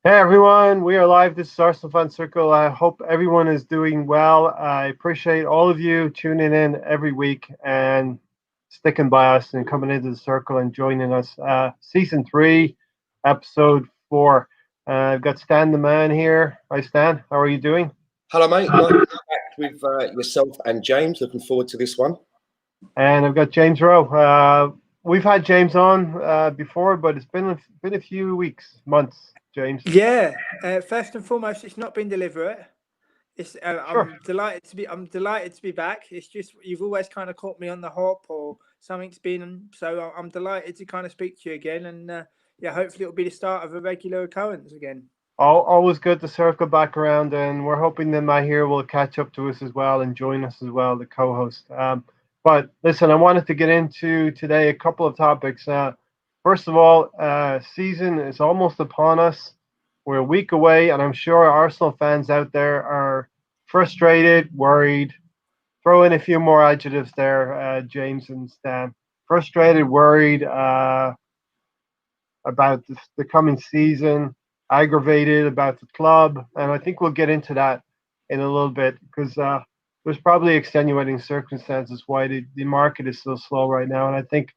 Hey everyone, we are live. This is Arsenal Fan Circle. I hope everyone is doing well. I appreciate all of you tuning in every week and sticking by us and coming into the circle and joining us. Season 3, episode 4. I've got Stan the man here. Hi Stan, how are you doing? Hello, mate. Nice to be back with yourself and James. Looking forward to this one. And I've got James Rowe. We've had James on before, but it's been a few weeks, months, James. Yeah. First and foremost, it's not been deliberate. It's Sure. I'm delighted to be back. It's just you've always kind of caught me on the hop or something's been so I'm delighted to kind of speak to you again and yeah, hopefully it'll be the start of a regular occurrence again. Always good to circle back around, and we're hoping that Matt here will catch up to us as well and join us as well, the co-host. But listen, I wanted to get into today a couple of topics. First of all, season is almost upon us. We're a week away, and I'm sure Arsenal fans out there are frustrated, worried. Throw in a few more adjectives there, James and Stan. Frustrated, worried about the coming season, aggravated about the club, and I think we'll get into that in a little bit because there's probably extenuating circumstances why the market is so slow right now, and I think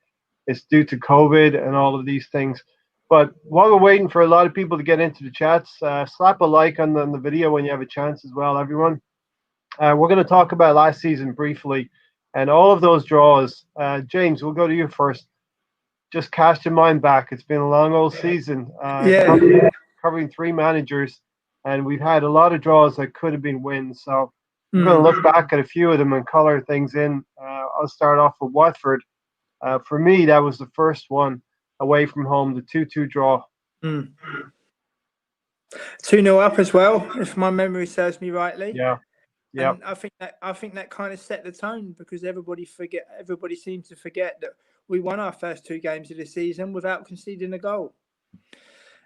it's due to COVID and all of these things. But while we're waiting for a lot of people to get into the chats, slap a like on the video when you have a chance as well, everyone. We're going to talk about last season briefly and all of those draws. James, we'll go to you first. Just cast your mind back. It's been a long old season. Covering 3 managers, and we've had a lot of draws that could have been wins. So I'm going to look back at a few of them and color things in. I'll start off with Watford. For me, that was the first one away from home, the 2-2 draw. 2-0 up as well, if my memory serves me rightly. Yeah. Yeah. And I think that kind of set the tone because everybody seems to forget that we won our first 2 games of the season without conceding a goal.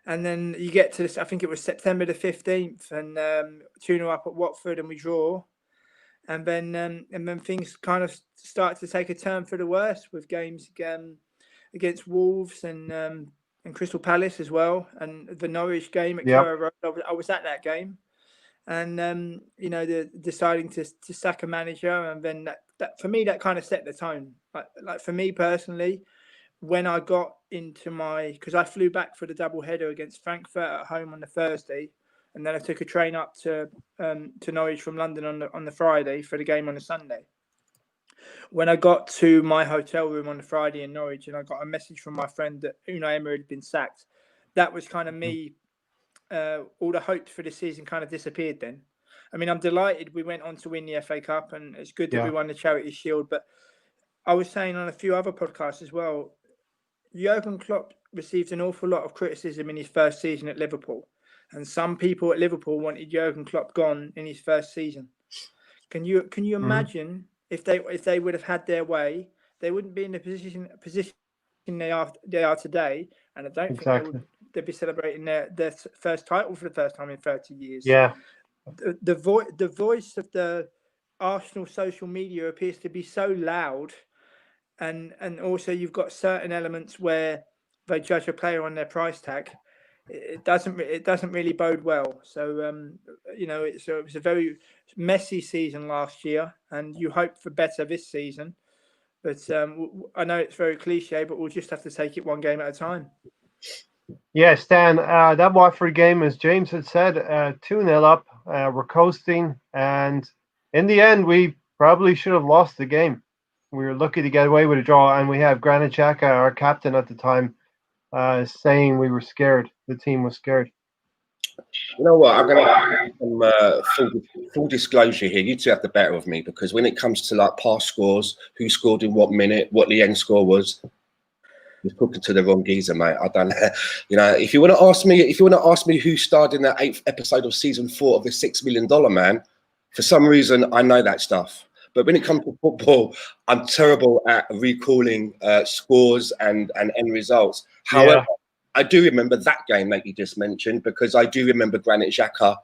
And then you get to this, I think it was September the 15th, and 2-0 up at Watford, and we draw. And then things kind of start to take a turn for the worse with games against Wolves and Crystal Palace as well, and the Norwich game at Carrow Road. I was at that game, and the deciding to sack a manager, and then that for me that kind of set the tone. Like for me personally, when I got into because I flew back for the double header against Frankfurt at home on the Thursday, and then I took a train up to Norwich from London on the Friday for the game on the Sunday. When I got to my hotel room on the Friday in Norwich, and I got a message from my friend that Unai Emery had been sacked, that was kind of me. All the hopes for the season kind of disappeared then. I mean, I'm delighted we went on to win the FA Cup, and it's good that we won the Charity Shield. But I was saying on a few other podcasts as well, Jurgen Klopp received an awful lot of criticism in his first season at Liverpool. And some people at Liverpool wanted Jurgen Klopp gone in his first season. Can you imagine if they would have had their way, they wouldn't be in the position they are today, and I don't think they'd be celebrating their first title for the first time in 30 years. Yeah. The voice of the Arsenal social media appears to be so loud, and also you've got certain elements where they judge a player on their price tag. It doesn't really bode well. So it was a very messy season last year, and you hope for better this season. But I know it's very cliche, but we'll just have to take it one game at a time. Yeah, Stan, that Watford game, as James had said, 2-0 up. We're coasting, and in the end, we probably should have lost the game. We were lucky to get away with a draw, and we have Granit Xhaka, our captain at the time, saying we were scared. The team was scared. You know what? I'm going to have some full disclosure here. You two have the better of me because when it comes to like past scores, who scored in what minute, what the end score was, you're talking to the wrong geezer, mate. I don't know. You know, if you want to ask me who starred in that 8th episode of season 4 of the $6 Million Man, for some reason I know that stuff. But when it comes to football, I'm terrible at recalling scores and end results. However, I do remember that game that you just mentioned because I do remember Granit Xhaka,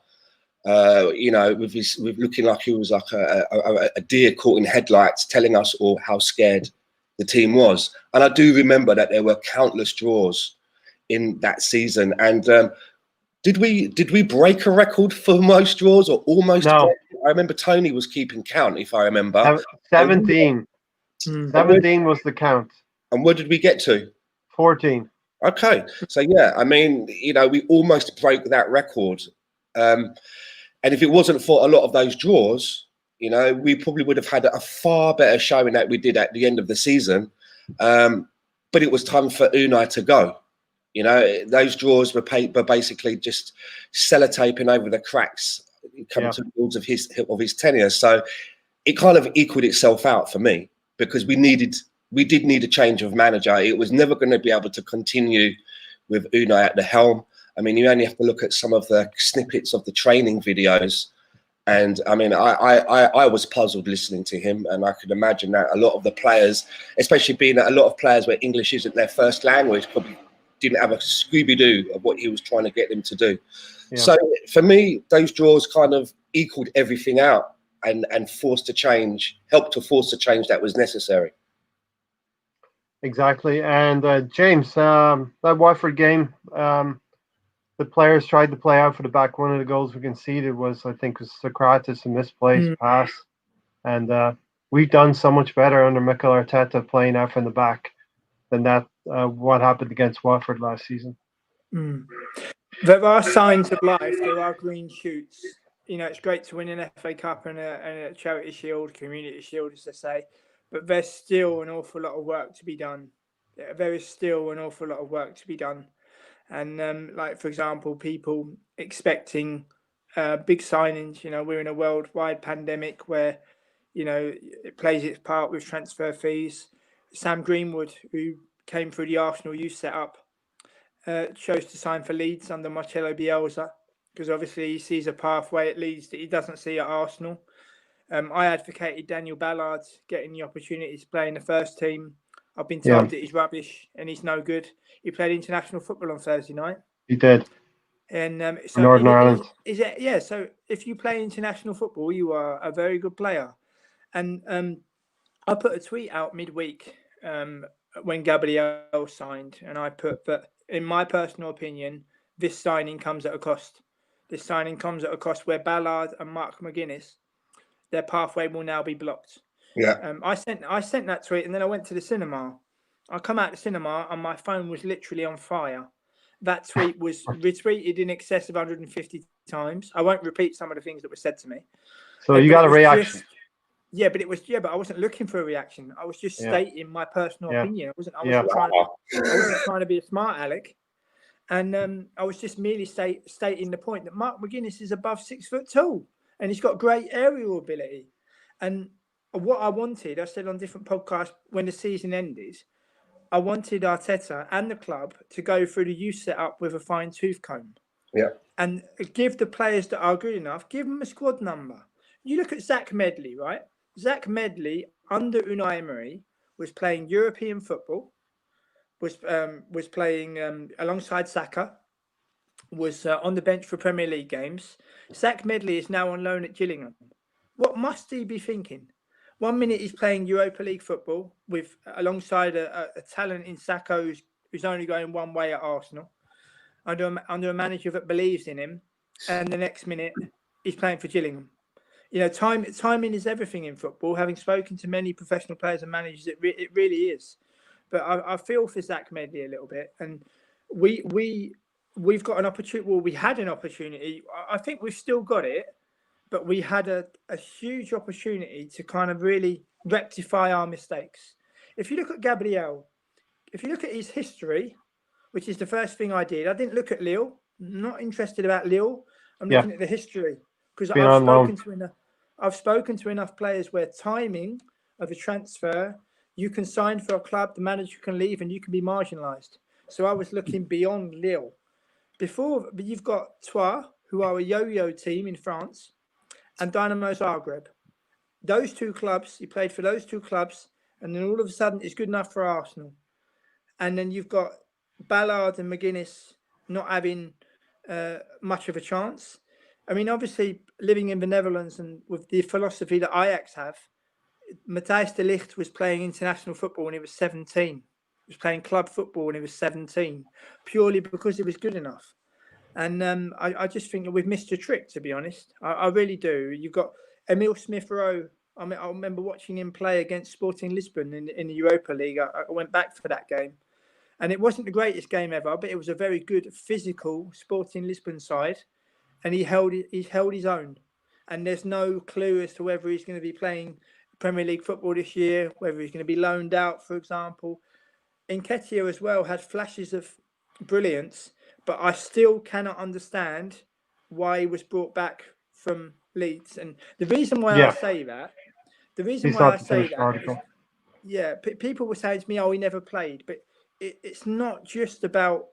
with looking like he was like a deer caught in headlights, telling us all how scared the team was. And I do remember that there were countless draws in that season. And Did we break a record for most draws or almost? No. I remember Tony was keeping count, if I remember. 17. 17 was the count. And where did we get to? 14. Okay, so yeah, I mean, we almost broke that record. And if it wasn't for a lot of those draws, we probably would have had a far better showing that we did at the end of the season. But it was time for Unai to go. Those draws were basically just sellotaping over the cracks coming towards of his tenure. So it kind of equaled itself out for me because we did need a change of manager. It was never going to be able to continue with Unai at the helm. I mean, you only have to look at some of the snippets of the training videos. And I mean, I was puzzled listening to him, and I could imagine that a lot of the players, especially being that a lot of players where English isn't their first language, probably didn't have a Scooby-Doo of what he was trying to get them to do. Yeah. So for me, those draws kind of equaled everything out and helped to force the change that was necessary. Exactly. And James, that Watford game, the players tried to play out for the back. One of the goals we conceded was Socrates, a misplaced pass. And we've done so much better under Mikel Arteta playing out from the back than that. What happened against Watford last season. There are signs of life. There are green shoots. It's great to win an FA Cup and a Charity Shield, Community Shield, as they say. But there's still an awful lot of work to be done. There is still an awful lot of work to be done. And for example, people expecting big signings. We're in a worldwide pandemic where, it plays its part with transfer fees. Sam Greenwood, who came through the Arsenal youth setup, chose to sign for Leeds under Marcelo Bielsa because obviously he sees a pathway at Leeds that he doesn't see at Arsenal. I advocated Daniel Ballard getting the opportunity to play in the first team. I've been told that he's rubbish and he's no good. He played international football on Thursday night. He did. And so Northern Ireland. So if you play international football, you are a very good player. And I put a tweet out midweek when Gabriel signed, and I put that, in my personal opinion, this signing comes at a cost. This signing comes at a cost where Ballard and Mark McGuinness, their pathway will now be blocked. Yeah. I sent that tweet, and then I went to the cinema. I come out of the cinema, and my phone was literally on fire. That tweet was retweeted in excess of 150 times. I won't repeat some of the things that were said to me. So you got a reaction. But I wasn't looking for a reaction. I was just stating my personal opinion. I wasn't trying to be a smart aleck. And I was just merely stating the point that Mark McGuinness is above 6 foot tall and he's got great aerial ability. And what I wanted, I said on different podcasts when the season ended, I wanted Arteta and the club to go through the youth setup with a fine tooth comb. Yeah. And give the players that are good enough, give them a squad number. You look at Zach Medley, right? Zach Medley, under Unai Emery, was playing European football, was playing alongside Saka, was on the bench for Premier League games. Zach Medley is now on loan at Gillingham. What must he be thinking? 1 minute he's playing Europa League football with alongside a talent in Saka who's only going one way at Arsenal, under a manager that believes in him, and the next minute he's playing for Gillingham. Timing is everything in football. Having spoken to many professional players and managers, it really is. But I feel for Zach Medley a little bit, and we've got an opportunity. Well, we had an opportunity. I think we've still got it, but we had a huge opportunity to kind of really rectify our mistakes. If you look at Gabriel, if you look at his history, which is the first thing I did, I didn't look at Lille. I'm not interested about Lille. I'm looking at the history because I've spoken to enough players where timing of a transfer, you can sign for a club, the manager can leave, and you can be marginalised. So I was looking beyond Lille. But you've got Troyes, who are a yo-yo team in France, and Dynamo Zagreb. Those two clubs, he played for those two clubs, and then all of a sudden it's good enough for Arsenal. And then you've got Ballard and McGuinness not having much of a chance. I mean, obviously, living in the Netherlands and with the philosophy that Ajax have, Matthijs de Ligt was playing international football when he was 17. He was playing club football when he was 17, purely because he was good enough. And I just think that we've missed a trick, to be honest. I really do. You've got Emil Smith-Rowe. I mean, I remember watching him play against Sporting Lisbon in the Europa League. I went back for that game. And it wasn't the greatest game ever, but it was a very good physical Sporting Lisbon side. And he held his own. And there's no clue as to whether he's going to be playing Premier League football this year, whether he's going to be loaned out, for example. Nketiah as well had flashes of brilliance, but I still cannot understand why he was brought back from Leeds. And the reason why I say that, He's not the finished article. People were saying to me, "Oh, he never played," but it's not just about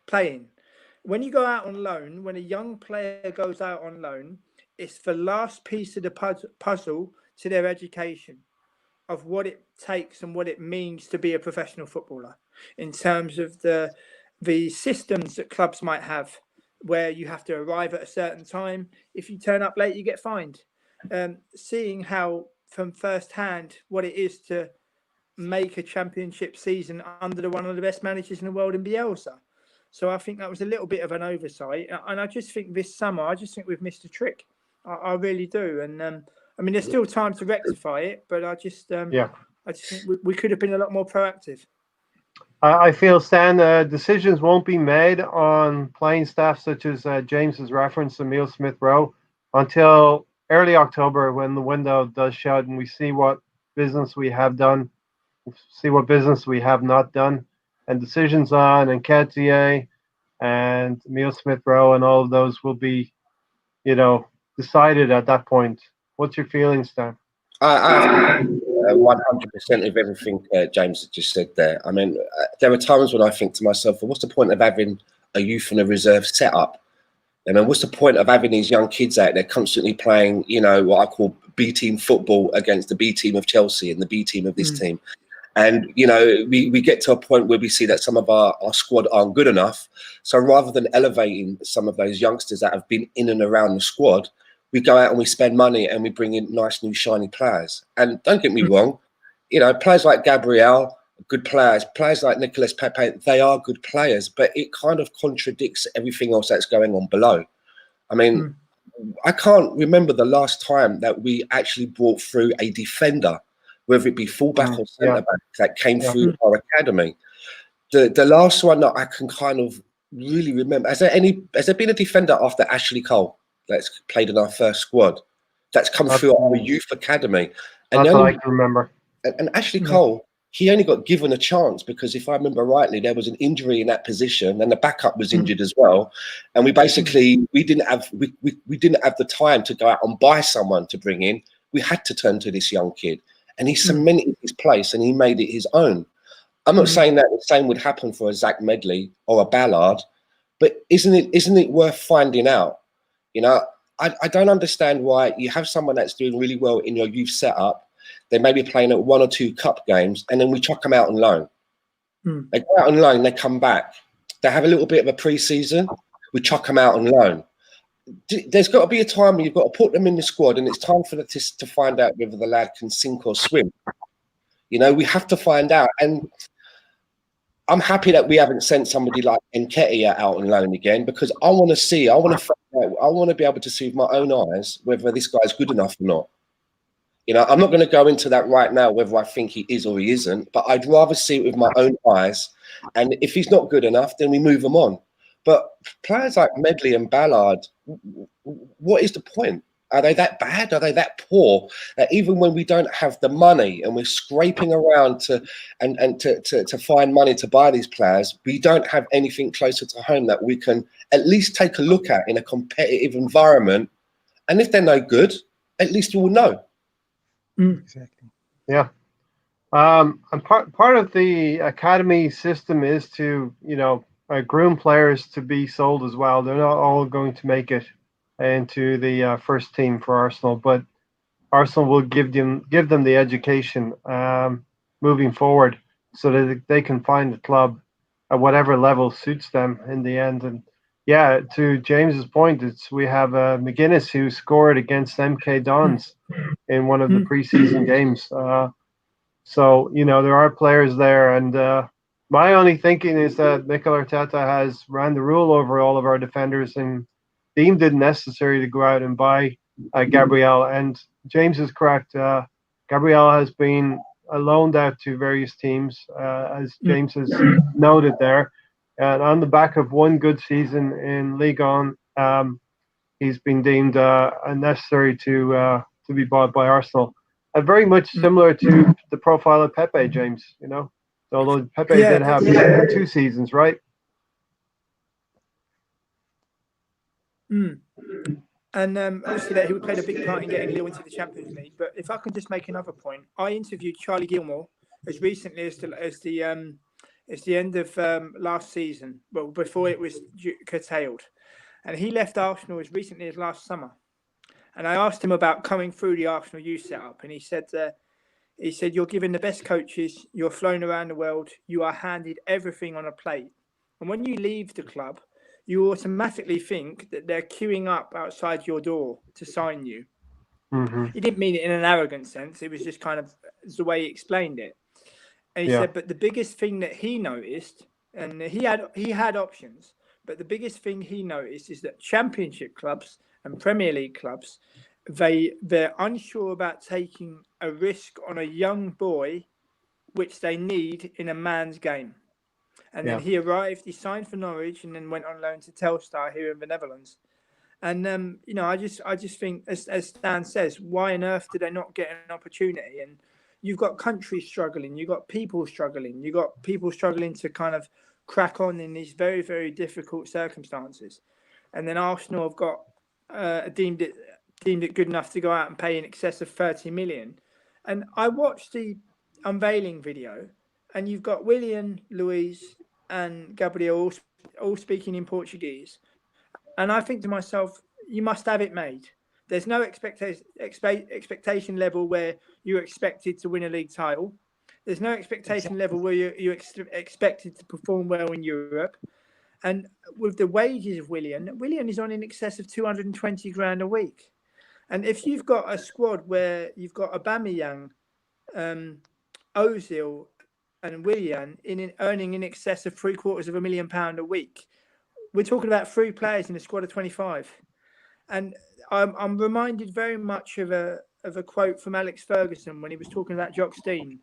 playing. When you go out on loan, when a young player goes out on loan, it's the last piece of the puzzle to their education of what it takes and what it means to be a professional footballer in terms of the systems that clubs might have, where you have to arrive at a certain time. If you turn up late, you get fined. Seeing how from first hand what it is to make a championship season under one of the best managers in the world in Bielsa. So I think that was a little bit of an oversight. And I just think this summer, we've missed a trick. I really do. And I mean, there's still time to rectify it, but I just think we could have been a lot more proactive. I feel, Stan, decisions won't be made on playing staff such as James has referenced, Emil Smith-Rowe, until early October when the window does shut and we see what business we have done, see what business we have not done, and decisions on Nketiah and Emil Smith-Rowe and all of those will be, decided at that point. What's your feelings, Stan? I 100% of everything James has just said there. I mean, there are times when I think to myself, well, what's the point of having a youth and a reserve set up? I mean, what's the point of having these young kids out there constantly playing, what I call B team football against the B team of Chelsea and the B team of this team? And, we get to a point where we see that some of our squad aren't good enough. So rather than elevating some of those youngsters that have been in and around the squad, we go out and we spend money and we bring in nice new shiny players. And don't get me wrong, players like Gabriel, good players. Players like Nicolas Pepe, they are good players, but it kind of contradicts everything else that's going on below. I mean, I can't remember the last time that we actually brought through a defender, whether it be fullback or centre back, that came through our academy. The last one that I can kind of really remember, has there been a defender after Ashley Cole that's played in our first squad that's come through our youth academy? And that's all I can remember. And Ashley Cole, he only got given a chance because, if I remember rightly, there was an injury in that position and the backup was injured as well. And we basically we didn't have the time to go out and buy someone to bring in. We had to turn to this young kid, and he cemented his place and he made it his own. I'm not saying that the same would happen for a Zach Medley or a Ballard, but isn't it worth finding out? I don't understand why you have someone that's doing really well in your youth setup. They may be playing at 1 or 2 cup games, and then we chuck them out on loan. They go out on loan, they come back. They have a little bit of a pre-season. We chuck them out on loan. There's got to be a time when you've got to put them in the squad, and it's time for them to find out whether the lad can sink or swim. We have to find out. And I'm happy that we haven't sent somebody like Nketiah out on loan again, because I want to be able to see with my own eyes whether this guy's good enough or not. I'm not going to go into that right now, whether I think he is or he isn't, but I'd rather see it with my own eyes. And if he's not good enough, then we move him on. But players like Medley and Ballard, what is the point? Are they that bad? Are they that poor? Even when we don't have the money and we're scraping around to find money to buy these players, we don't have anything closer to home that we can at least take a look at in a competitive environment. And if they're no good, at least we will know. Exactly. Yeah. And part of the academy system is to, groom players to be sold as well. They're not all going to make it into the first team for Arsenal, but Arsenal will give them the education moving forward so that they can find a club at whatever level suits them in the end. And yeah, to James's point, we have McGuinness who scored against MK Dons in one of the preseason games. So there are players there, and My only thinking is that Mikel Arteta has ran the rule over all of our defenders and deemed it necessary to go out and buy Gabriel. And James is correct. Gabriel has been loaned out to various teams, as James has noted there. And on the back of one good season in Ligue 1, he's been deemed unnecessary to be bought by Arsenal. Very much similar to the profile of Pepe, James. You know, although Pepe did have 2 seasons, right? And obviously that he played a big part in getting Lille into the Champions League. But if I can just make another point, I interviewed Charlie Gilmore as recently as the end of last season, well, before it was curtailed, and he left Arsenal as recently as last summer. And I asked him about coming through the Arsenal youth setup, and he said you're given the best coaches, you're flown around the world, you are handed everything on a plate, and when you leave the club, you automatically think that they're queuing up outside your door to sign you. He didn't mean it in an arrogant sense. It was just kind of the way he explained it. And he said, but the biggest thing that he noticed, and he had options, but the biggest thing he noticed is that Championship clubs and Premier League clubs, they're unsure about taking a risk on a young boy, which they need in a man's game. And then he arrived, he signed for Norwich, and then went on loan to Telstar here in the Netherlands. And I just think, as Stan says, why on earth did they not get an opportunity? And you've got countries struggling, you've got people struggling, you've got people struggling to kind of crack on in these very, very difficult circumstances. And then Arsenal have got deemed it good enough to go out and pay in excess of 30 million. And I watched the unveiling video, and you've got Willian, Luis, and Gabriel all speaking in Portuguese. And I think to myself, you must have it made. There's no expectation level where you're expected to win a league title. There's no expectation level where you're expected to perform well in Europe. And with the wages of Willian is on in excess of 220 grand a week. And if you've got a squad where you've got Aubameyang, Ozil, and Willian earning in excess of £750,000 a week, we're talking about 3 players in a squad of 25. And I'm reminded very much of a quote from Alex Ferguson when he was talking about Jock Stein.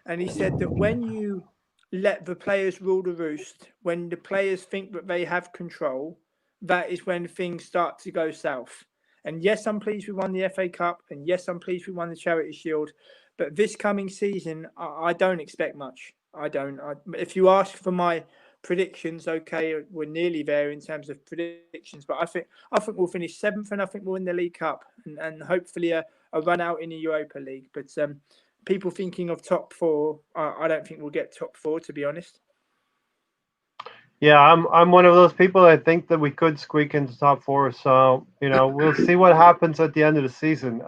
And he said that when you let the players rule the roost, when the players think that they have control, that is when things start to go south. And yes, I'm pleased we won the FA Cup. And yes, I'm pleased we won the Charity Shield. But this coming season, I don't expect much. I don't. If you ask for my predictions, okay, we're nearly there in terms of predictions. But I think we'll finish 7th, and I think we'll win the League Cup, and hopefully a run out in the Europa League. But people thinking of top 4, I don't think we'll get top 4, to be honest. Yeah, I'm one of those people that think that we could squeak into top 4. So we'll see what happens at the end of the season.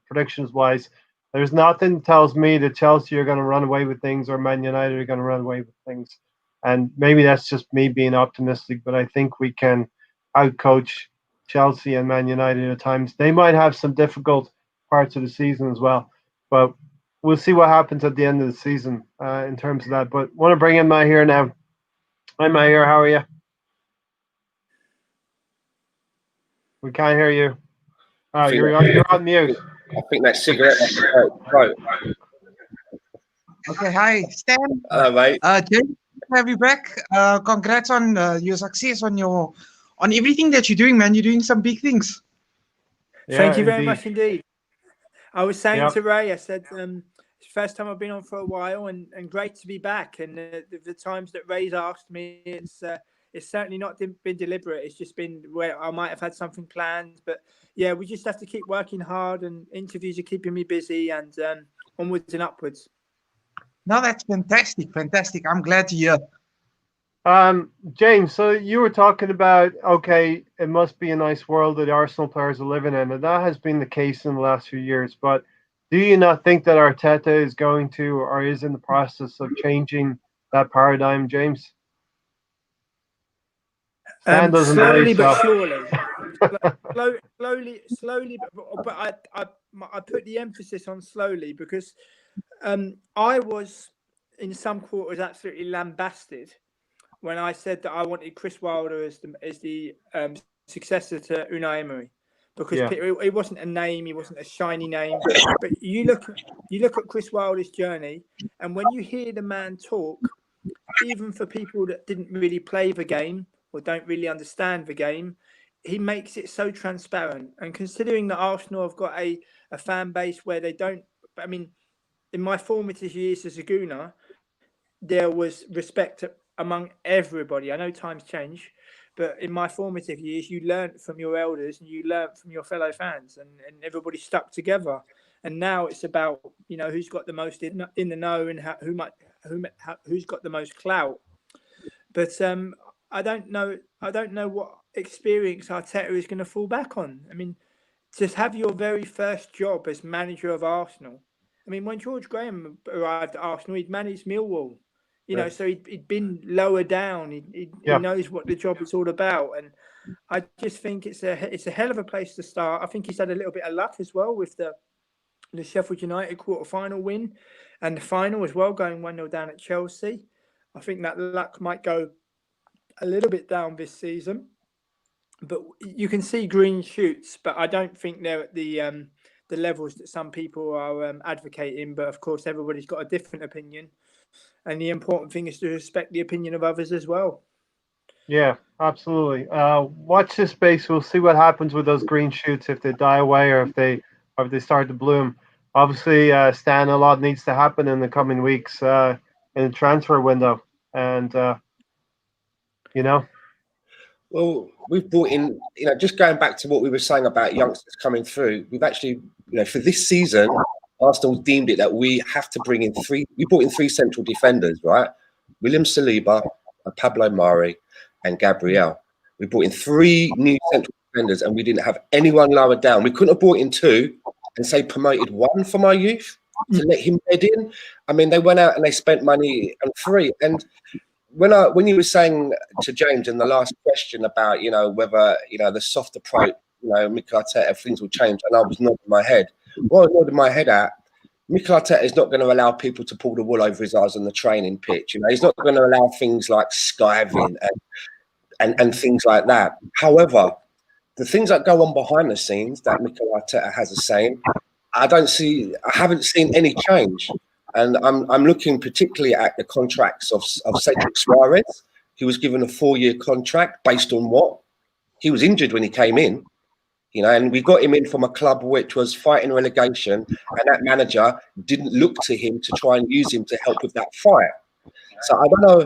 Predictions wise, there's nothing that tells me that Chelsea are going to run away with things or Man United are going to run away with things. And maybe that's just me being optimistic, but I think we can outcoach Chelsea and Man United at times. They might have some difficult parts of the season as well, but we'll see what happens at the end of the season in terms of that. But want to bring in Mahir now. Hi, Mahir. How are you? We can't hear you. Oh, you're on mute. I think that cigarette. Right. Okay, hi, Stan. Hello, mate. James, have you back. Congrats on your success on everything that you're doing, man. You're doing some big things. Yeah, Thank you very much indeed. I was saying Yep. to Ray, I said, it's the first time I've been on for a while, and great to be back. And the times that Ray's asked me, it's certainly not been deliberate. It's just been where I might have had something planned. But yeah, we just have to keep working hard, and interviews are keeping me busy, and onwards and upwards. No, that's fantastic. Fantastic. I'm glad to hear. James, so you were talking about, okay, it must be a nice world that Arsenal players are living in, and that has been the case in the last few years. But do you not think that Arteta is going to, or is in the process of changing that paradigm, James? Stan doesn't Slowly believe but so. surely. slowly, but I put the emphasis on slowly because I was in some quarters absolutely lambasted when I said that I wanted Chris Wilder as the successor to Unai Emery, because it wasn't a name, he wasn't a shiny name. But you look at Chris Wilder's journey, and when you hear the man talk, even for people that didn't really play the game or don't really understand the game, he makes it so transparent. And considering that Arsenal have got a fan base where they don't, I mean, in my formative years as a Gooner, there was respect among everybody. I know times change, but in my formative years, you learnt from your elders and you learnt from your fellow fans, and everybody stuck together. And now it's about, you know, who's got the most in the know and who's got the most clout. But I don't know what experience Arteta is going to fall back on. I mean, to have your very first job as manager of Arsenal. I mean, when George Graham arrived at Arsenal, he'd managed Millwall. You know, so he'd been lower down. He knows what the job is all about, and I just think it's a hell of a place to start. I think he's had a little bit of luck as well with the Sheffield United quarter-final win and the final as well, going 1-0 down at Chelsea. I think that luck might go a little bit down this season, but you can see green shoots. But I don't think they're at the levels that some people are advocating. But of course, everybody's got a different opinion. And the important thing is to respect the opinion of others as well. Yeah, absolutely. Watch this space. We'll see what happens with those green shoots, if they die away or if they start to bloom. Obviously, Stan, a lot needs to happen in the coming weeks in the transfer window. And, you know. Well, we've brought in, you know, just going back to what we were saying about youngsters coming through, we've actually, you know, for this season, Arsenal deemed it that we have to bring in we brought in 3 central defenders, right? William Saliba, Pablo Mari, and Gabriel. We brought in 3 new central defenders, and we didn't have anyone lower down. We couldn't have brought in 2 and say promoted 1 from our youth to let him bed in. I mean, they went out and they spent money on 3. And when you were saying to James in the last question about, you know, whether, you know, the soft approach, you know, Mikel Arteta, things will change, and I was nodding my head. What I was nodding my head at, Mikel Arteta is not going to allow people to pull the wool over his eyes on the training pitch. You know, he's not going to allow things like skiving and things like that. However, the things that go on behind the scenes that Mikel Arteta has a saying, I haven't seen any change. And I'm looking particularly at the contracts of Cedric Suarez. He was given a 4-year contract based on what? He was injured when he came in. You know, and we got him in from a club which was fighting relegation, and that manager didn't look to him to try and use him to help with that fight. So I don't know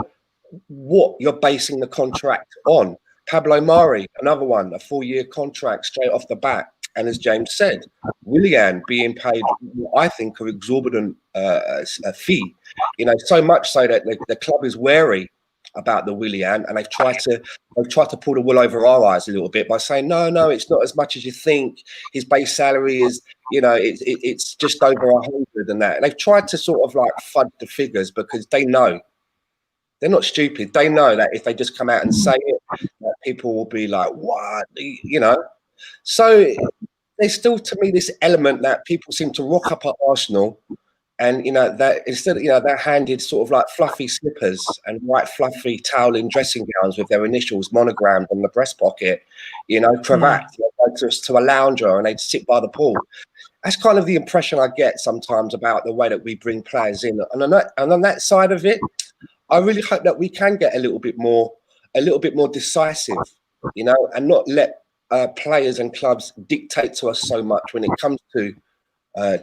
what you're basing the contract on. Pablo Mari, another one, a 4-year contract straight off the bat. And as James said, Willian being paid, I think, an exorbitant fee. You know, so much so that the club is wary about the Willian, and they've tried to pull the wool over our eyes a little bit by saying no, it's not as much as you think. His base salary is, you know, it's just over 100 and that. And they've tried to sort of like fudge the figures because they know they're not stupid. They know that if they just come out and say it, that people will be like, what, you know. So there's still, to me, this element that people seem to rock up at Arsenal. And, you know, that instead, you know, they're handed sort of like fluffy slippers and white fluffy toweling dressing gowns with their initials monogrammed on the breast pocket, you know, cravat, you know, to a lounger, and they'd sit by the pool. That's kind of the impression I get sometimes about the way that we bring players in. And on that side of it, I really hope that we can get a little bit more decisive, you know, and not let players and clubs dictate to us so much when it comes to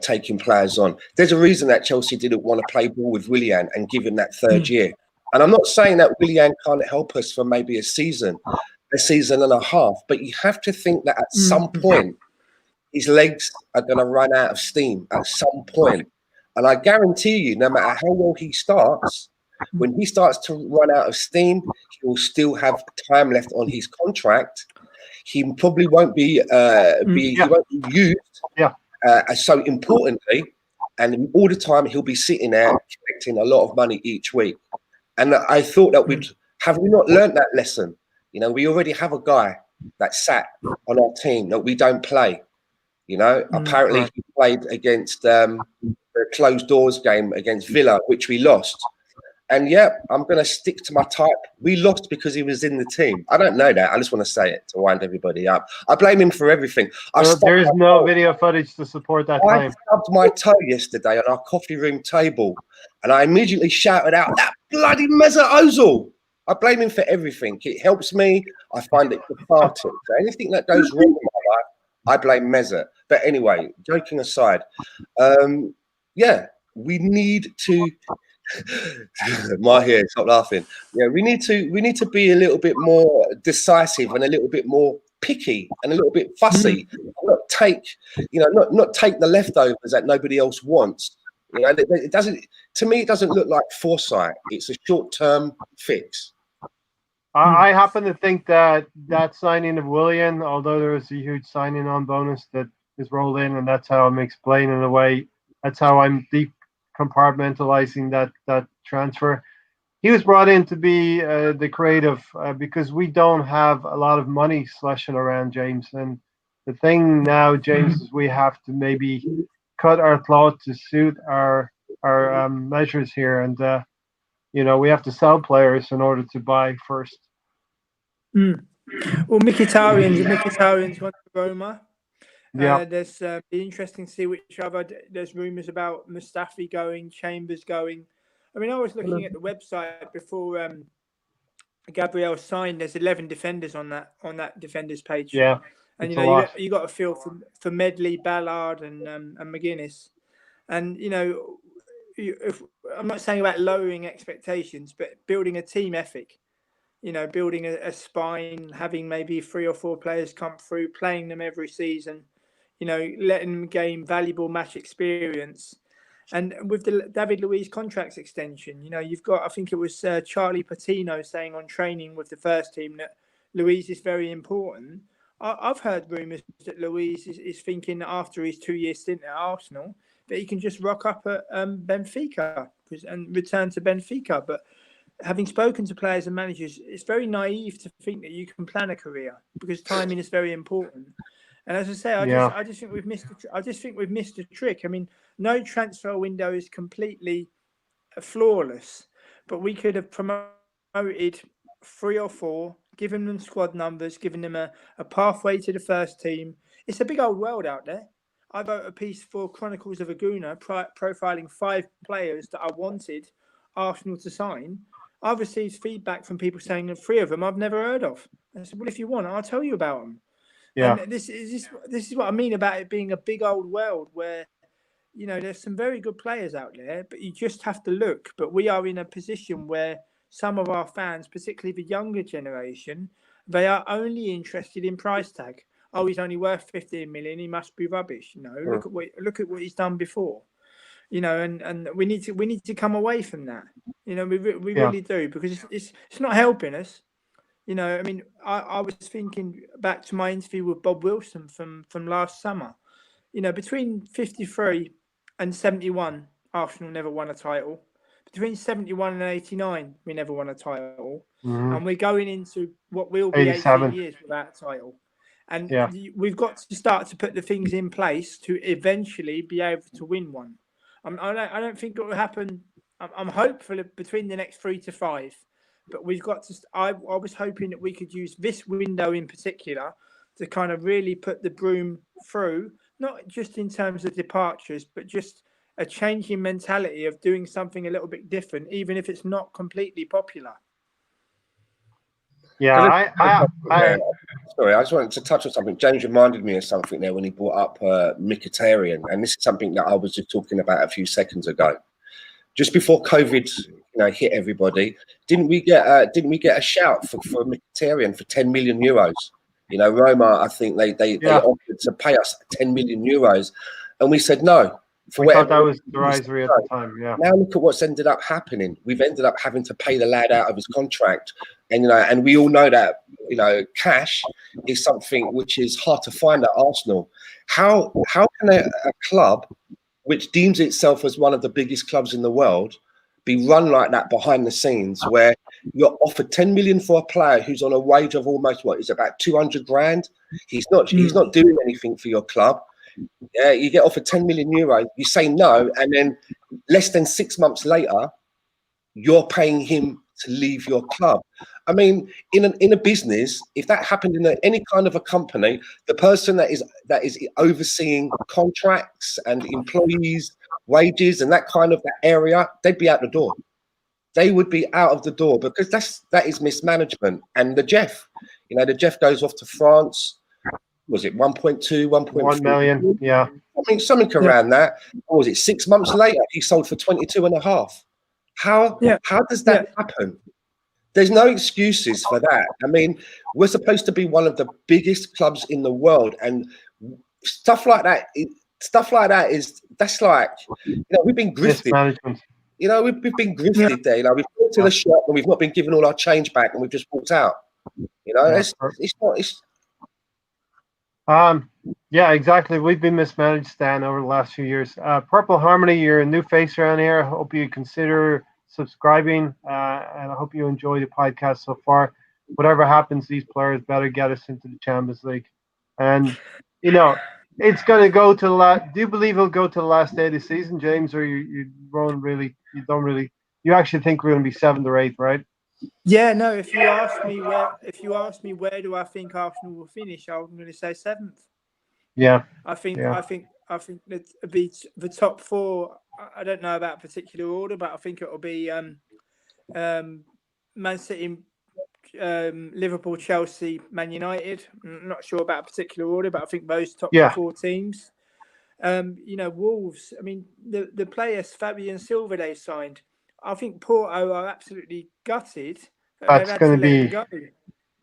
taking players on. There's a reason that Chelsea didn't want to play ball with Willian and give him that 3rd year. And I'm not saying that Willian can't help us for maybe a season and a half, but you have to think that at some point his legs are going to run out of steam at some point. And I guarantee you, no matter how well he starts, when he starts to run out of steam, he will still have time left on his contract. He probably won't be he won't be used. So importantly, and all the time he'll be sitting there collecting a lot of money each week. And I thought that we not learned that lesson? You know, we already have a guy that sat on our team that we don't play. You know, apparently he played against the closed doors game against Villa, which we lost. And yeah, I'm going to stick to my type. We lost because he was in the team. I don't know that. I just want to say it to wind everybody up. I blame him for everything. There is no video footage to support that I claim. stubbed my toe yesterday on our coffee room table, and I immediately shouted out, "That bloody Mesut Ozil!" I blame him for everything. It helps me. I find it cathartic. So anything that goes wrong in my life, I blame Mesut. But anyway, joking aside, yeah, we need to. My hair, stop laughing. Yeah, we need to be a little bit more decisive and a little bit more picky and a little bit fussy. Not take the leftovers that nobody else wants. You know, it doesn't. To me, it doesn't look like foresight. It's a short-term fix. I happen to think that signing of Willian, although there was a huge signing on bonus that is rolled in, and that's how I'm explaining the way. That's how I'm compartmentalizing that transfer. He was brought in to be the creative because we don't have a lot of money slushing around, James. And the thing now, James, is we have to maybe cut our cloth to suit our measures here, and we have to sell players in order to buy first. Well, Mkhitaryan's gone to Roma. Yeah, there's be interesting to see which other. There's rumours about Mustafi going, Chambers going. I mean, I was looking at the website before Gabriel signed. There's 11 defenders on that defenders page. yeah, and you got a feel for Medley, Ballard, and McGuinness. And I'm not saying about lowering expectations, but building a team ethic. Building a spine, having maybe 3 or 4 players come through, playing them every season, letting them gain valuable match experience. And with the David Luiz contracts extension, you've got, I think it was Charlie Patino saying on training with the first team that Luiz is very important. I've heard rumours that Luiz is thinking that after his 2-year stint at Arsenal, that he can just rock up at Benfica and return to Benfica. But having spoken to players and managers, it's very naive to think that you can plan a career because timing is very important. And as I say, I just think we've missed a trick. I mean, no transfer window is completely flawless, but we could have promoted 3 or 4, given them squad numbers, given them a pathway to the first team. It's a big old world out there. I wrote a piece for Chronicles of a Gooner profiling 5 players that I wanted Arsenal to sign. I've received feedback from people saying that 3 of them I've never heard of. I said, well, if you want, I'll tell you about them. Yeah. And this is what I mean about it being a big old world where, there's some very good players out there, but you just have to look. But we are in a position where some of our fans, particularly the younger generation, they are only interested in price tag. Oh, he's only worth 15 million. He must be rubbish. Look at what he's done before. And we need to come away from that. We really do, because it's not helping us. I mean, I was thinking back to my interview with Bob Wilson from last summer. Between 53 and 71, Arsenal never won a title. Between 71 and 89, we never won a title. Mm-hmm. And we're going into what will be 18 years without a title. And we've got to start to put the things in place to eventually be able to win one. I don't think it will happen. I'm hopeful between the next 3 to 5. But we've got to. I was hoping that we could use this window in particular to kind of really put the broom through, not just in terms of departures, but just a change in mentality of doing something a little bit different, even if it's not completely popular. Yeah, sorry, I just wanted to touch on something. James reminded me of something there when he brought up Mkhitaryan, and this is something that I was just talking about a few seconds ago. Just before COVID, hit everybody, didn't we get a shout for Mkhitaryan for 10 million euros? Roma, I think they offered to pay us 10 million euros, and we said no. We thought that was derisory at the time. Yeah. Now look at what's ended up happening. We've ended up having to pay the lad out of his contract, and and we all know that cash is something which is hard to find at Arsenal. How can a club which deems itself as one of the biggest clubs in the world be run like that behind the scenes, where you're offered 10 million for a player who's on a wage of almost about 200 grand? He's not doing anything for your club. Yeah, you get offered 10 million euros, you say no, and then less than 6 months later, you're paying him to leave your club. I mean, in a business, if that happened in any kind of a company, the person that is overseeing contracts and employees' wages and that kind of that area, they'd be out the door. They would be out of the door because that is mismanagement. And the Jeff goes off to France. Was it 1.2, 1 million? Yeah. I mean, something around that. Or was it 6 months later? He sold for 22.5. How does that happen? There's no excuses for that. I mean, we're supposed to be one of the biggest clubs in the world, and stuff like that. That's like, we've been grifted. Mismanagement. We've been grifted there. We've gone to the shop and we've not been given all our change back, and we've just walked out. It's not. Yeah, exactly. We've been mismanaged, Stan, over the last few years. Purple Harmony, you're a new face around here. I hope you consider subscribing, and I hope you enjoy the podcast so far. Whatever happens, these players better get us into the Champions League. And, it's going to go to the last. Do you believe it'll go to the last day of the season, James, or you actually think we're going to be 7th or 8th, right? Yeah, no. If you ask me where do I think Arsenal will finish, I'm going to say 7th. Yeah. I think that be the top 4. I don't know about particular order, but I think it'll be Man City, Liverpool, Chelsea, Man United. I'm not sure about a particular order, but I think those top 4 teams. Wolves. I mean, the players Fabian Silva they signed. I think Porto are absolutely gutted. That's going to be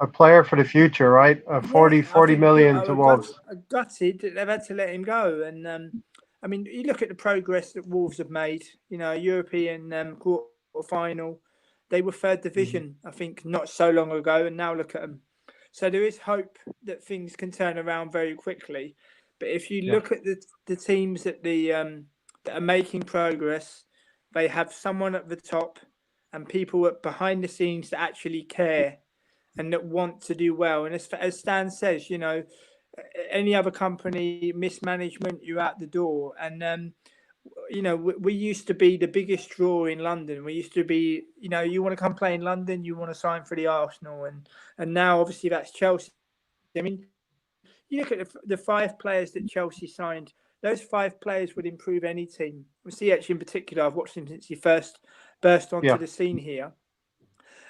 a player for the future, right? 40 million to Wolves. Gutted that they've had to let him go. And I mean, you look at the progress that Wolves have made. European quarter final, they were 3rd division, I think, not so long ago, and now look at them. So there is hope that things can turn around very quickly. But if you look at the teams that that are making progress, they have someone at the top and people behind the scenes that actually care and that want to do well. And as Stan says, any other company, mismanagement, you're out the door. And, we used to be the biggest draw in London. We used to be, you want to come play in London, you want to sign for the Arsenal. And now, obviously, that's Chelsea. I mean, you look at the 5 players that Chelsea signed. Those 5 players would improve any team. Ziyech in particular, I've watched him since he first burst onto the scene here.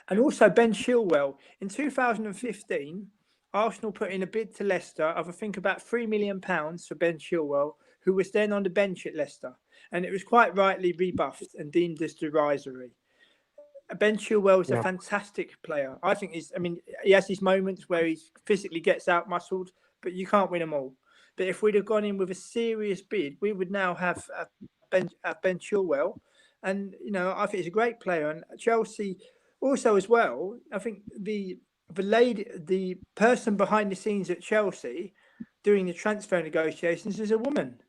And also Ben Chilwell. In 2015, Arsenal put in a bid to Leicester of, I think, about £3 million for Ben Chilwell, who was then on the bench at Leicester. And it was quite rightly rebuffed and deemed as derisory. Ben Chilwell is a fantastic player. I think he has his moments where he physically gets out-muscled, but you can't win them all. But if we'd have gone in with a serious bid, we would now have Ben Chilwell. And, I think he's a great player. And Chelsea also as well, I think the person behind the scenes at Chelsea doing the transfer negotiations is a woman.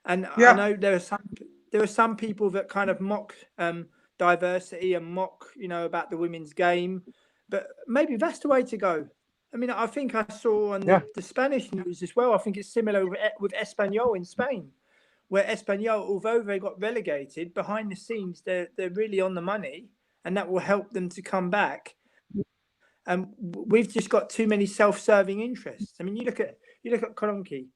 And I know there are some people that kind of mock diversity and mock, about the women's game. But maybe that's the way to go. I mean, I think I saw on the Spanish news as well. I think it's similar with Espanyol in Spain, where Espanyol, although they got relegated, behind the scenes they're really on the money, and that will help them to come back. And we've just got too many self-serving interests. I mean, you look at Kroenke.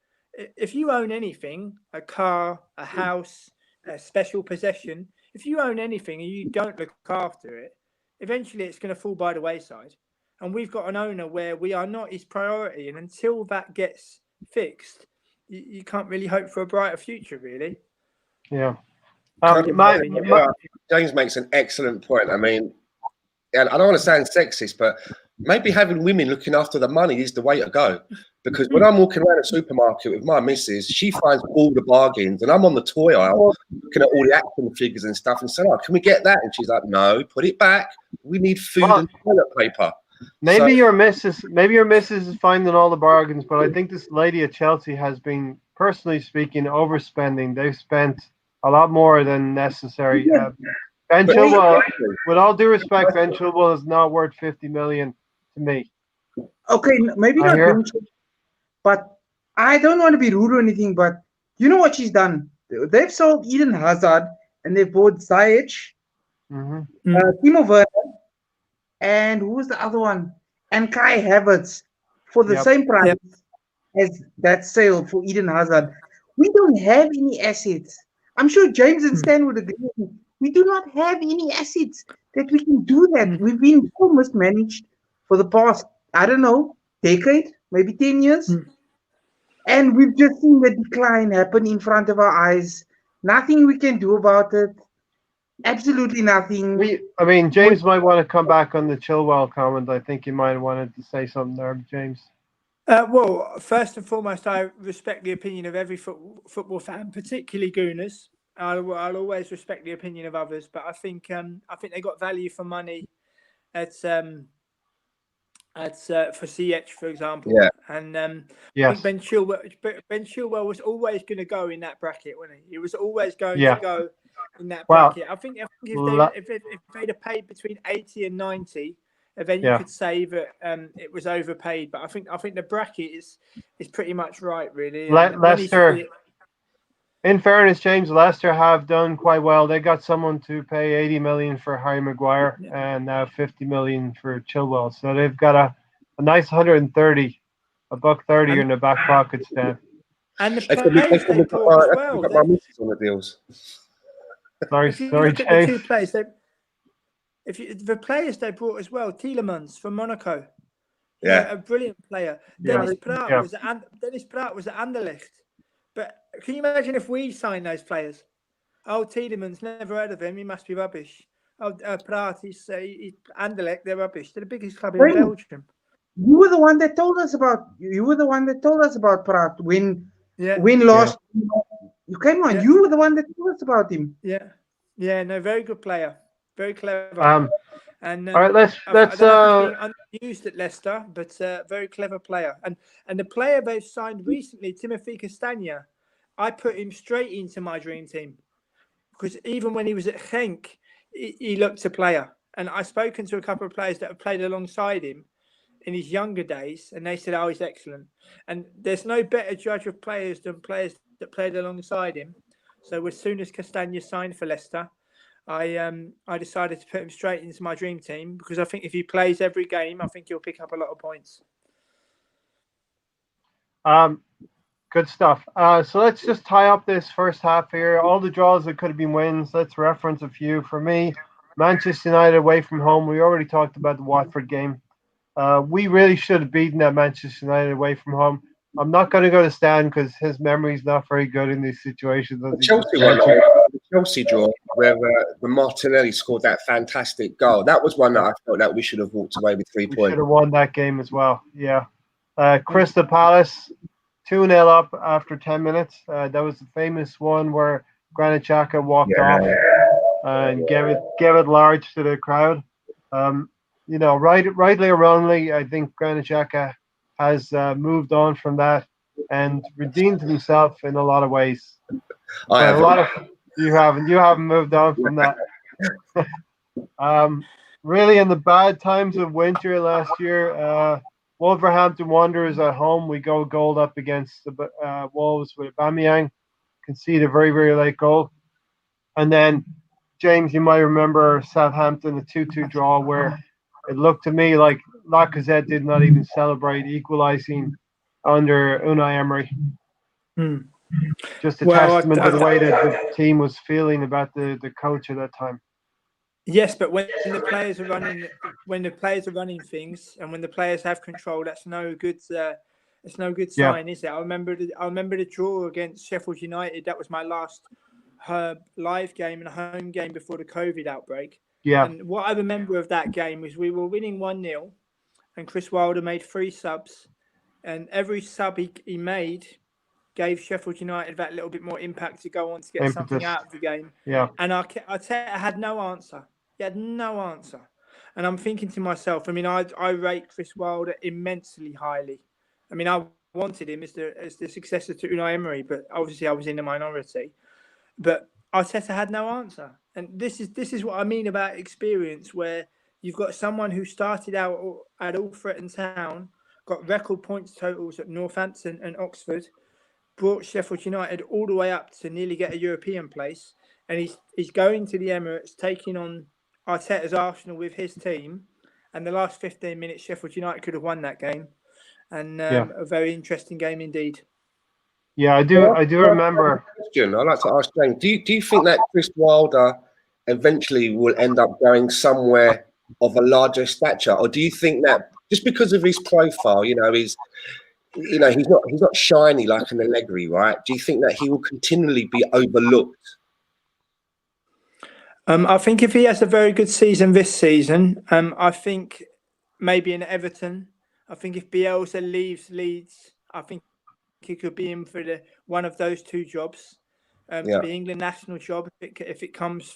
If you own anything, a car, a house, a special possession, if you own anything and you don't look after it, eventually it's going to fall by the wayside. And we've got an owner where we are not his priority. And until that gets fixed, you can't really hope for a brighter future, really. Yeah. James makes an excellent point. I mean, and I don't want to sound sexist, but maybe having women looking after the money is the way to go. Because when I'm walking around a supermarket with my missus, she finds all the bargains, and I'm on the toy aisle looking at all the action figures and stuff, and saying, "Oh, can we get that?" And she's like, "No, put it back. We need food and toilet paper." Maybe your missus is finding all the bargains, but I think this lady at Chelsea has been, personally speaking, overspending. They've spent a lot more than necessary. Ben Chilwell, with all due respect, Ben Chilwell is not worth 50 million to me. Okay, maybe not Ben Chilwell, but I don't want to be rude or anything, but you know what she's done? They've sold Eden Hazard and they bought Ziyech. Mm-hmm. Timo Werner, and who's the other one? And Kai Havertz for the Yep. same price as that sale for Eden Hazard. We don't have any assets. I'm sure James and Stan would agree with me. We do not have any assets that we can do that. We've been so mismanaged for the past, I don't know, decade, maybe 10 years. And we've just seen the decline happen in front of our eyes. Nothing we can do about it. Absolutely nothing. I mean, James might want to come back on the Chilwell comment. I think he might have wanted to say something there, James. Well, first and foremost, I respect the opinion of every football fan, particularly Gooners. I'll always respect the opinion of others, but I think they got value for money at for CH, for example. Yeah. And Yes. I think Ben Chilwell was always going to go in that bracket, wasn't he? He was always going to go in that bracket. I think if they'd have paid between 80 and 90, then you could say that it was overpaid. But I think the bracket is pretty much right, really. Leicester. In fairness, James, Leicester have done quite well. They got someone to pay 80 million for Harry Maguire and now 50 million for Chilwell. So they've got a nice 130, $130 in the back pockets then. And the players they brought as well. Got my missus on the deals. Sorry, look James. at the two players, the players they brought as well, Tielemans from Monaco, a brilliant player. Dennis Praet was at Anderlecht. But can you imagine if we signed those players? Oh, Tielemans, never heard of him. He must be rubbish. Oh, Praet, he's Anderlecht, they're rubbish. They're the biggest club in Belgium. You were the one that told us about. You were the one that told us about Praet when last. You came on. You were the one that told us about him. No, very good player, very clever. And all right, let's I don't know if he's being underused at Leicester, but very clever player. And the player they've signed recently, Timothy Castagna, I put him straight into my dream team because even when he was at Genk, he looked a player. And I've spoken to a couple of players that have played alongside him in his younger days, and they said, "Oh, he's excellent." And there's no better judge of players than players that played alongside him. So as soon as Castagna signed for Leicester, I decided to put him straight into my dream team because I think if he plays every game, I think he'll pick up a lot of points. Good stuff. So let's just tie up this first half here. All the draws that could have been wins. Let's reference a few. For me, Manchester United away from home. We already talked about the Watford game. We really should have beaten that Manchester United away from home. I'm not going to go to Stan because his memory's not very good in these situations. The Chelsea draw, where Martinelli scored that fantastic goal. That was one that I felt that we should have walked away with 3 points. We should have won that game as well. Yeah. Crystal Palace, 2-0 up after 10 minutes. That was the famous one where Granit Xhaka walked off and gave it large to the crowd. Rightly or wrongly, I think Granit Xhaka has moved on from that and redeemed himself in a lot of ways. You haven't moved on from that. Really, in the bad times of winter last year, Wolverhampton Wanderers at home, we go goal up against the Wolves with Aubameyang, concede a very, very late goal. And then, James, you might remember Southampton, the 2-2 draw where it looked to me like Lacazette did not even celebrate equalising under Unai Emery. Just a testament to the way that the team was feeling about the coach at that time. Yes, but when the players are running things, and when the players have control, that's no good. It's no good sign, is it? I remember the draw against Sheffield United. That was my last live game and home game before the COVID outbreak. Yeah. And what I remember of that game was we were winning 1-0, and Chris Wilder made 3 subs, and every sub he made gave Sheffield United that little bit more impact to go on to get something out of the game. Yeah. And I had no answer. He had no answer. And I'm thinking to myself, I mean, I rate Chris Wilder immensely highly. I mean, I wanted him as the successor to Unai Emery, but obviously I was in the minority. But Arteta had no answer. And this is what I mean about experience, where you've got someone who started out at All-Threatened Town, got record points totals at Northampton and Oxford, brought Sheffield United all the way up to nearly get a European place, and he's going to the Emirates, taking on Arteta's Arsenal with his team, and the last 15 minutes, Sheffield United could have won that game, and a very interesting game indeed. Yeah, I do remember. Question I'd like to ask James: Do you think that Chris Wilder eventually will end up going somewhere of a larger stature, or do you think that just because of his profile, he's not shiny like an Allegri, right? Do you think that he will continually be overlooked? I think if he has a very good season this season, I think maybe in Everton. I think if Bielsa leaves Leeds, I think he could be in for one of those two jobs, the England national job if it comes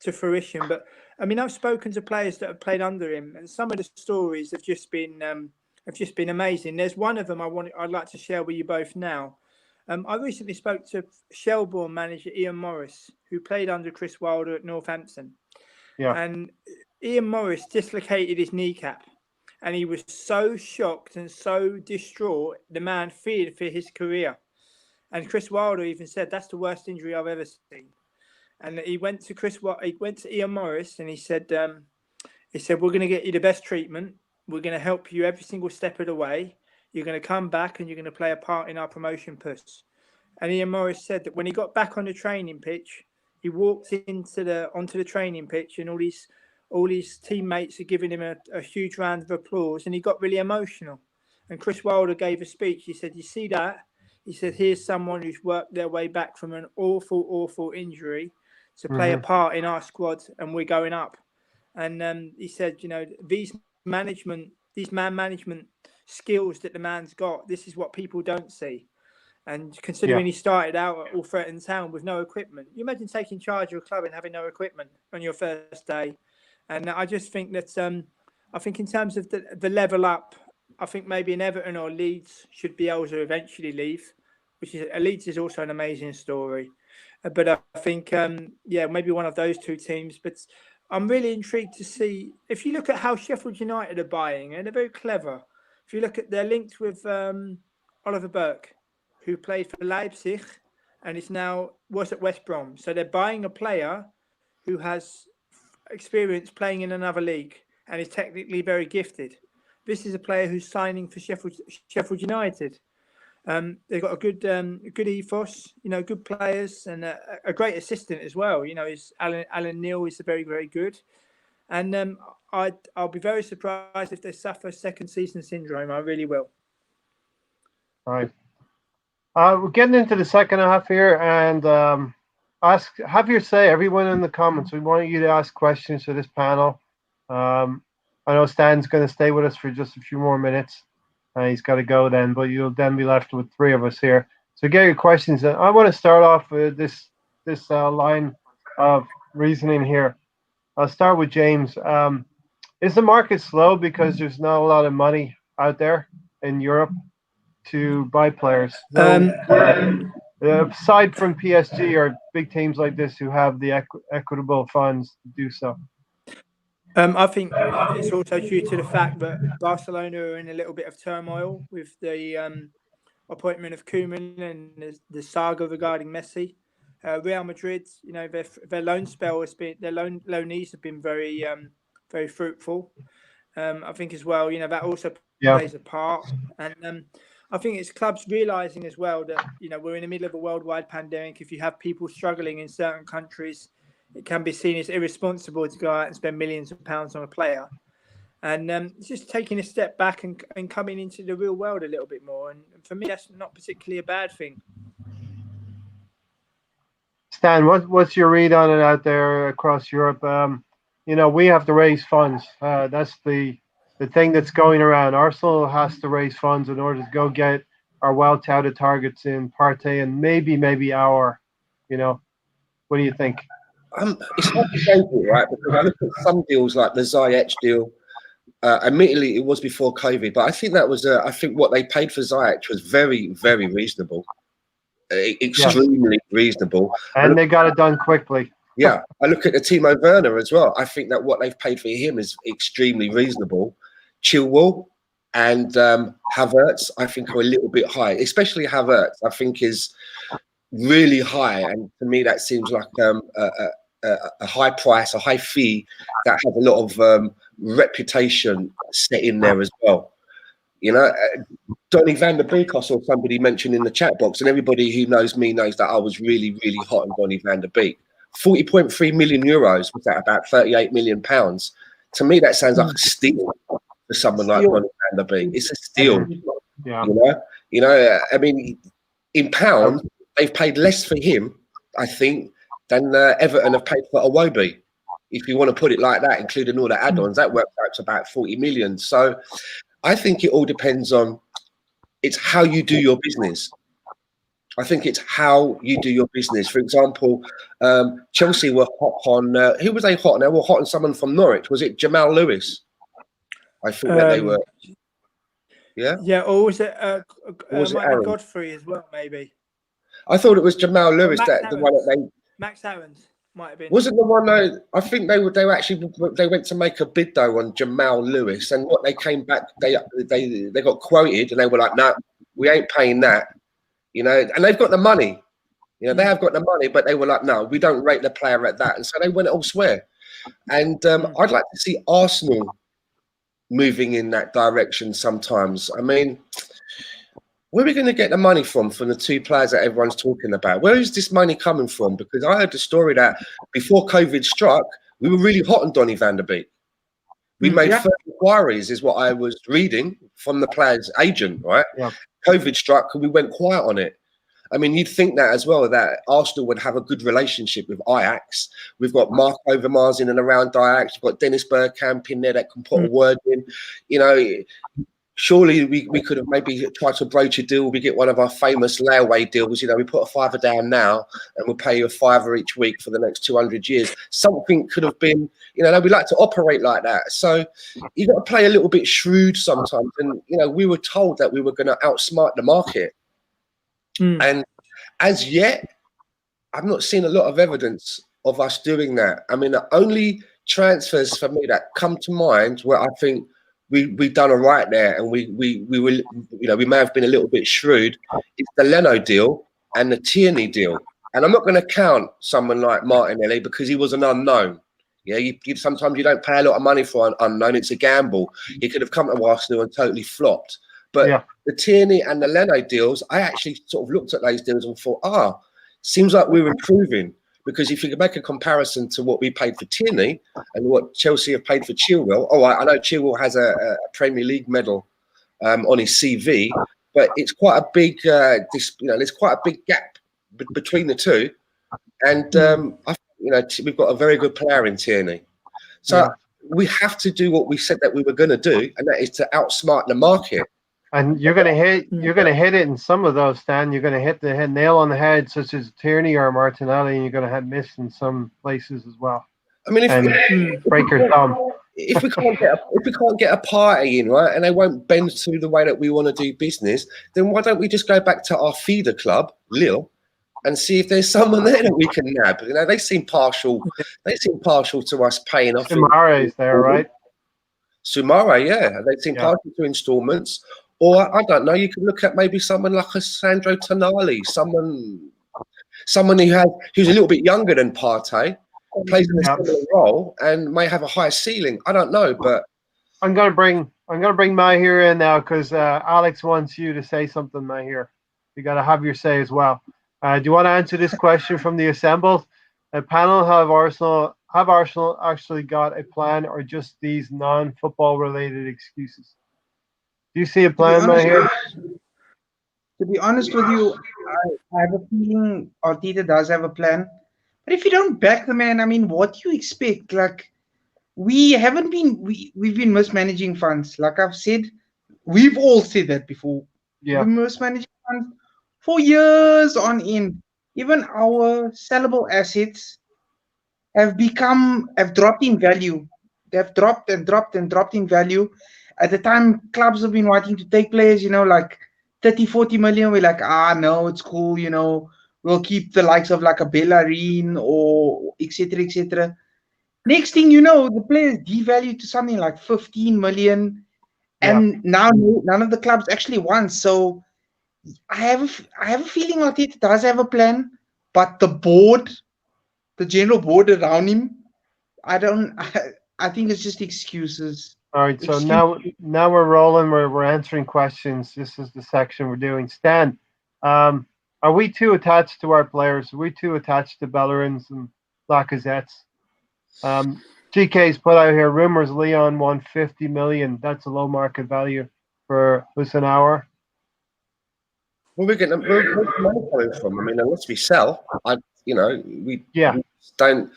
to fruition. But I mean, I've spoken to players that have played under him, and some of the stories have just been amazing. There's one of them I'd like to share with you both now. I recently spoke to Shelbourne manager Ian Morris, who played under Chris Wilder at Northampton. Yeah. And Ian Morris dislocated his kneecap, and he was so shocked and so distraught, the man feared for his career. And Chris Wilder even said, that's the worst injury I've ever seen. And he went to Ian Morris, and he said, we're going to get you the best treatment. We're going to help you every single step of the way. You're going to come back and you're going to play a part in our promotion push. And Ian Morris said that when he got back on the training pitch, he walked onto the training pitch, and all his teammates are giving him a huge round of applause, and he got really emotional. And Chris Wilder gave a speech. He said, "You see that?" He said, "Here's someone who's worked their way back from an awful, awful injury to play a part in our squad, and we're going up." And he said, these man management skills that the man's got, this is what people don't see. And considering he started out at Alfreton Town with no equipment, you imagine taking charge of a club and having no equipment on your first day. And I just think that I think in terms of the level up, I think maybe in Everton or Leeds should Bielsa eventually leave, Leeds is also an amazing story. But I think maybe one of those two teams. But I'm really intrigued to see, if you look at how Sheffield United are buying, and they're very clever. If you look at, they're linked with Oliver Burke, who played for Leipzig and was at West Brom. So they're buying a player who has experience playing in another league and is technically very gifted. This is a player who's signing for Sheffield United. They've got a good ethos, good players, and a great assistant as well. Is Alan Neil is very, very good. And I'll be very surprised if they suffer second season syndrome. I really will. All right. We're getting into the second half here, and have your say, everyone in the comments. We want you to ask questions to this panel. I know Stan's going to stay with us for just a few more minutes. He's got to go then, but you'll then be left with three of us here. So get your questions. I want to start off with this line of reasoning here. I'll start with James. Is the market slow because there's not a lot of money out there in Europe to buy players? Aside from PSG or big teams like this who have the equitable funds to do so. I think it's also due to the fact that Barcelona are in a little bit of turmoil with the appointment of Koeman and the saga regarding Messi. Real Madrid, their loan spell has been, their loanees have been very, very fruitful. I think as well, that also plays a part. And I think it's clubs realizing as well that, we're in the middle of a worldwide pandemic. If you have people struggling in certain countries, it can be seen as irresponsible to go out and spend millions of pounds on a player. And it's just taking a step back and coming into the real world a little bit more. And for me, that's not particularly a bad thing. Stan, what's your read on it out there across Europe? We have to raise funds. That's the thing that's going around. Arsenal has to raise funds in order to go get our well-touted targets in Partey and maybe our, what do you think? It's hard to say, right? Because I look at some deals like the Ziyech deal. Admittedly, it was before COVID, but I think that was I think what they paid for Ziyech was very, very reasonable. Extremely reasonable. And they got it done quickly. Yeah. I look at the Timo Werner as well. I think that what they've paid for him is extremely reasonable. Chilwell and Havertz, I think, are a little bit high. Especially Havertz, I think, is really high. And to me, that seems like a a high price, a high fee that has a lot of reputation set in there as well. You know, Donny van der Beek, I saw somebody mention in the chat box, and everybody who knows me knows that I was really, really hot on Donny van der Beek. 40.3 million euros, was that about 38 million pounds? To me, that sounds like a steal for someone like Donny van der Beek. It's a steal. Yeah. You know. I mean, in pounds, they've paid less for him, I think, than Everton have paid for Iwobi. If you want to put it like that, including all the add-ons, that works out to about 40 million. So I think it all depends on, it's how you do your business. I think it's how you do your business. For example, Chelsea were hot on, who was they hot on? They were hot on someone from Norwich. Was it Jamal Lewis? I think that they were. Yeah? Yeah, or was it, was it might be Aaron? Godfrey as well, maybe. I thought it was Jamal Lewis, Max the one that they. Max Aarons might have been. Wasn't the one though? I think they were actually, they went to make a bid though on Jamal Lewis, and what they came back, they got quoted, and they were like, "No, we ain't paying that," you know. And they've got the money, you know, they have got the money, but they were like, "No, we don't rate the player at that," and so they went elsewhere. And I'd like to see Arsenal moving in that direction sometimes. I mean, where are we going to get the money from the two players that everyone's talking about? Where is this money coming from? Because I heard the story that before COVID struck, we were really hot on Donny van der Beek. We made 30 inquiries, is what I was reading from the player's agent, right? Yeah. COVID struck and we went quiet on it. I mean, you'd think that as well, that Arsenal would have a good relationship with Ajax. We've got Mark Overmars in and around Ajax. We've got Dennis Bergkamp in there that can put a word in. You know, surely we could have maybe tried to broach a deal. We get one of our famous layaway deals. You know, we put a £5 down now and we'll pay you a £5 each week for the next 200 years. Something could have been, you know, we like to operate like that. So you've got to play a little bit shrewd sometimes. And, you know, we were told that we were going to outsmart the market. And as yet, I've not seen a lot of evidence of us doing that. I mean, the only transfers for me that come to mind where I think we've done all right there, and we will, you know, we may have been a little bit shrewd, is the Leno deal and the Tierney deal. And I'm not going to count someone like Martinelli because he was an unknown. Yeah, sometimes you don't pay a lot of money for an unknown. It's a gamble. He could have come to Arsenal and totally flopped. But the Tierney and the Leno deals, I actually sort of looked at those deals and thought, seems like we're improving. Because if you can make a comparison to what we paid for Tierney and what Chelsea have paid for Chilwell, I know Chilwell has a Premier League medal on his CV, but it's quite a big, there's quite a big gap between the two. And we've got a very good player in Tierney. So we have to do what we said that we were going to do, and that is to outsmart the market. And you're going to hit it in some of those, Stan. You're going to hit the nail on the head, such as Tierney or Martinelli, and you're going to have missed in some places as well. I mean, if break your thumb. If we can't get a party in, right, and they won't bend to the way that we want to do business, then why don't we just go back to our feeder club, Lille, and see if there's someone there that we can nab? You know, they seem partial. They seem partial to us paying off. Soumare's there, right? Soumare, yeah, they seem partial to instalments. Or I don't know. You could look at maybe someone like a Sandro Tonali, someone who's a little bit younger than Partey, plays in a similar role and may have a higher ceiling. I don't know, but I'm gonna bring Mahir in now because Alex wants you to say something, Mahir. You got to have your say as well. Do you want to answer this question from the assembled panel? Have Arsenal actually got a plan, or just these non-football related excuses? Do you see a plan, Mahir? To be honest with you, I have a feeling Arteta does have a plan. But if you don't back the man, I mean, what do you expect? Like, we've been mismanaging funds. Like I've said, we've all said that before. Yeah. We've been mismanaging funds for years on end. Even our sellable assets have dropped in value. They've dropped and dropped and dropped in value. At the time, clubs have been wanting to take players, you know, like 30, 40 million. We're like, no, it's cool, you know, we'll keep the likes of like a Bellerin or etc., etc. Next thing you know, the players devalued to something like 15 million. And now none of the clubs actually want. So I have a feeling Arteta does have a plan, but the board the general board around him. I think it's just excuses. All right, so Excuse now we're rolling. We're answering questions. This is the section we're doing. Stan, are we too attached to our players? Are we too attached to Bellerin's and Lacazette's? GK's put out here rumors Leon won 50 million. That's a low market value for Husanauer. Well, where's the money coming from? I mean, unless we sell, we don't.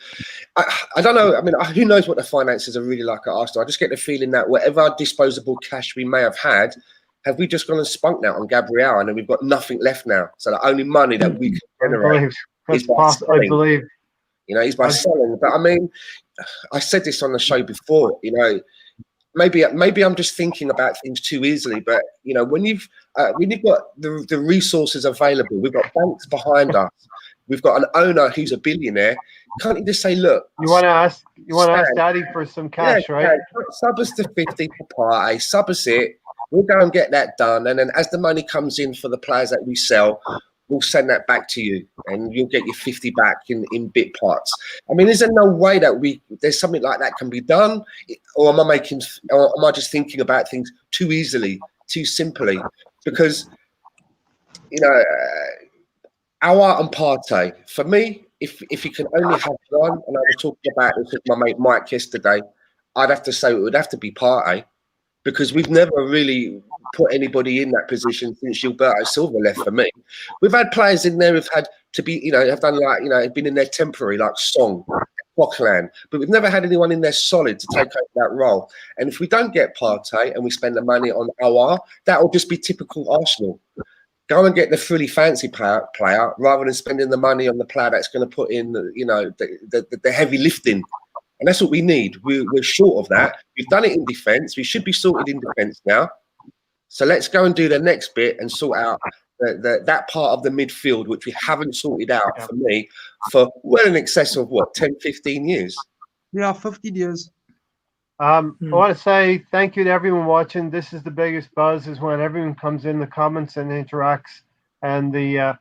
I don't know. I mean, who knows what the finances are really like at Arsenal? I just get the feeling that whatever disposable cash we may have had, have we just gone and spunked that on Gabriel, and then we've got nothing left now? So the only money that we can generate is by selling. I believe. He's by selling. But I mean, I said this on the show before. Maybe I'm just thinking about things too easily. But when you've got the resources available, we've got banks behind us, we've got an owner who's a billionaire. Can't you just say, look? You want to ask Daddy for some cash, right? Yeah, sub us to 50 per party, sub us it. We'll go and get that done, and then as the money comes in for the players that we sell, we'll send that back to you, and you'll get your 50 back in bit parts. I mean, is there no way that there's something like that can be done, or am I just thinking about things too easily, too simply? Because Aouar and Partey, for me, if you can only have one, and I was talking about this with my mate Mike yesterday, I'd have to say it would have to be Partey, because we've never really put anybody in that position since Gilberto Silva left for me. We've had players in there who've had to be, have done have been in there temporary, like Song, Coquelin, but we've never had anyone in there solid to take over that role. And if we don't get Partey and we spend the money on Aouar, that will just be typical Arsenal. Go and get the fully fancy player rather than spending the money on the player that's going to put in, the heavy lifting. And that's what we need. We're short of that. We've done it in defence. We should be sorted in defence now. So let's go and do the next bit and sort out that part of the midfield, which we haven't sorted out, for me, for well in excess of, 10, 15 years? Yeah, 15 years. I want to say thank you to everyone watching. This is the biggest buzz, is when everyone comes in the comments and interacts, and the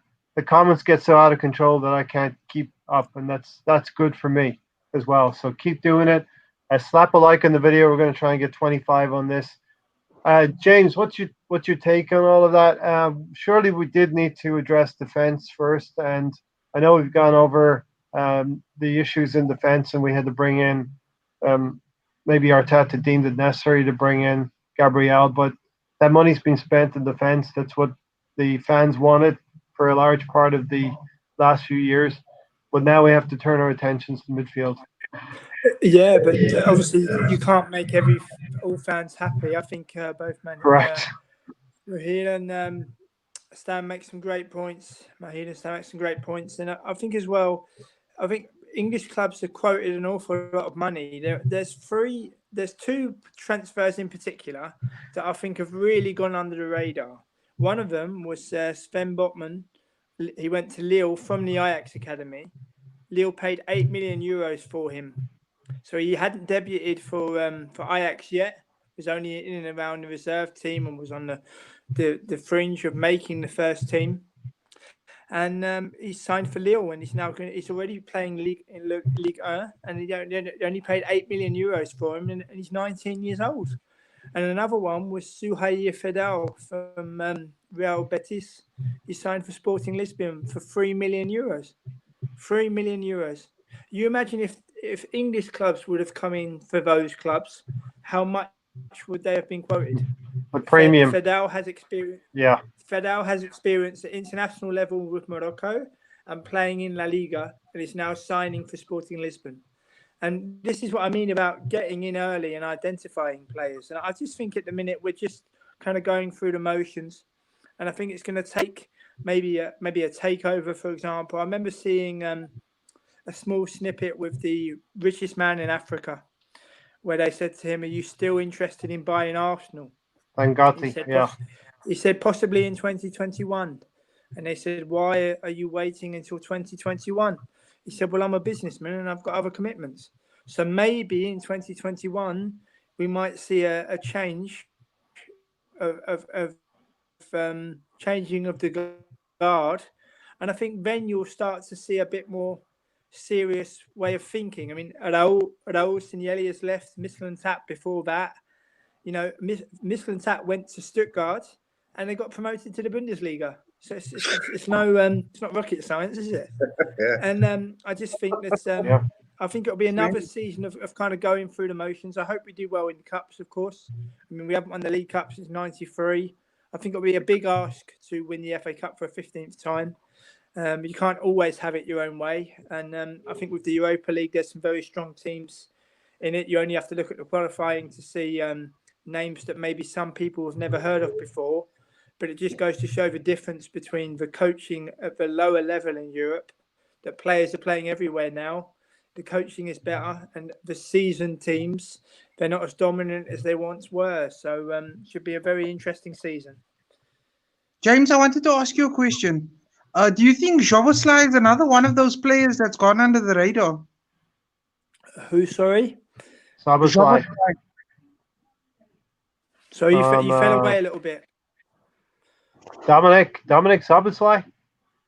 comments get so out of control that I can't keep up, and that's good for me as well. So keep doing it. Slap a like on the video. We're going to try and get 25 on this. James, what's your take on all of that? Surely we did need to address defense first, and I know we've gone over the issues in defense, and we had to bring in maybe Arteta deemed it necessary to bring in Gabriel, but that money's been spent in defense. That's what the fans wanted for a large part of the last few years. But now we have to turn our attentions to midfield. Yeah, but obviously you can't make all fans happy. I think both men, Raheel and Stan make some great points. Mahid and Stan make some great points, and I think as well, English clubs are quoted an awful lot of money. There's two transfers in particular that I think have really gone under the radar. One of them was Sven Botman. He went to Lille from the Ajax academy. Lille paid 8 million euros for him. So he hadn't debuted for Ajax yet. He was only in and around the reserve team and was on the fringe of making the first team. And he's signed for Lille, and he's already playing Ligue 1, and they only paid 8 million euros for him, and he's 19 years old. And another one was Souhaïr Fedal from Real Betis. He signed for Sporting Lisbon for 3 million euros. 3 million euros. You imagine if English clubs would have come in for those clubs, how much would they have been quoted? A premium. Fedal has experience. Yeah. Fedal has experience at international level with Morocco and playing in La Liga, and is now signing for Sporting Lisbon. And this is what I mean about getting in early and identifying players. And I just think at the minute we're just kind of going through the motions. And I think it's going to take maybe a takeover, for example. I remember seeing a small snippet with the richest man in Africa, where they said to him, "Are you still interested in buying Arsenal?" Bangati, He said possibly in 2021. And they said, "Why are you waiting until 2021? He said, "Well, I'm a businessman and I've got other commitments." So maybe in 2021, we might see a change of changing of the guard. And I think then you'll start to see a bit more serious way of thinking. I mean, Raul Signelli has left. Mislintat before that. You know, Mislintat went to Stuttgart and they got promoted to the Bundesliga. So it's not rocket science, is it? Yeah. And I just think that I think it'll be another season of kind of going through the motions. I hope we do well in the cups, of course. I mean, we haven't won the League Cup since '93. I think it'll be a big ask to win the FA Cup for a 15th time. You can't always have it your own way. And I think with the Europa League, there's some very strong teams in it. You only have to look at the qualifying to see names that maybe some people have never heard of before. But it just goes to show the difference between the coaching at the lower level in Europe, that players are playing everywhere now. The coaching is better, and the seasoned teams, they're not as dominant as they once were. So it should be a very interesting season. James, I wanted to ask you a question. Do you think Szoboszlai is another one of those players that's gone under the radar? Who, sorry? Szoboszlai. So you fell away a little bit. Dominic Szoboszlai?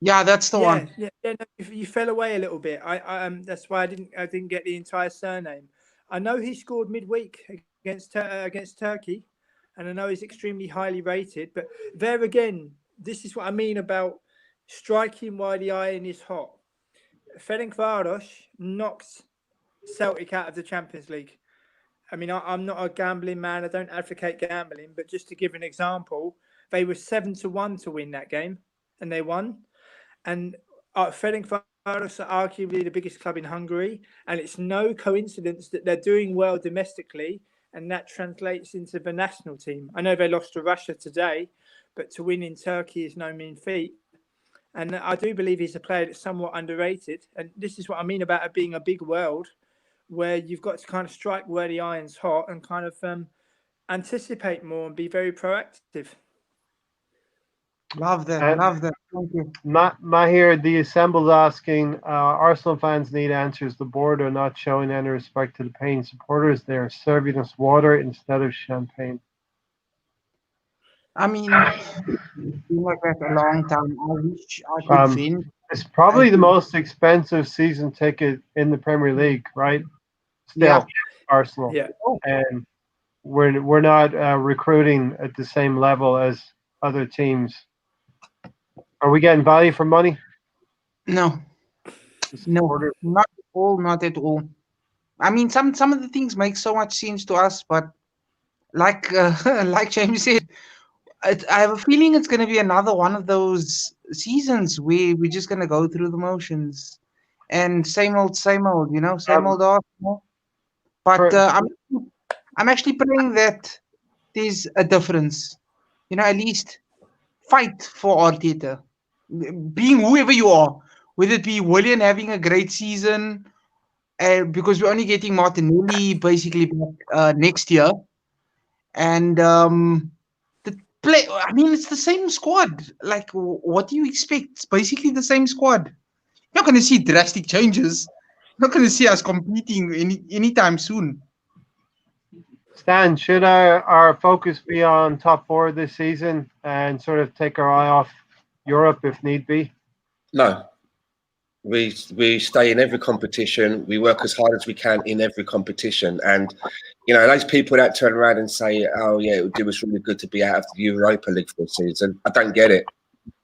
Yeah, that's the one. Yeah, no, you fell away a little bit. That's why I didn't get the entire surname. I know he scored midweek against Turkey, and I know he's extremely highly rated. But there again, this is what I mean about striking while the iron is hot. Ferencváros knocked Celtic out of the Champions League. I mean, I'm not a gambling man. I don't advocate gambling, but just to give an example, they were 7-1 to win that game, and they won. And Ferencváros are arguably the biggest club in Hungary, and it's no coincidence that they're doing well domestically, and that translates into the national team. I know they lost to Russia today, but to win in Turkey is no mean feat. And I do believe he's a player that's somewhat underrated. And this is what I mean about it being a big world, where you've got to kind of strike where the iron's hot and kind of anticipate more and be very proactive. Love that. Love that. Thank you. Mahir, the Assemble's asking, Arsenal fans need answers. The board are not showing any respect to the paying supporters. They are serving us water instead of champagne. I mean, it's been like that a long time. I wish I could win. It's probably the most expensive season ticket in the Premier League, right? Still, Arsenal. Yeah. And we're not recruiting at the same level as other teams. Are we getting value for money? No, not at all. Not at all. I mean, some of the things make so much sense to us, but like James said, I have a feeling it's going to be another one of those seasons where we're just going to go through the motions and same old, same old Arsenal. But I'm actually praying that there's a difference. At least fight for Arteta. Being whoever you are, whether it be Willian having a great season, because we're only getting Martinelli basically back next year, and the play. I mean, it's the same squad. Like, what do you expect? It's basically the same squad. You're not going to see drastic changes. You're not going to see us competing anytime soon. Stan, should our focus be on top four this season and sort of take our eye off Europe if need be? No. We stay in every competition. We work as hard as we can in every competition. And, those people that turn around and say, oh, yeah, it would do us really good to be out of the Europa League for a season, I don't get it.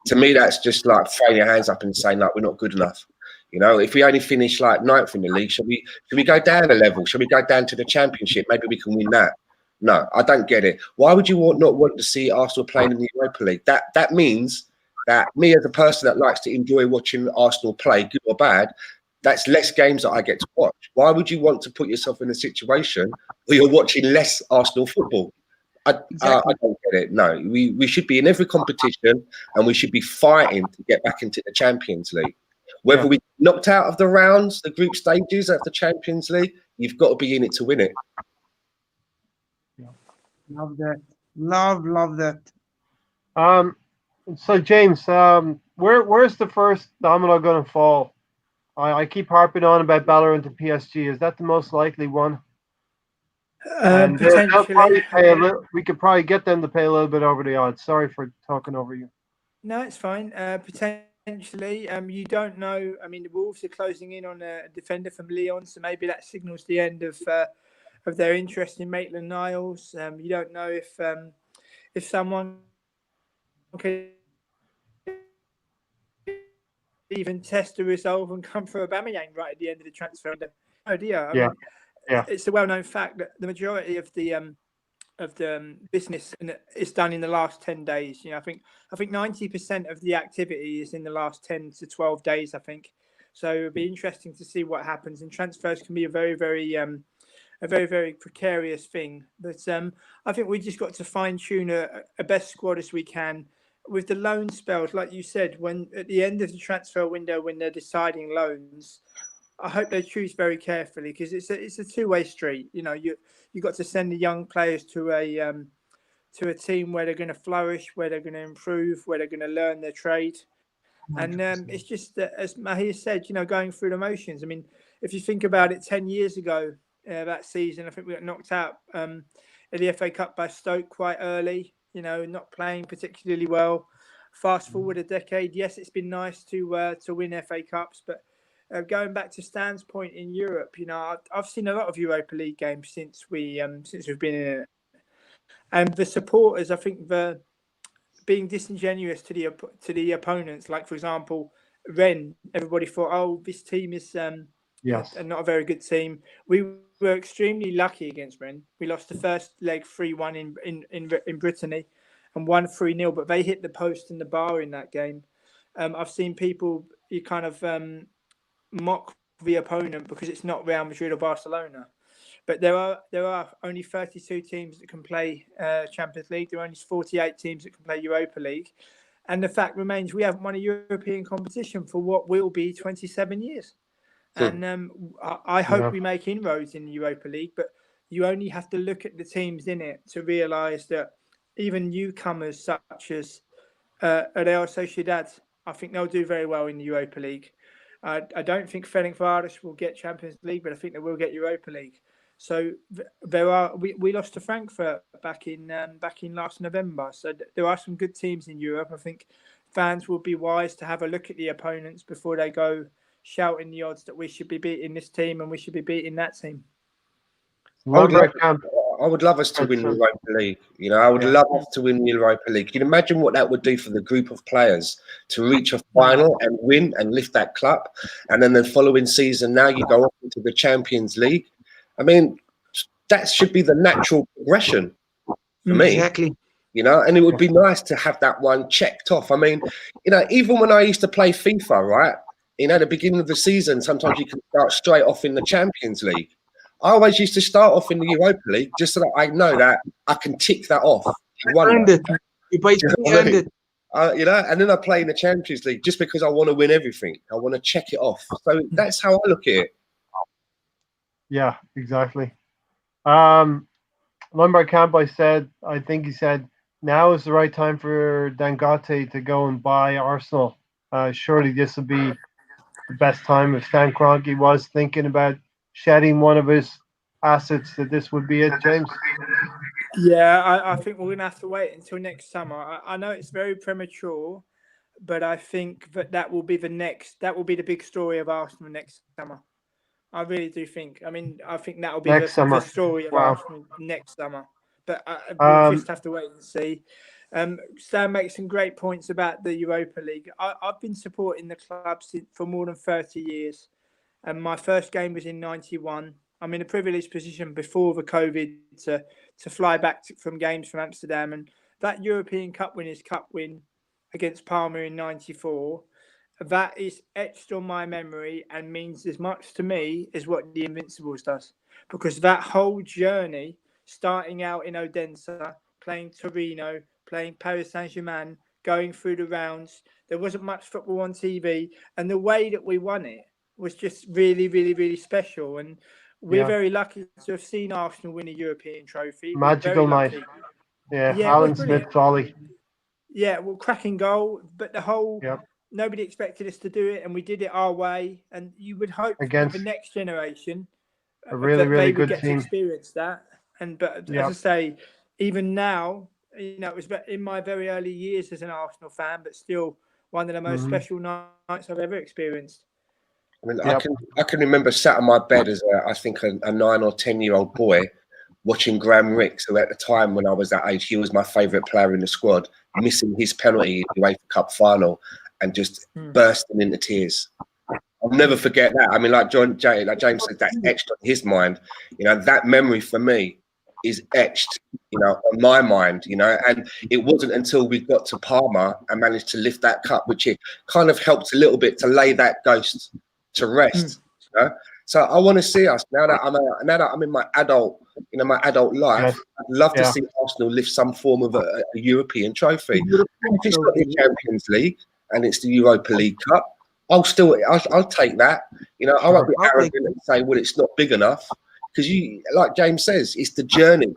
To me, that's just like throwing your hands up and saying, like, we're not good enough. If we only finish like ninth in the league, should we go down a level? Should we go down to the Championship? Maybe we can win that. No, I don't get it. Why would you not want to see Arsenal playing in the Europa League? That means that me as a person that likes to enjoy watching Arsenal play, good or bad, that's less games that I get to watch. Why would you want to put yourself in a situation where you're watching less Arsenal football? I don't get it. No, we should be in every competition and we should be fighting to get back into the Champions League. Whether we knocked out of the rounds, the group stages of the Champions League, you've got to be in it to win it. Love that. Love that. So James, where's the first domino going to fall? I keep harping on about Bellerin to PSG. Is that the most likely one? Potentially. We could probably get them to pay a little bit over the odds. Sorry for talking over you. No, it's fine. potentially. You don't know. I mean, the Wolves are closing in on a defender from Lyon, so maybe that signals the end of their interest in Maitland-Niles. You don't know if someone can even test the resolve and come for Aubameyang right at the end of the transfer window. No idea. I mean, it's a well-known fact that the majority of the business is done in the last 10 days. You know, I think 90% of the activity is in the last 10 to 12 days, I think. So it'll be interesting to see what happens. And transfers can be a very, very precarious thing. But I think we just got to fine-tune a best squad as we can. With the loan spells, like you said, when at the end of the transfer window, when they're deciding loans, I hope they choose very carefully, because it's a two-way street. You know, you got to send the young players to a team where they're going to flourish, where they're going to improve, where they're going to learn their trade. 100%. And it's just as Mahir said, you know, going through the motions. I mean, if you think about it, 10 years ago that season, I think we got knocked out in the FA Cup by Stoke quite early. You know, not playing particularly well. Fast forward a decade, yes, it's been nice to win FA Cups, but going back to Stan's point in Europe, you know, I've seen a lot of Europa League games since we've been in it, and the supporters, I think, the being disingenuous to the opponents. Like, for example, Rennes, everybody thought, oh, this team is not a very good team. We were extremely lucky against Rennes. We lost the first leg 3-1 in Brittany, and 1-3-0, but they hit the post and the bar in that game. I've seen people kind of mock the opponent because it's not Real Madrid or Barcelona. But there are only 32 teams that can play Champions League. There are only 48 teams that can play Europa League. And the fact remains, we haven't won a European competition for what will be 27 years. And I hope we make inroads in the Europa League, but you only have to look at the teams in it to realise that even newcomers such as Real Sociedad, I think they'll do very well in the Europa League. I don't think Ferencváros will get Champions League, but I think they will get Europa League. So we lost to Frankfurt back in last November. So there are some good teams in Europe. I think fans will be wise to have a look at the opponents before they go shouting the odds that we should be beating this team and we should be beating that team. I would love us to win the Europa League. You know, I would love us to win the Europa League. You can imagine what that would do for the group of players to reach a final and win and lift that cup. And then the following season, now you go off into the Champions League. I mean, that should be the natural progression for me. Exactly. You know, and it would be nice to have that one checked off. I mean, you know, even when I used to play FIFA, right? You know, at the beginning of the season, sometimes you can start straight off in the Champions League. I always used to start off in the Europa League just so that I know that I can tick that off. You basically earned it. You know, and then I play in the Champions League just because I want to win everything. I want to check it off. So that's how I look at it. Yeah, exactly. Lombard Camp, I think he said, now is the right time for Dangote to go and buy Arsenal. Surely this will be the best time. If Stan Kroenke was thinking about shedding one of his assets, that this would be it, James. Yeah, I think we're going to have to wait until next summer. I know it's very premature, but I think that will be the big story of Arsenal next summer. I really do think. I mean, I think that will be the story of Arsenal next summer. But we'll just have to wait and see. Stan makes some great points about the Europa League. I've been supporting the club for more than 30 years. And my first game was in 91. I'm in a privileged position before the COVID to fly back from games from Amsterdam. And that European Cup Winners' Cup win against Parma in 94, that is etched on my memory and means as much to me as what the Invincibles does. Because that whole journey, starting out in Odense, playing Torino, playing Paris Saint-Germain, going through the rounds, there wasn't much football on TV. And the way that we won it was just really, really, really special. And we're very lucky to have seen Arsenal win a European trophy. Magical night. Yeah, Alan Smith volley. Yeah, well, cracking goal. But the whole... Nobody expected us to do it, and we did it our way. And you would hope for the next generation a really, really good get team to experience that. But as I say, even now, you know, it was in my very early years as an Arsenal fan, but still one of the most special nights I've ever experienced. I mean, I can remember sat on my bed as I think a 9 or 10-year-old boy watching Graham Ricks, who at the time when I was that age, he was my favourite player in the squad, missing his penalty in the UEFA Cup final and just bursting into tears. I'll never forget that. I mean, like James said, that's etched on his mind. You know, that memory for me is etched, you know, on my mind, you know, and it wasn't until we got to Parma and managed to lift that cup, which it kind of helped a little bit to lay that ghost to rest, you know. So I want to see us now that I'm in my adult, you know, my adult life. Yes. I'd love to see Arsenal lift some form of a European trophy. If it's not the Champions League and it's the Europa League Cup, I'll take that. You know, I won't be arrogant and say, well, it's not big enough, because you, like James says, it's the journey.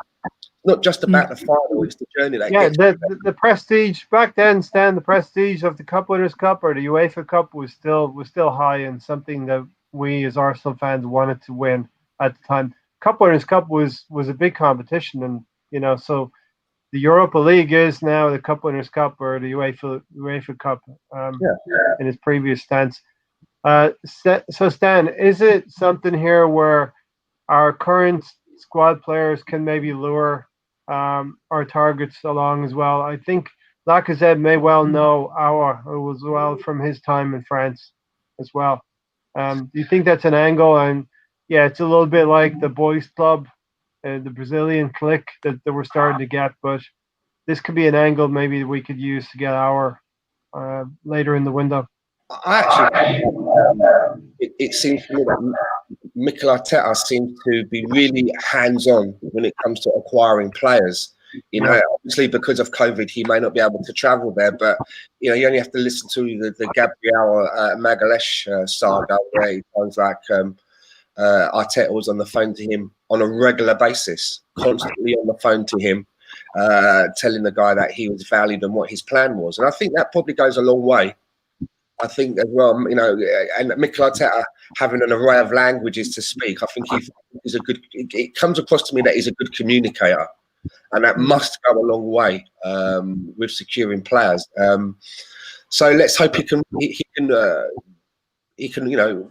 Not just about the final, it's the journey that gets the prestige back then, Stan, the prestige of the Cup Winners' Cup or the UEFA Cup was still high, and something that we as Arsenal fans wanted to win at the time. Cup Winners' Cup was a big competition, and you know, so the Europa League is now the Cup Winners' Cup or the UEFA Cup in its previous stance. So Stan, is it something here where our current squad players can maybe lure our targets along as well? I think Lacazette may well know Aouar as well from his time in France as well. Do you think that's an angle? And yeah, it's a little bit like the boys club, the Brazilian clique that we're starting to get, but this could be an angle maybe we could use to get Aouar later in the window. I actually, it seems to me that Mikel Arteta seems to be really hands-on when it comes to acquiring players. You know, obviously because of COVID, he may not be able to travel there, but you know, you only have to listen to the Gabriel Magalhaes saga, where it sounds like Arteta was on the phone to him on a regular basis, constantly on the phone to him, telling the guy that he was valued and what his plan was. And I think that probably goes a long way. I think as well, you know, and Mikel Arteta having an array of languages to speak, I think he's a good. It comes across to me that he's a good communicator, and that must go a long way with securing players. So let's hope he can, you know,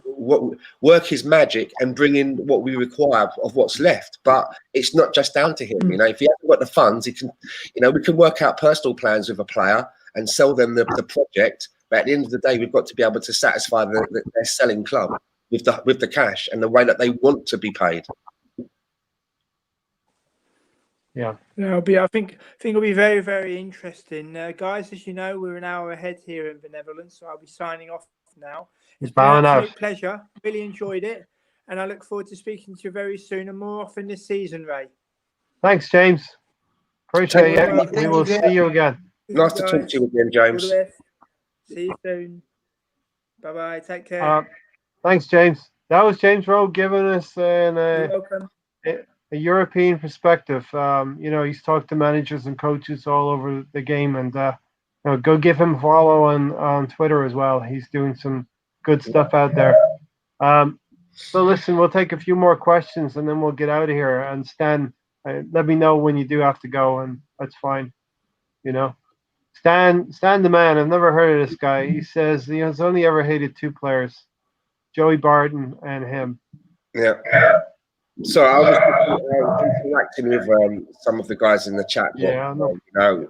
work his magic and bring in what we require of what's left. But it's not just down to him. You know, if he hasn't got the funds, he can, you know, we can work out personal plans with a player and sell them the project. But at the end of the day, we've got to be able to satisfy their selling club with the cash and the way that they want to be paid. Yeah, I think it'll be very, very interesting, guys. As you know, we're an hour ahead here in the Netherlands, so I'll be signing off now. It's been an absolute pleasure. Really enjoyed it, and I look forward to speaking to you very soon and more often this season, Ray. Thanks, James. Appreciate it. We will see you again. Nice to talk to you again, James. See you soon. Bye-bye. Take care. Thanks, James. That was James Rowe giving us a European perspective. You know, he's talked to managers and coaches all over the game, and you know, go give him a follow on Twitter as well. He's doing some good stuff out there. So listen, we'll take a few more questions and then we'll get out of here. And Stan, let me know when you do have to go, and that's fine. You know. Stan the man, I've never heard of this guy. He says he has only ever hated two players, Joey Barton and him. Yeah. So I was interacting with some of the guys in the chat. You know,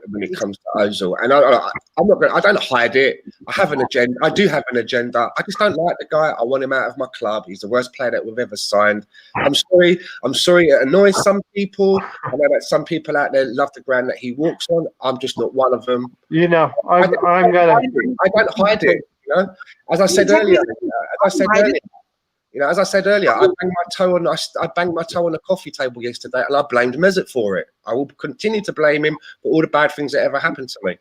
when it comes to Ozil, and I'm not going. I don't hide it. I have an agenda. I do have an agenda. I just don't like the guy. I want him out of my club. He's the worst player that we've ever signed. I'm sorry. It annoys some people. I know that some people out there love the ground that he walks on. I'm just not one of them. You know, I don't hide it. You know, as I said earlier. You know, as I said earlier, I banged my toe on the coffee table yesterday, and I blamed Mesut for it. I will continue to blame him for all the bad things that ever happened to me.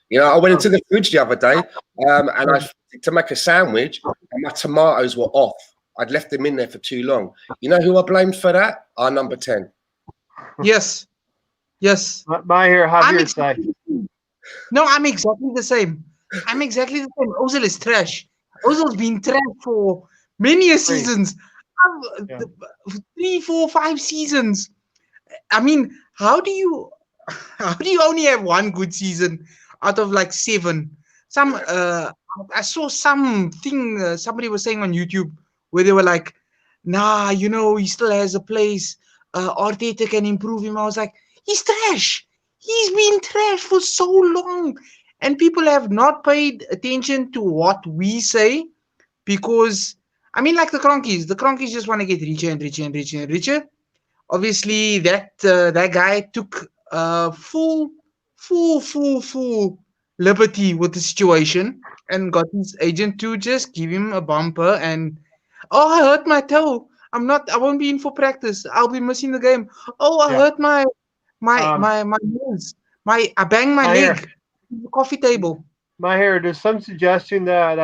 You know, I went into the fridge the other day, and I to make a sandwich, and my tomatoes were off. I'd left them in there for too long. You know who I blamed for that? Our number 10. Yes. Mahir, have your say. No, I'm exactly the same. Ozil is trash. Ozil's been trash for many seasons, 3, 4, 5 seasons. I mean, how do you only have one good season out of like 7? I saw something somebody was saying on YouTube where they were like, nah, he still has a place. Arteta can improve him. I was like, he's trash. He's been trash for so long. And people have not paid attention to what we say because, I mean, like the Cronkies just want to get richer and richer and richer and richer. Obviously, that guy took full liberty with the situation and got his agent to just give him a bumper and, oh, I hurt my toe. I won't be in for practice. I'll be missing the game. Oh, I Yeah. hurt my Um, nose. I banged my I hear. leg on the coffee table. Maher, there's some suggestion that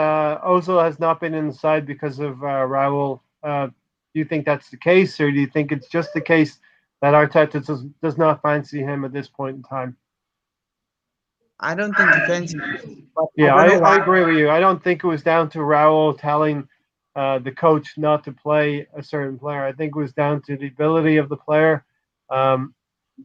Ozil has not been in the side because of Raul. Do you think that's the case, or do you think it's just the case that Arteta does not fancy him at this point in time? I don't think he fancies him, but Yeah, I don't know I why. agree with you. I don't think it was down to Raul telling the coach not to play a certain player. I think it was down to the ability of the player.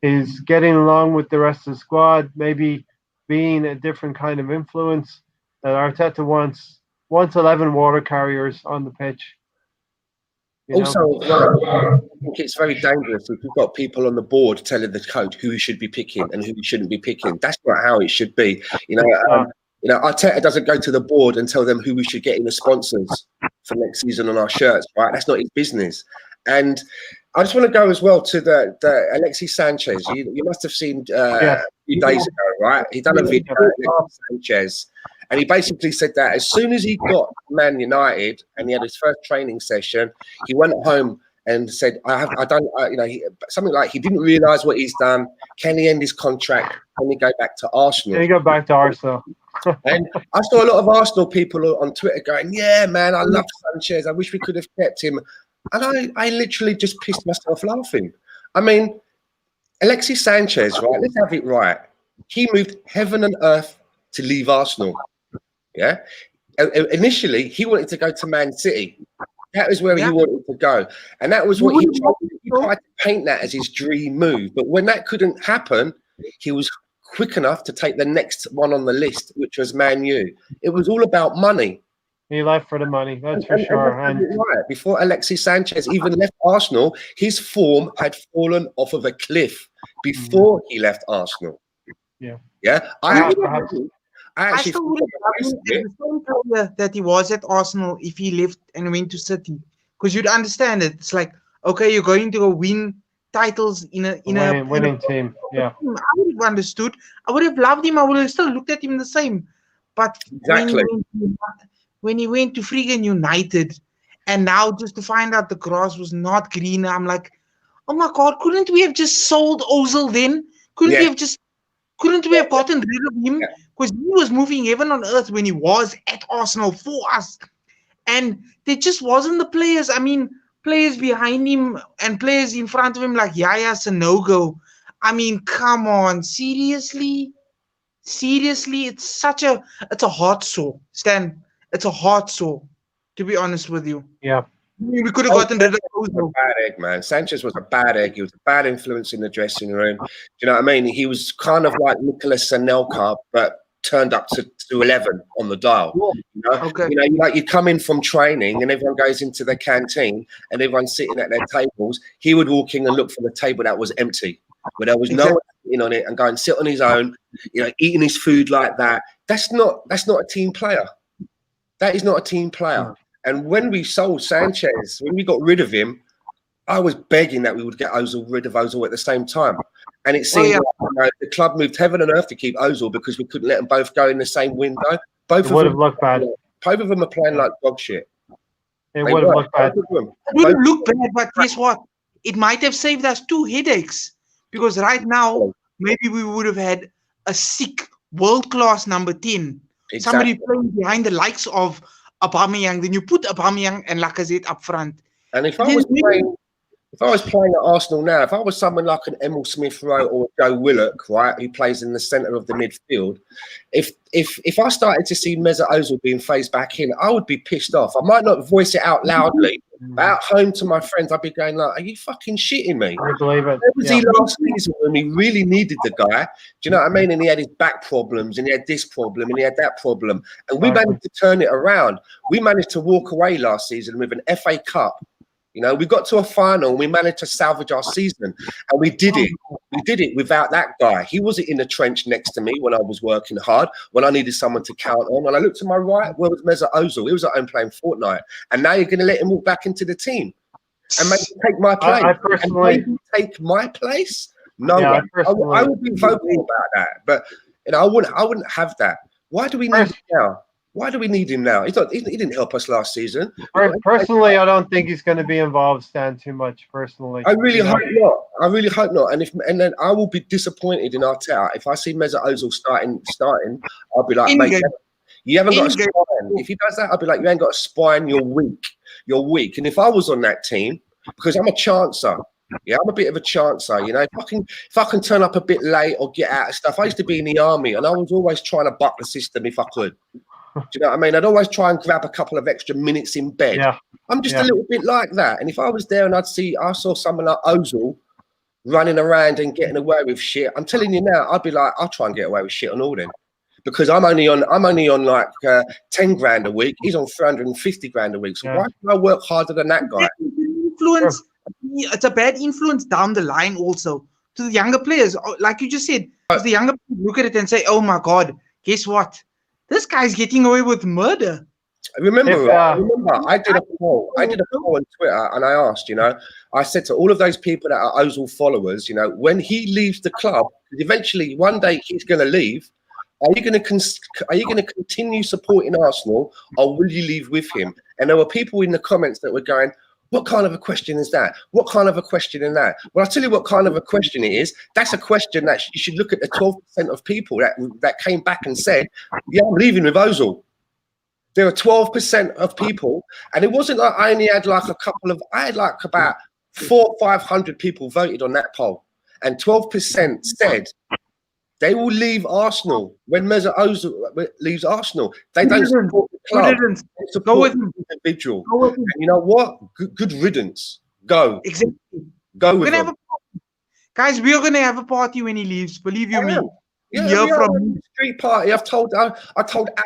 Is getting along with the rest of the squad, maybe being a different kind of influence that Arteta wants 11 water carriers on the pitch. Also, I think it's very dangerous if you've got people on the board telling the coach who he should be picking and who he shouldn't be picking. That's not how it should be. Arteta doesn't go to the board and tell them who we should get in the sponsors for next season on our shirts, right? That's not his business. And I just want to go as well to the Alexis Sanchez. You must have seen a few days ago, right? He done a video of Alexis Sanchez, and he basically said that as soon as he got Man United and he had his first training session, he went home and said, something like he didn't realise what he's done. Can he end his contract? Can he go back to Arsenal? Can he go back to Arsenal? And I saw a lot of Arsenal people on Twitter going, yeah, man, I love Sanchez. I wish we could have kept him. And I literally just pissed myself laughing. I mean, Alexis Sanchez, right? Let's have it right. He moved heaven and earth to leave Arsenal. Yeah. Initially, he wanted to go to Man City. That was where he wanted to go. And that was what he tried to paint that as his dream move. But when that couldn't happen, he was quick enough to take the next one on the list, which was Man U. It was all about money. He left for the money, that's for sure. And right. Before Alexis Sanchez even left Arsenal, his form had fallen off of a cliff before he left Arsenal. I actually still would have loved him as the same player that he was at Arsenal if he left and went to City, because you'd understand it. It's like, okay, you're going to go win titles in a winning team. Yeah, I would have understood. I would have loved him. I would have still looked at him the same. But exactly. When he went to freaking United, and now just to find out the grass was not greener, I'm like, oh my God, couldn't we have just sold Ozil then? Couldn't we have gotten rid of him? Because he was moving heaven on earth when he was at Arsenal for us. And there just wasn't the players. I mean, players behind him and players in front of him like Yaya Sanogo. I mean, come on, seriously? It's a heart sore, Stan. It's a heart sore, to be honest with you. Yeah. We could have gotten rid of Ozil. Bad egg, man. Sanchez was a bad egg. He was a bad influence in the dressing room. Do you know what I mean? He was kind of like Nicolas Anelka, but turned up to 11 on the dial. You come in from training and everyone goes into the canteen and everyone's sitting at their tables. He would walk in and look for the table that was empty, where there was no one sitting on it, and go and sit on his own, eating his food like that. That's not a team player. That is not a team player. And when we sold Sanchez, when we got rid of him, I was begging that we would get rid of Ozil at the same time. And it seemed like the club moved heaven and earth to keep Ozil because we couldn't let them both go in the same window. Both would have looked bad. Both of them are playing like dog shit. It would have looked bad. It wouldn't look bad, but guess what? It might have saved us 2 headaches. Because right now, maybe we would have had a sick, world-class number 10. Exactly. Somebody playing behind the likes of Aubameyang. Then you put Aubameyang and Lacazette up front. And if I was playing If I was playing at Arsenal now, if I was someone like an Emil Smith-Rowe or Joe Willock, right, who plays in the centre of the midfield, if I started to see Mesut Ozil being phased back in, I would be pissed off. I might not voice it out loudly, but at home to my friends, I'd be going like, "Are you fucking shitting me?" I believe it. Where was he last season when we really needed the guy? Do you know what I mean? And he had his back problems, and he had this problem, and he had that problem, and we managed to turn it around. We managed to walk away last season with an FA Cup. You know, we got to a final and we managed to salvage our season, and we did it. We did it without that guy. He wasn't in the trench next to me when I was working hard, when I needed someone to count on. When I looked to my right, where was Mesut Ozil? He was at home playing Fortnite, and now you're going to let him walk back into the team and maybe take my place. I personally take my place. No, yeah, I would be vocal about that, but you know, I wouldn't have that. Why do we need him now? Why do we need him now? He didn't help us last season. Personally, I don't think he's going to be involved, Stan, too much. Personally, I really hope not. I really hope not. And then I will be disappointed in Arteta if I see Mesut Ozil starting. I'll be like, mate, you haven't got a spine. If he does that, I'll be like, you ain't got a spine. You're weak. You're weak. And if I was on that team, because I'm a chancer. Yeah, I'm a bit of a chancer, you know. If I can turn up a bit late or get out of stuff. I used to be in the army, and I was always trying to buck the system if I could. Do you know what I mean? I'd always try and grab a couple of extra minutes in bed. Yeah. I'm just a little bit like that. And if I was there and I saw someone like Ozil running around and getting away with shit, I'm telling you now, I'd be like, I'll try and get away with shit on all them. Because I'm only on like 10 grand a week. He's on 350 grand a week. So why do I work harder than that guy? Influence. It's a bad influence down the line also to the younger players. Like you just said, because the younger people look at it and say, oh my God, guess what? This guy's getting away with murder. Remember, I did a poll. I did a poll on Twitter, and I asked, you know, I said to all of those people that are Ozil followers, you know, when he leaves the club, eventually one day he's going to leave. Are you going to continue supporting Arsenal, or will you leave with him? And there were people in the comments that were going, what kind of a question is that? What kind of a question is that? Well, I'll tell you what kind of a question it is. That's a question that you should look at the 12% of people that came back and said, yeah, I'm leaving with Ozil. There are 12% of people, and it wasn't like I only had like I had like about 400 or 500 people voted on that poll, and 12% said they will leave Arsenal when Mesut Ozil leaves Arsenal. They don't support the club. They support the individual. And you know what? Good riddance. Go. Exactly. Go with him. Guys, we're going to have a party when he leaves. Believe you me. Yeah, from street party. I told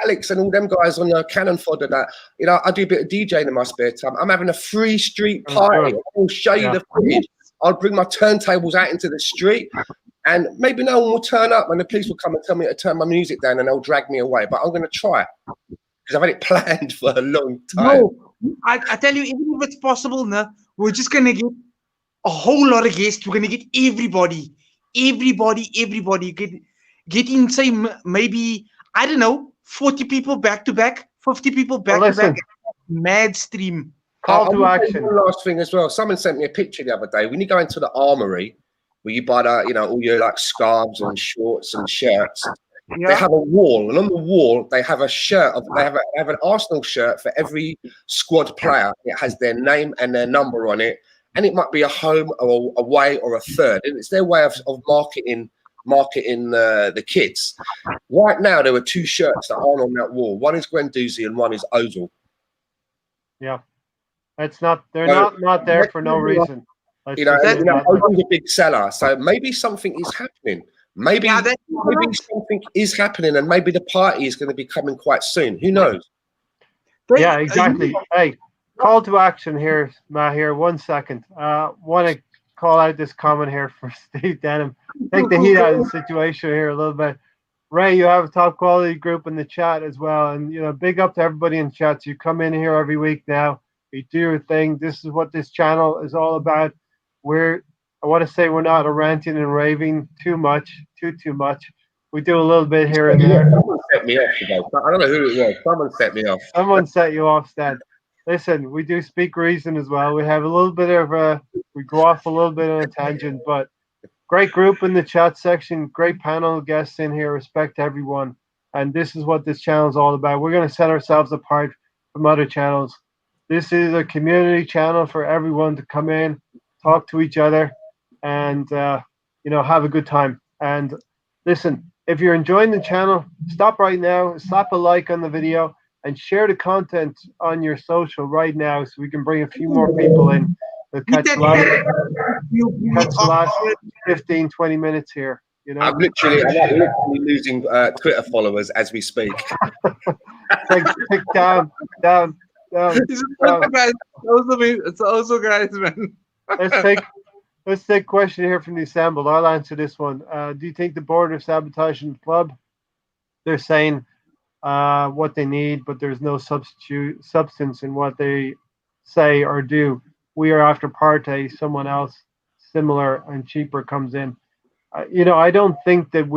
Alex and all them guys on the Cannon Fodder that, you know, I do a bit of DJing in my spare time. I'm having a free street party. I'll show you the footage. I'll bring my turntables out into the street. And maybe no one will turn up and the police will come and tell me to turn my music down and they'll drag me away. But I'm going to try because I've had it planned for a long time. No, I tell you, even if it's possible, we're just going to get a whole lot of guests. We're going to get everybody. Getting, say, maybe, I don't know, 40 people back to back, 50 people back to back. Mad stream. Call to action. One last thing as well. Someone sent me a picture the other day. When you go into the armory, where you buy the, you know, all your like scarves and shorts and shirts. Yeah. They have a wall, and on the wall they have a shirt. They have an Arsenal shirt for every squad player. It has their name and their number on it, and it might be a home or away or a third. And it's their way of marketing the kids. Right now there are two shirts that aren't on that wall. One is Guendouzi and one is Ozil. Yeah, it's not. They're not there for no reason. You know, Ozil's a big seller, so maybe something is happening. Maybe something is happening, and maybe the party is going to be coming quite soon. Who knows? Yeah, exactly. Hey, call to action here, Matt. Here, 1 second. Want to call out this comment here for Steve Denham. Take the heat out of the situation here a little bit. Ray, you have a top quality group in the chat as well, and you know, big up to everybody in chat. You come in here every week now. You do your thing. This is what this channel is all about. I want to say we're not ranting and raving too much. We do a little bit here and there. Someone set me off today. I don't know who it was. Someone set me off. Someone set you off, Stan. Listen, we do speak reason as well. We have a little bit of we go off a little bit on a tangent, but great group in the chat section. Great panel guests in here. Respect to everyone. And this is what this channel is all about. We're going to set ourselves apart from other channels. This is a community channel for everyone to come in, talk to each other, and have a good time. And listen, if you're enjoying the channel, stop right now, slap a like on the video, and share the content on your social right now so we can bring a few more people in. We'll catch the last 15, 20 minutes here. I'm literally losing Twitter followers as we speak. Tick down. It's also guys, man. Let's take a question here from the assembled. I'll answer this one. Do you think the board are sabotaging the club? They're saying what they need, but there's no substance in what they say or do. We are after Partey, someone else similar and cheaper comes in. I don't think that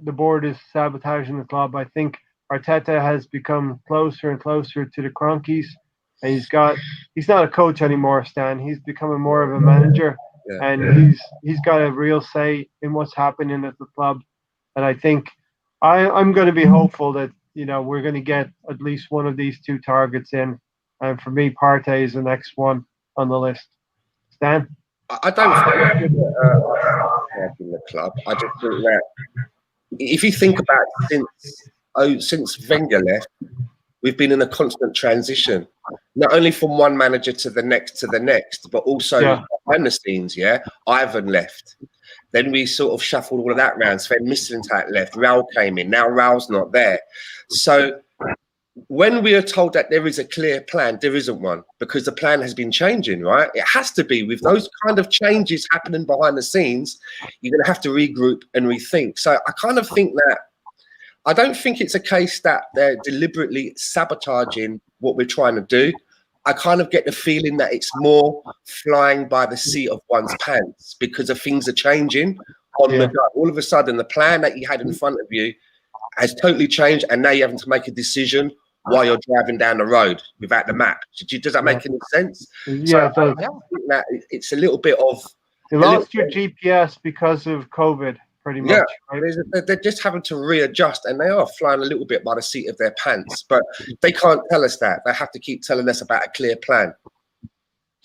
the board is sabotaging the club. I think Arteta has become closer and closer to the Cronkies, and he's not a coach anymore, Stan. He's becoming more of a manager, and he's got a real say in what's happening at the club. And I think I'm going to be hopeful that we're going to get at least one of these two targets in, and for me, Partey is the next one on the list. Stan? I don't think in the club. I just think that if you think about since Wenger left, we've been in a constant transition, not only from one manager to the next, but also behind the scenes. Yeah, Ivan left. Then we sort of shuffled all of that round. Sven Mislintat left. Raul came in. Now Raul's not there. So when we are told that there is a clear plan, there isn't one, because the plan has been changing, right? It has to be. With those kind of changes happening behind the scenes, you're going to have to regroup and rethink. So I kind of think that I don't think it's a case that they're deliberately sabotaging what we're trying to do. I kind of get the feeling that it's more flying by the seat of one's pants because of things are changing on the go. All of a sudden, the plan that you had in front of you has totally changed, and now you're having to make a decision while you're driving down the road without the map. Does that make any sense? Yeah, so I think that it's a little bit of... You lost your GPS because of COVID, pretty much. Yeah, right? They're just having to readjust, and they are flying a little bit by the seat of their pants. But they can't tell us that. They have to keep telling us about a clear plan.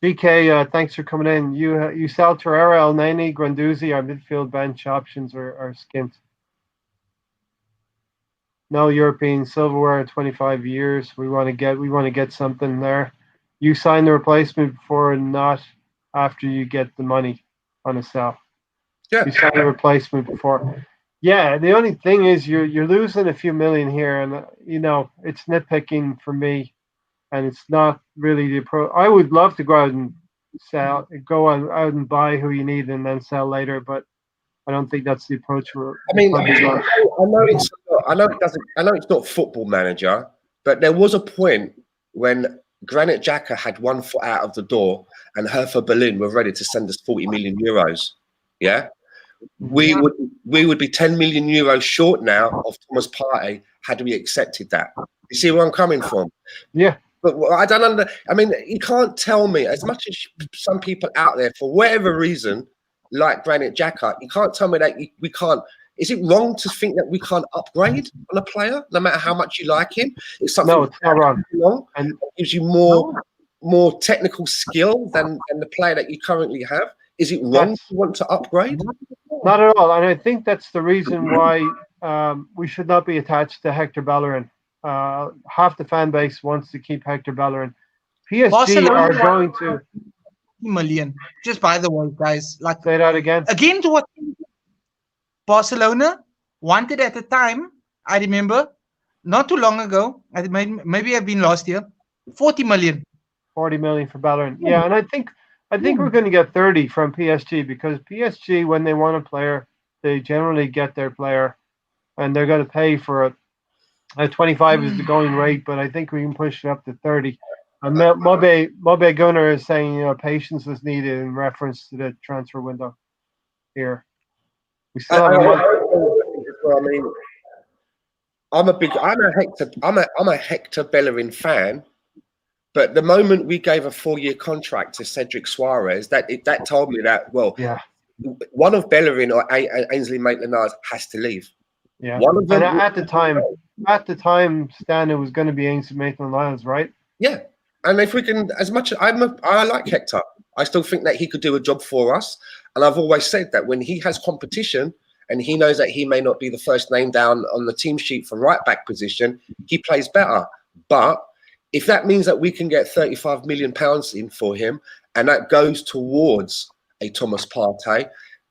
GK, thanks for coming in. You sell Torreira, El Neni, Guendouzi. Our midfield bench options are skint. No European silverware in 25 years. We want to get something there. You sign the replacement before, not after you get the money on a sell. Yeah. You sign the replacement before. Yeah, the only thing is you're losing a few million here, and it's nitpicking for me, and it's not really the approach. I would love to go out and out and buy who you need and then sell later, but I don't think that's the approach. I know it's not Football Manager, but there was a point when Granit Xhaka had one foot out of the door and Hertha Berlin were ready to send us 40 million euros. Yeah, we would be 10 million euros short now of Thomas Partey had we accepted that. You see where I'm coming from? Yeah. But I mean, you can't tell me, as much as some people out there, for whatever reason, like Granit Xhaka, you can't tell me that we can't. Is it wrong to think that we can't upgrade on a player, no matter how much you like him? It's something no, it's not wrong. And it gives you more technical skill than the player that you currently have. Is it wrong to want to upgrade? Not at all. And I think that's the reason why we should not be attached to Hector Bellerin. Half the fan base wants to keep Hector Bellerin. PSG Barcelona are going to million. Just by the way, guys, like say that again. Again to what Barcelona wanted at the time. I remember not too long ago. Maybe I've been last year. 40 million. 40 million for Bellerin. Yeah, and I think we're going to get 30 from PSG, because PSG, when they want a player, they generally get their player, and they're going to pay for it. 25 is the going rate, but I think we can push it up to 30. And Mobe Gunnar is saying, patience is needed in reference to the transfer window here. We still have a month. I mean, I'm a Hector Bellerin fan, but the moment we gave a 4-year contract to Cedric Suarez, that told me that one of Bellerin or Ainsley Maitland-Niles has to leave. Yeah, one of them, and at the time, Stan, it was going to be Ainsley Maitland-Niles, right? Yeah, and if we can, as much as I like Hector, I still think that he could do a job for us. And I've always said that when he has competition and he knows that he may not be the first name down on the team sheet for right back position, he plays better. But if that means that we can get £35 million in for him and that goes towards a Thomas Partey,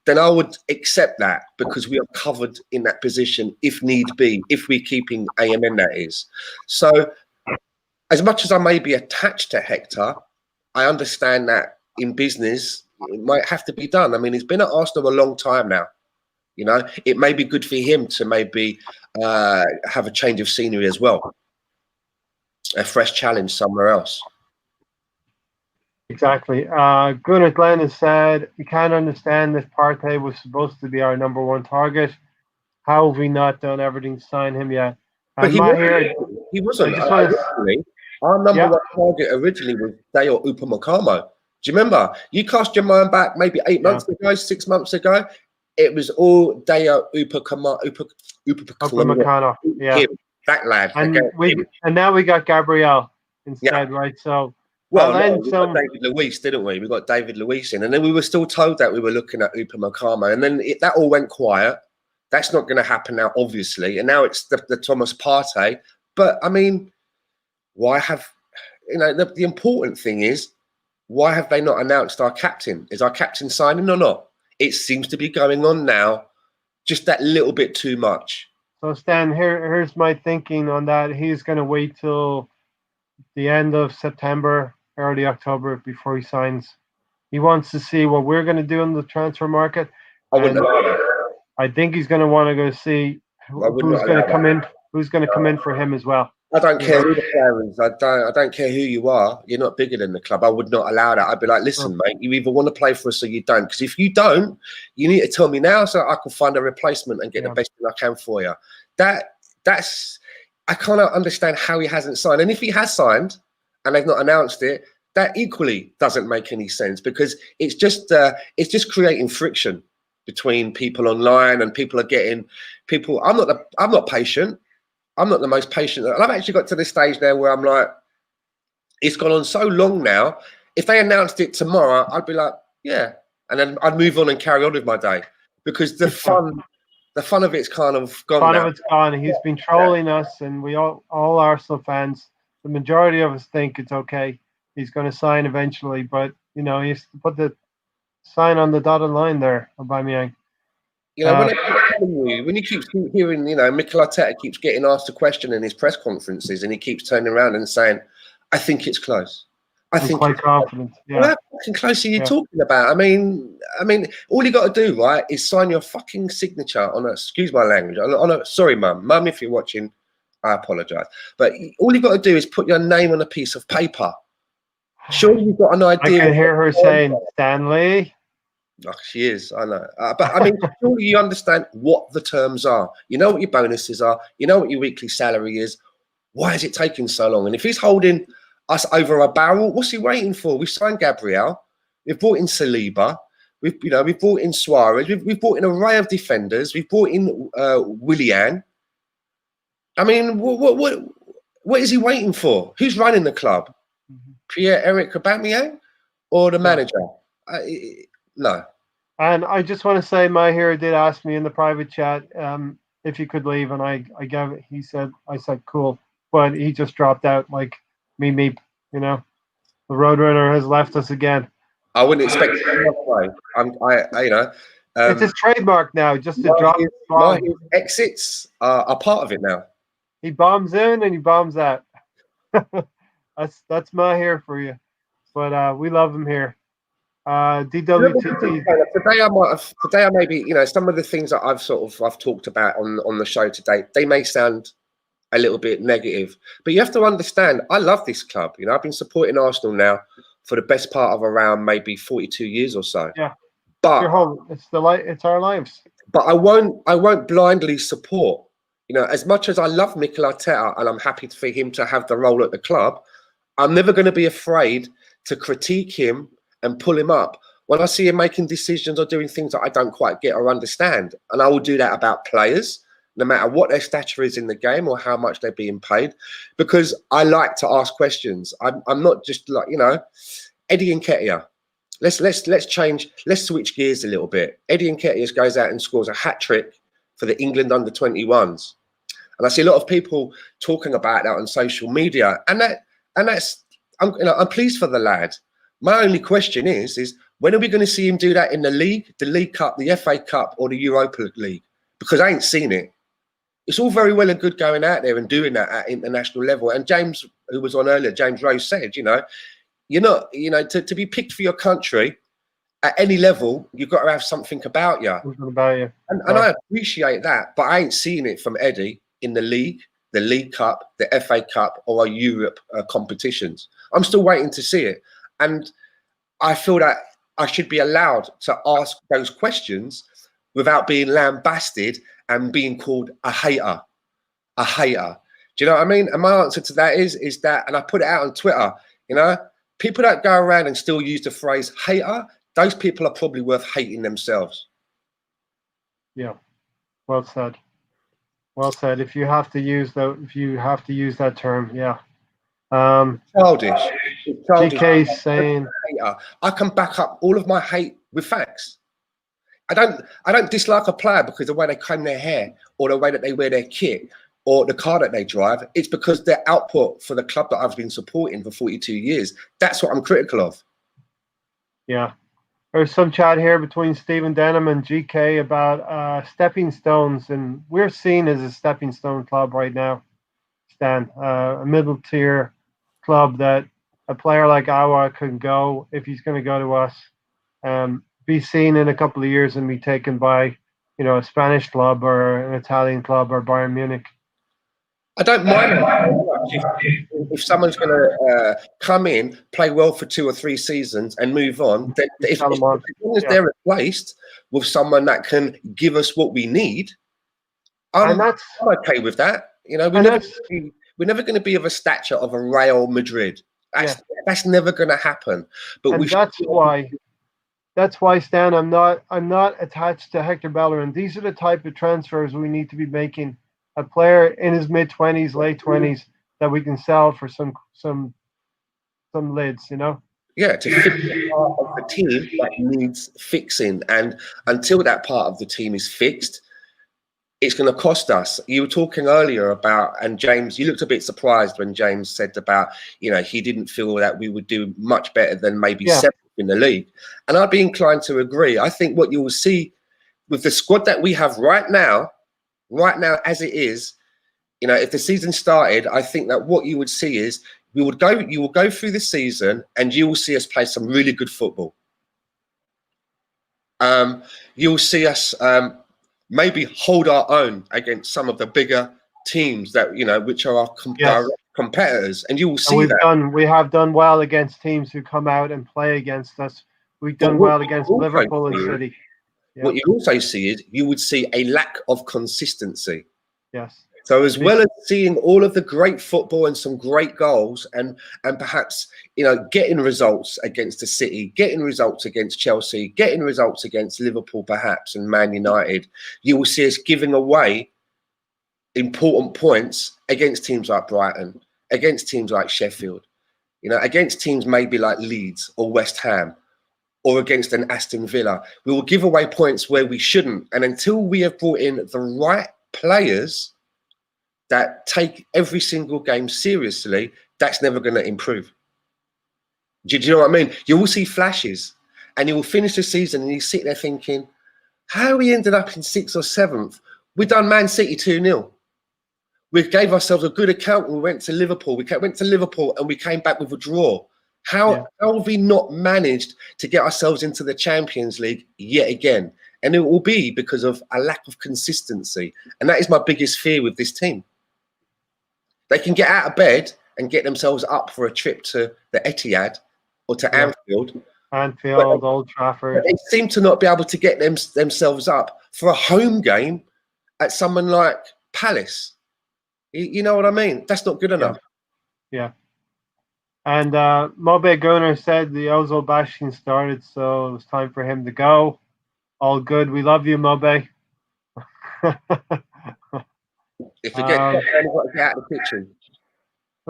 then I would accept that, because we are covered in that position if need be, if we're keeping AMN, that is. So as much as I may be attached to Hector, I understand that in business, it might have to be done. I mean, he's been at Arsenal a long time now. You know, it may be good for him to maybe have a change of scenery as well. A fresh challenge somewhere else. Exactly. Gunnar Glenn has said, you can't understand if Partey was supposed to be our #1 target. How have we not done everything to sign him yet? But And he wasn't. Originally, our #1 target originally was Dayo Upamecano. Do you remember? You cast your mind back maybe 8 months ago, 6 months ago. It was all Dayo Upamecano. Yeah. Him, that lad. And now we got Gabriel instead, right? So well, no, we got David Luiz, didn't we? We got David Luiz in, and then we were still told that we were looking at Upamecano, and then that all went quiet. That's not going to happen now, obviously, and now it's the Thomas Partey. But I mean, why have the important thing is, why have they not announced our captain? Is our captain signing or not? It seems to be going on now, just that little bit too much. So Stan, here's my thinking on that. He's going to wait till the end of September, early October before he signs. He wants to see what we're going to do in the transfer market. I think he's going to want to go see who's going to come in. Who's going to come in for him as well? I don't care who the player is. I don't care who you are. You're not bigger than the club. I would not allow that. I'd be like, listen, mate, you either want to play for us or you don't. Because if you don't, you need to tell me now so I can find a replacement and get the best thing I can for you. That's I cannot understand how he hasn't signed. And if he has signed and they've not announced it, that equally doesn't make any sense, because it's just creating friction between people online, and people are getting people. I'm not patient. I'm not the most patient. And I've actually got to this stage now where I'm like, it's gone on so long now. If they announced it tomorrow, I'd be like, yeah. And then I'd move on and carry on with my day, because the fun of it's kind of gone. Fun of it's gone. He's been trolling us, and we all Arsenal fans, the majority of us think it's okay. He's going to sign eventually, but he has to put the sign on the dotted line there, Aubameyang. When you keep hearing, Mikel Arteta keeps getting asked a question in his press conferences, and he keeps turning around and saying, "I think it's close." I'm quite confident. Yeah. Well, how fucking close are you talking about? I mean, all you got to do, right, is sign your fucking signature on a. Excuse my language. Sorry, mum, if you're watching, I apologise. But all you got to do is put your name on a piece of paper. Surely you've got an idea. I can hear her saying, "Stanley." Oh, she is, I know. But I mean, surely you understand what the terms are. You know what your bonuses are. You know what your weekly salary is. Why is it taking so long? And if he's holding us over a barrel, what's he waiting for? We've signed Gabriel. We've brought in Saliba. We've brought in Suarez. We've brought in an array of defenders. We've brought in Willian. I mean, what is he waiting for? Who's running the club? Pierre-Emerick Aubameyang or the manager? No. And I just want to say, Mahir did ask me in the private chat if he could leave, and I gave it. I said cool, but he just dropped out like me. The Roadrunner has left us again. I wouldn't expect it another way. It's his trademark now, just to drop. His exits are part of it now. He bombs in and he bombs out. That's Mahir for you, but we love him here. DWTT. Today I maybe some of the things that I've talked about on the show today, they may sound a little bit negative, but you have to understand, I love this club. I've been supporting Arsenal now for the best part of around maybe 42 years or so. Yeah, but it's our lives. But I won't blindly support. As much as I love Mikel Arteta and I'm happy for him to have the role at the club, I'm never going to be afraid to critique him and pull him up when I see him making decisions or doing things that I don't quite get or understand. And I will do that about players, no matter what their stature is in the game or how much they're being paid, because I like to ask questions. I'm not just like, Eddie Nketiah. Let's change. Let's switch gears a little bit. Eddie Nketiah goes out and scores a hat trick for the England under-21s, and I see a lot of people talking about that on social media, and that's I'm pleased for the lad. My only question is when are we going to see him do that in the League Cup, the FA Cup, or the Europa League? Because I ain't seen it. It's all very well and good going out there and doing that at international level. And James, who was on earlier, James Rose said, you're not, to be picked for your country at any level, you've got to have something about you. And I appreciate that, but I ain't seen it from Eddie in the League Cup, the FA Cup, or Europe competitions. I'm still waiting to see it. And I feel that I should be allowed to ask those questions without being lambasted and being called a hater. A hater. Do you know what I mean? And my answer to that is that, and I put it out on Twitter, people that go around and still use the phrase hater, those people are probably worth hating themselves. Yeah. Well said. Well said. If you have to use that term, yeah. Childish. GK saying I can back up all of my hate with facts. I don't dislike a player because of the way they comb their hair or the way that they wear their kit or the car that they drive. It's because their output for the club that I've been supporting for 42 years. That's what I'm critical of. Yeah. There's some chat here between Stephen Denham and GK about stepping stones, and we're seen as a stepping stone club right now, Stan. A middle tier club that a player like Awa can go, if he's going to go to us, be seen in a couple of years and be taken by, a Spanish club or an Italian club or Bayern Munich. I don't mind if someone's going to come in, play well for 2 or 3 seasons and move on. Then as long as they're replaced with someone that can give us what we need, I'm okay with that. We're never going to be of a stature of a Real Madrid. That's never going to happen. But that's why, Stan, I'm not attached to Hector Bellerin. These are the type of transfers we need to be making. A player in his mid-20s, late 20s that we can sell for some lids, Yeah, to fix the part of the team that needs fixing, and until that part of the team is fixed, it's going to cost us. You were talking earlier about, and James, you looked a bit surprised when James said about, he didn't feel that we would do much better than maybe 7th in the league, and I'd be inclined to agree. I think what you will see with the squad that we have right now as it is, if the season started, I think that what you would see is you will go through the season and you will see us play some really good football. You'll see us maybe hold our own against some of the bigger teams that which are our direct competitors, and you will see we have done well against teams who come out and play against us. We've done well against Liverpool and City. Yeah. What you also see is you would see a lack of consistency. Yes. So as well as seeing all of the great football and some great goals and perhaps, getting results against the City, getting results against Chelsea, getting results against Liverpool perhaps and Man United, you will see us giving away important points against teams like Brighton, against teams like Sheffield, against teams maybe like Leeds or West Ham, or against an Aston Villa. We will give away points where we shouldn't. And until we have brought in the right players that take every single game seriously, that's never going to improve. Do you know what I mean? You will see flashes and you will finish the season and you sit there thinking, how we ended up in 6th or 7th? We done Man City 2-0. We gave ourselves a good account when we went to Liverpool. We went to Liverpool and we came back with a draw. How have we not managed to get ourselves into the Champions League yet again? And it will be because of a lack of consistency. And that is my biggest fear with this team. They can get out of bed and get themselves up for a trip to the Etihad or to Anfield. Old Trafford. But they seem to not be able to get themselves up for a home game at someone like Palace. You know what I mean? That's not good enough. Yeah. And Mobe Gunner said the Ozil bashing started, so it was time for him to go. All good. We love you, Mobe. If you get out of the kitchen.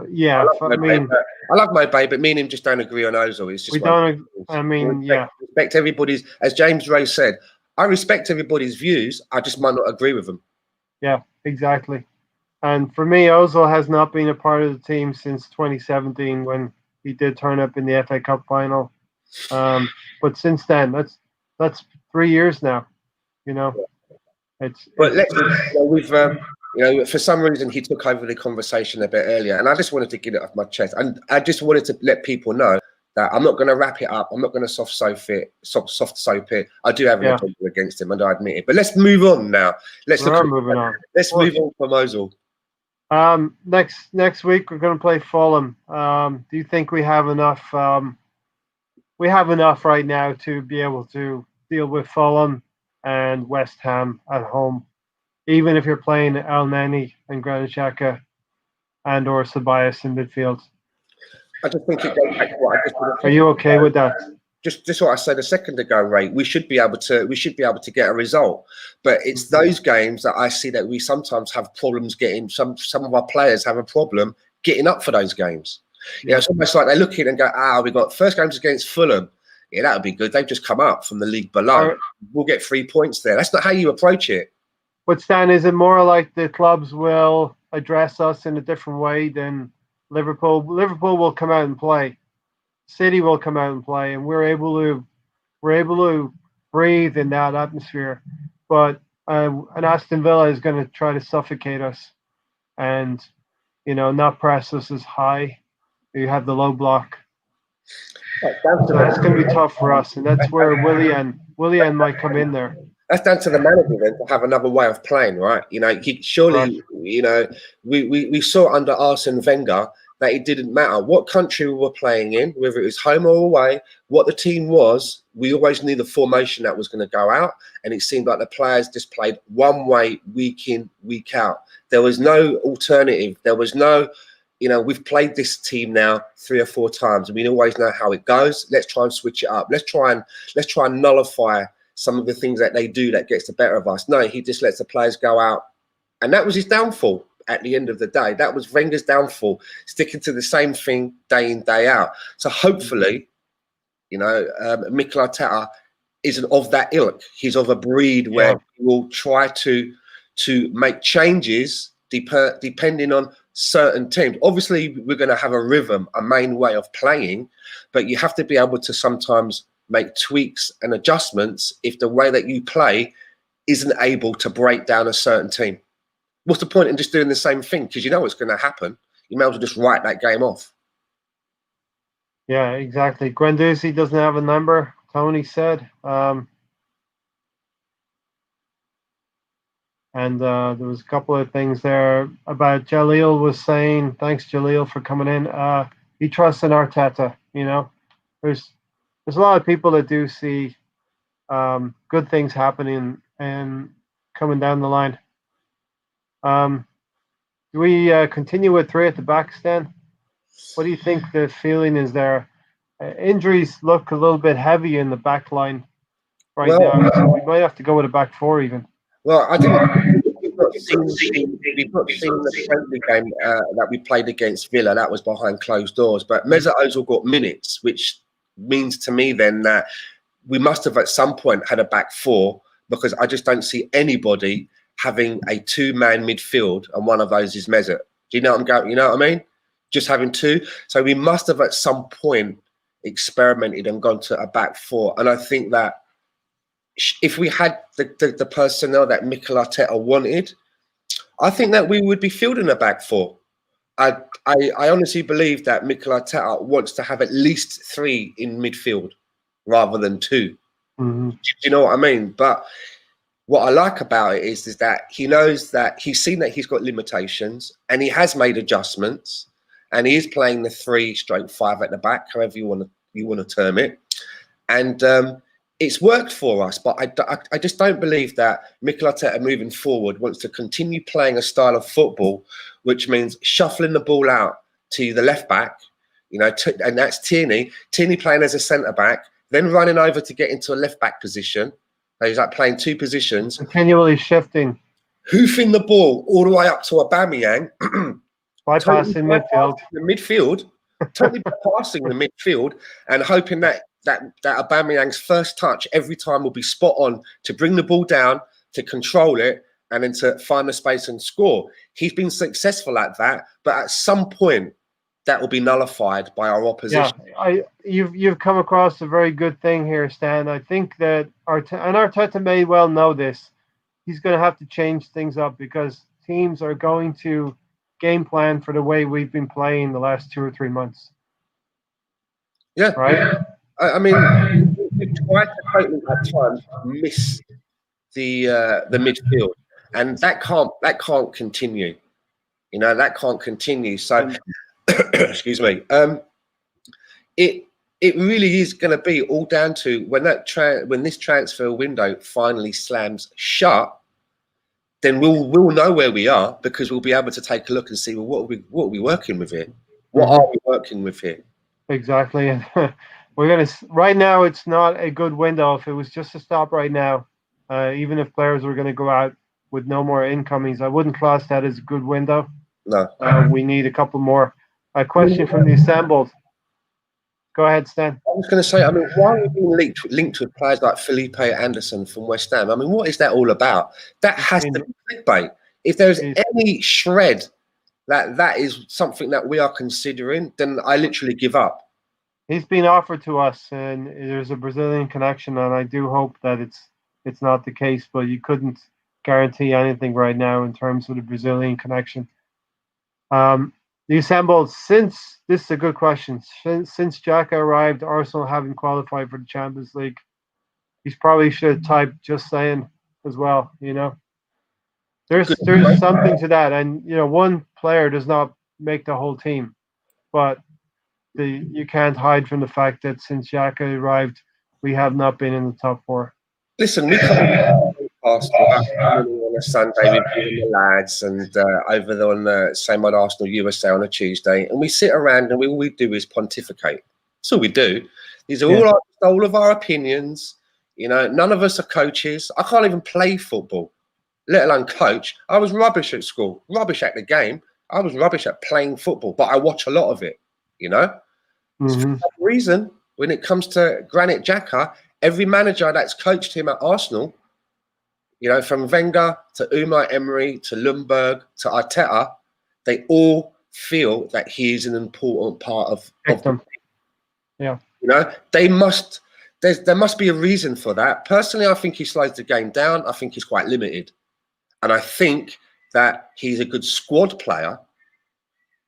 yeah, I mean, I love Mobay, but me and him just don't agree on Ozil. It's just we don't. I mean, yeah, respect everybody's. As James Ray said, I respect everybody's views. I just might not agree with them. yeah, exactly. And for me, Ozil has not been a part of the team since 2017 when he did turn up in the FA Cup final. But since then, that's 3 years now. You know, But we've for some reason he took over the conversation a bit earlier, and I just wanted to get it off my chest, and I just wanted to let people know that I'm not going to wrap it up. I'm not going to soft soap it. I do have an agenda against him, and I admit it. But let's move on now. Let's moving on. Let's move on from Ozil. Next week we're going to play Fulham. Do you think we have enough? We have enough right now to be able to deal with Fulham and West Ham at home, even if you're playing El Neni and Granit Xhaka and or Ceballos in midfield. I just think it goes back to what I just. Are you okay with that? Just what I said a second ago, Ray. We should be able to get a result, but it's those games that I see that we sometimes have problems getting. Some of our players have a problem getting up for those games. Yeah, it's almost like they look in and go, we got first games against Fulham. Yeah, that would be good. They've just come up from the league below. We'll get 3 points there. That's not how you approach it. But Stan, is it more like the clubs will address us in a different way than Liverpool? Liverpool will come out and play. City will come out and play, and we're able to breathe in that atmosphere. But an Aston Villa is going to try to suffocate us, and not press us as high. You have the low block. So that's going to be tough for us, and that's where Willian might come in there. That's down to the manager then to have another way of playing, right? Surely, we saw under Arsene Wenger that it didn't matter what country we were playing in, whether it was home or away, what the team was, we always knew the formation that was going to go out. And it seemed like the players just played one way week in, week out. There was no alternative. There was no, we've played this team now 3 or 4 times and we always know how it goes. Let's try and switch it up. Let's try and nullify some of the things that they do that gets the better of us. No, he just lets the players go out. And that was his downfall. At the end of the day, that was Wenger's downfall, sticking to the same thing day in, day out. So hopefully, Mikel Arteta isn't of that ilk. He's of a breed where he will try to make changes depending on certain teams. Obviously, we're going to have a rhythm, a main way of playing, but you have to be able to sometimes make tweaks and adjustments if the way that you play isn't able to break down a certain team. What's the point in just doing the same thing? Because you know what's going to happen. You may as well just write that game off. Yeah, exactly. Guendouzi doesn't have a number, Tony said. And there was a couple of things there about Jalil was saying, thanks, Jalil, for coming in. He trusts in Arteta, There's a lot of people that do see good things happening and coming down the line. Do we continue with 3 at the back, Stan? What do you think the feeling is there? Injuries look a little bit heavy in the back line now, so we might have to go with a back 4 even. Well, I think we've not seen the friendly game that we played against Villa. That was behind closed doors. But Mesut Ozil got minutes, which means to me then that we must have at some point had a back 4, because I just don't see anybody having a 2-man midfield, and one of those is Mesut. Do you know what I'm going? You know what I mean? Just having 2. So we must have at some point experimented and gone to a back 4. And I think that if we had the personnel that Mikel Arteta wanted, I think that we would be fielding a back 4. I honestly believe that Mikel Arteta wants to have at least 3 in midfield rather than 2. Mm-hmm. Do you know what I mean? But what I like about it is that he knows that he's seen that he's got limitations and he has made adjustments, and he is playing the 3/5 at the back, however you want to term it, and it's worked for us. But I just don't believe that Mikel Arteta moving forward wants to continue playing a style of football which means shuffling the ball out to the left back, and that's Tierney playing as a centre back, then running over to get into a left back position. He's like playing 2 positions. Continually shifting. Hoofing the ball all the way up to Aubameyang Bypassing midfield. The midfield, totally bypassing the midfield, and hoping that Aubameyang's first touch every time will be spot on to bring the ball down, to control it, and then to find the space and score. He's been successful at that, but at some point that will be nullified by our opposition. Yeah, you've come across a very good thing here, Stan. I think that Arteta may well know this. He's going to have to change things up because teams are going to game plan for the way we've been playing the last 2 or 3 months. Yeah, right. I mean, we tried to totally at times miss the midfield, and that can't continue. You know, that can't continue. So, excuse me. It really is going to be all down to when this transfer window finally slams shut. Then we'll know where we are because we'll be able to take a look and see, well, what are we working with here? What are we working with here? Exactly. And right now, it's not a good window. If it was just to stop right now, even if players were going to go out with no more incomings, I wouldn't class that as a good window. No. We need a couple more. A question from the assembled. Go ahead, Stan. I was going to say, I mean, why are we being linked with players like Felipe Anderson from West Ham? I mean, what is that all about? That has to be clickbait. If there's any shred that is something that we are considering, then I literally give up. He's been offered to us, and there's a Brazilian connection, and I do hope that it's not the case, but you couldn't guarantee anything right now in terms of the Brazilian connection. The assembled, since this is a good question, since Xhaka arrived, Arsenal haven't qualified for the Champions League. He's probably should have typed just saying as well, you know. There's something to that, and you know, one player does not make the whole team, but you can't hide from the fact that since Xhaka arrived, we have not been in the top 4. Listen, we can't past on a Sunday with the lads and over on the same old Arsenal USA on a Tuesday, and we sit around and all we do is pontificate. That's all we do. These are all of our opinions. You know, none of us are coaches. I can't even play football, let alone coach. I was rubbish at school, rubbish at the game. I was rubbish at playing football, but I watch a lot of it, you know. So for that reason, when it comes to Granit Xhaka, every manager that's coached him at Arsenal, you know, from Wenger to Unai Emery to Ljungberg to Arteta, they all feel that he is an important part of them. Yeah. You know, there must be a reason for that. Personally, I think he slows the game down. I think he's quite limited. And I think that he's a good squad player.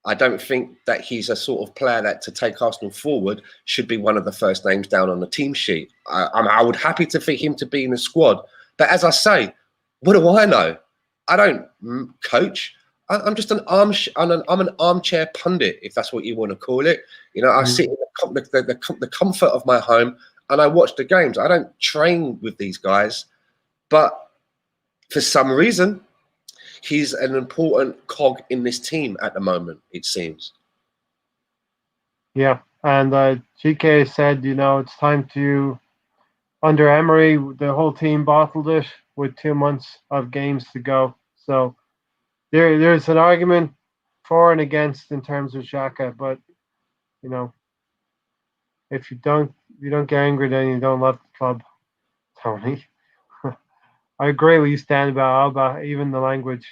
I don't think that he's a sort of player that to take Arsenal forward should be one of the first names down on the team sheet. I would happy to for him to be in the squad. But as I say, what do I know? I don't coach. I'm just I'm an armchair pundit, if that's what you want to call it. You know, I sit in the comfort of my home and I watch the games. I don't train with these guys, but for some reason, he's an important cog in this team at the moment, it seems. Yeah, and GK said, you know, it's time to, under Emery, the whole team bottled it with 2 months of games to go. So there's an argument for and against in terms of Xhaka, but, you know, if you don't get angry, then you don't love the club, Tony. I agree with you, Stan, about Alba, even the language.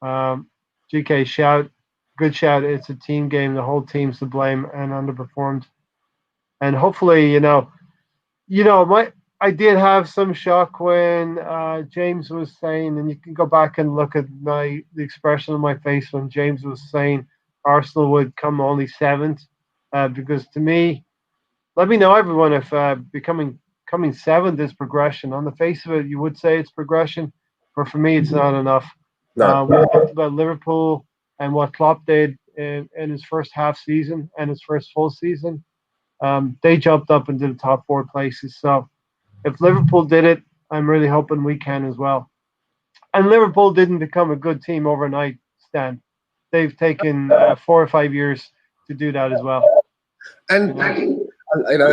GK shout, good shout. It's a team game. The whole team's to blame and underperformed. And hopefully, I did have some shock when James was saying, and you can go back and look at the expression on my face when James was saying Arsenal would come only 7th, because to me, let me know everyone if coming 7th is progression. On the face of it, you would say it's progression, but for me, it's not enough. No. We talked about Liverpool and what Klopp did in his first half season and his first full season. They jumped up into the top 4 places. So if Liverpool did it, I'm really hoping we can as well. And Liverpool didn't become a good team overnight, Stan. They've taken 4 or 5 years to do that as well. And you know,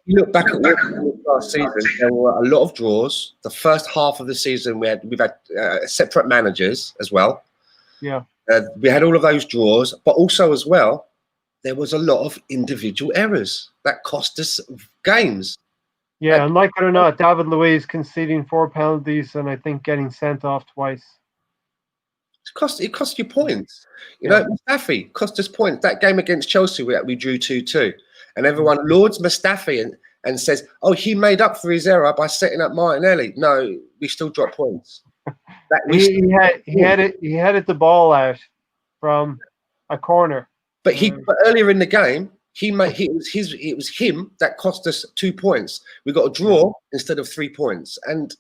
you look back at last season, there were a lot of draws. The first half of the season, we've had separate managers as well. Yeah. We had all of those draws, but also as well, there was a lot of individual errors that cost us games. Yeah, and like it or not, David Luiz conceding 4 penalties and I think getting sent off twice. It cost you points. You know, Mustafi cost us points. That game against Chelsea, we drew 2-2. And everyone lauds Mustafi and says, oh, he made up for his error by setting up Martinelli. No, we still dropped points. He headed the ball out from a corner. But earlier in the game, it was him that cost us 2 points. We got a draw instead of 3 points. And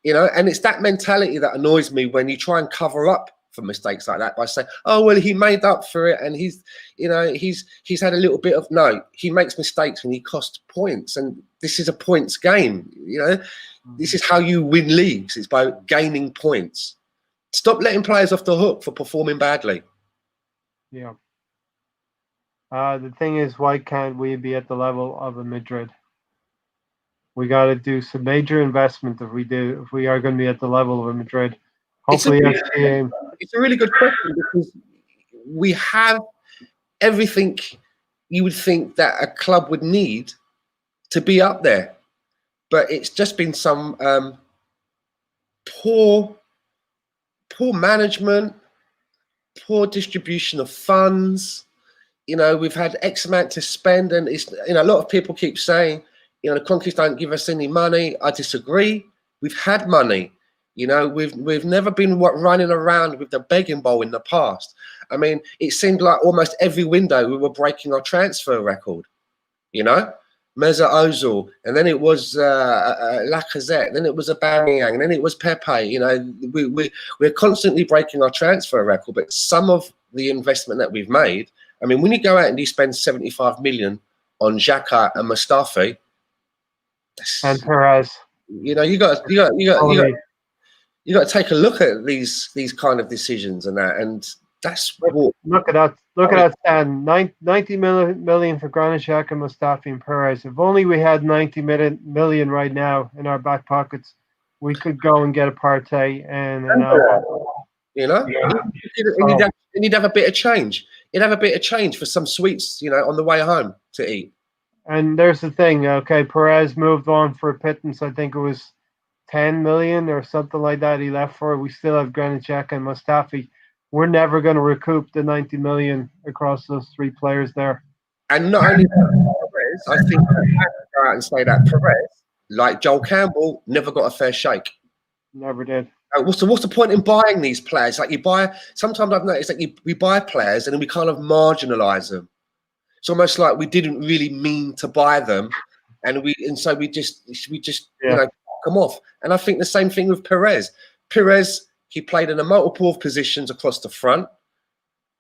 you know, and it's that mentality that annoys me when you try and cover up for mistakes like that by saying, oh, well, he made up for it. And he's had a little bit of, no, he makes mistakes and he costs points. And this is a points game. You know, this is how you win leagues. It's by gaining points. Stop letting players off the hook for performing badly. Yeah. The thing is, why can't we be at the level of a Madrid? We got to do some major investment if we are going to be at the level of a Madrid. Hopefully, it's a really good question because we have everything you would think that a club would need to be up there, but it's just been some poor management, poor distribution of funds. You know, we've had X amount to spend, and it's, you know, a lot of people keep saying, you know, the Conquist don't give us any money. I disagree. We've had money. You know, we've never been running around with the begging bowl in the past. I mean, it seemed like almost every window we were breaking our transfer record. You know, Mesut Ozil, and then it was Lacazette, and then it was Aubameyang, and then it was Pepe. You know, we're constantly breaking our transfer record. But some of the investment that we've made, I mean, when you go out and you spend 75 million on Xhaka and Mustafi, and Perez, you know, you got to take a look at these kind of decisions and that, and that's what. Look at that, Stan. 90 million for Granit Xhaka, Mustafi, and Perez. If only we had 90 million right now in our back pockets, we could go and get a Partey and an Alba. You know, and you'd have a bit of change. You'd have a bit of change for some sweets, you know, on the way home to eat. And there's the thing, okay, Perez moved on for a pittance. I think it was 10 million or something like that he left for. We still have Granit Xhaka and Mustafi. We're never going to recoup the 90 million across those three players there. And not only Perez, I think I have to go out and say that Perez, like Joel Campbell, never got a fair shake. Never did. What's the point in buying these players? Like sometimes I've noticed that we buy players and then we kind of marginalise them. It's almost like we didn't really mean to buy them, and so we just you know, knock them off. And I think the same thing with Perez. Perez, he played in a multiple of positions across the front.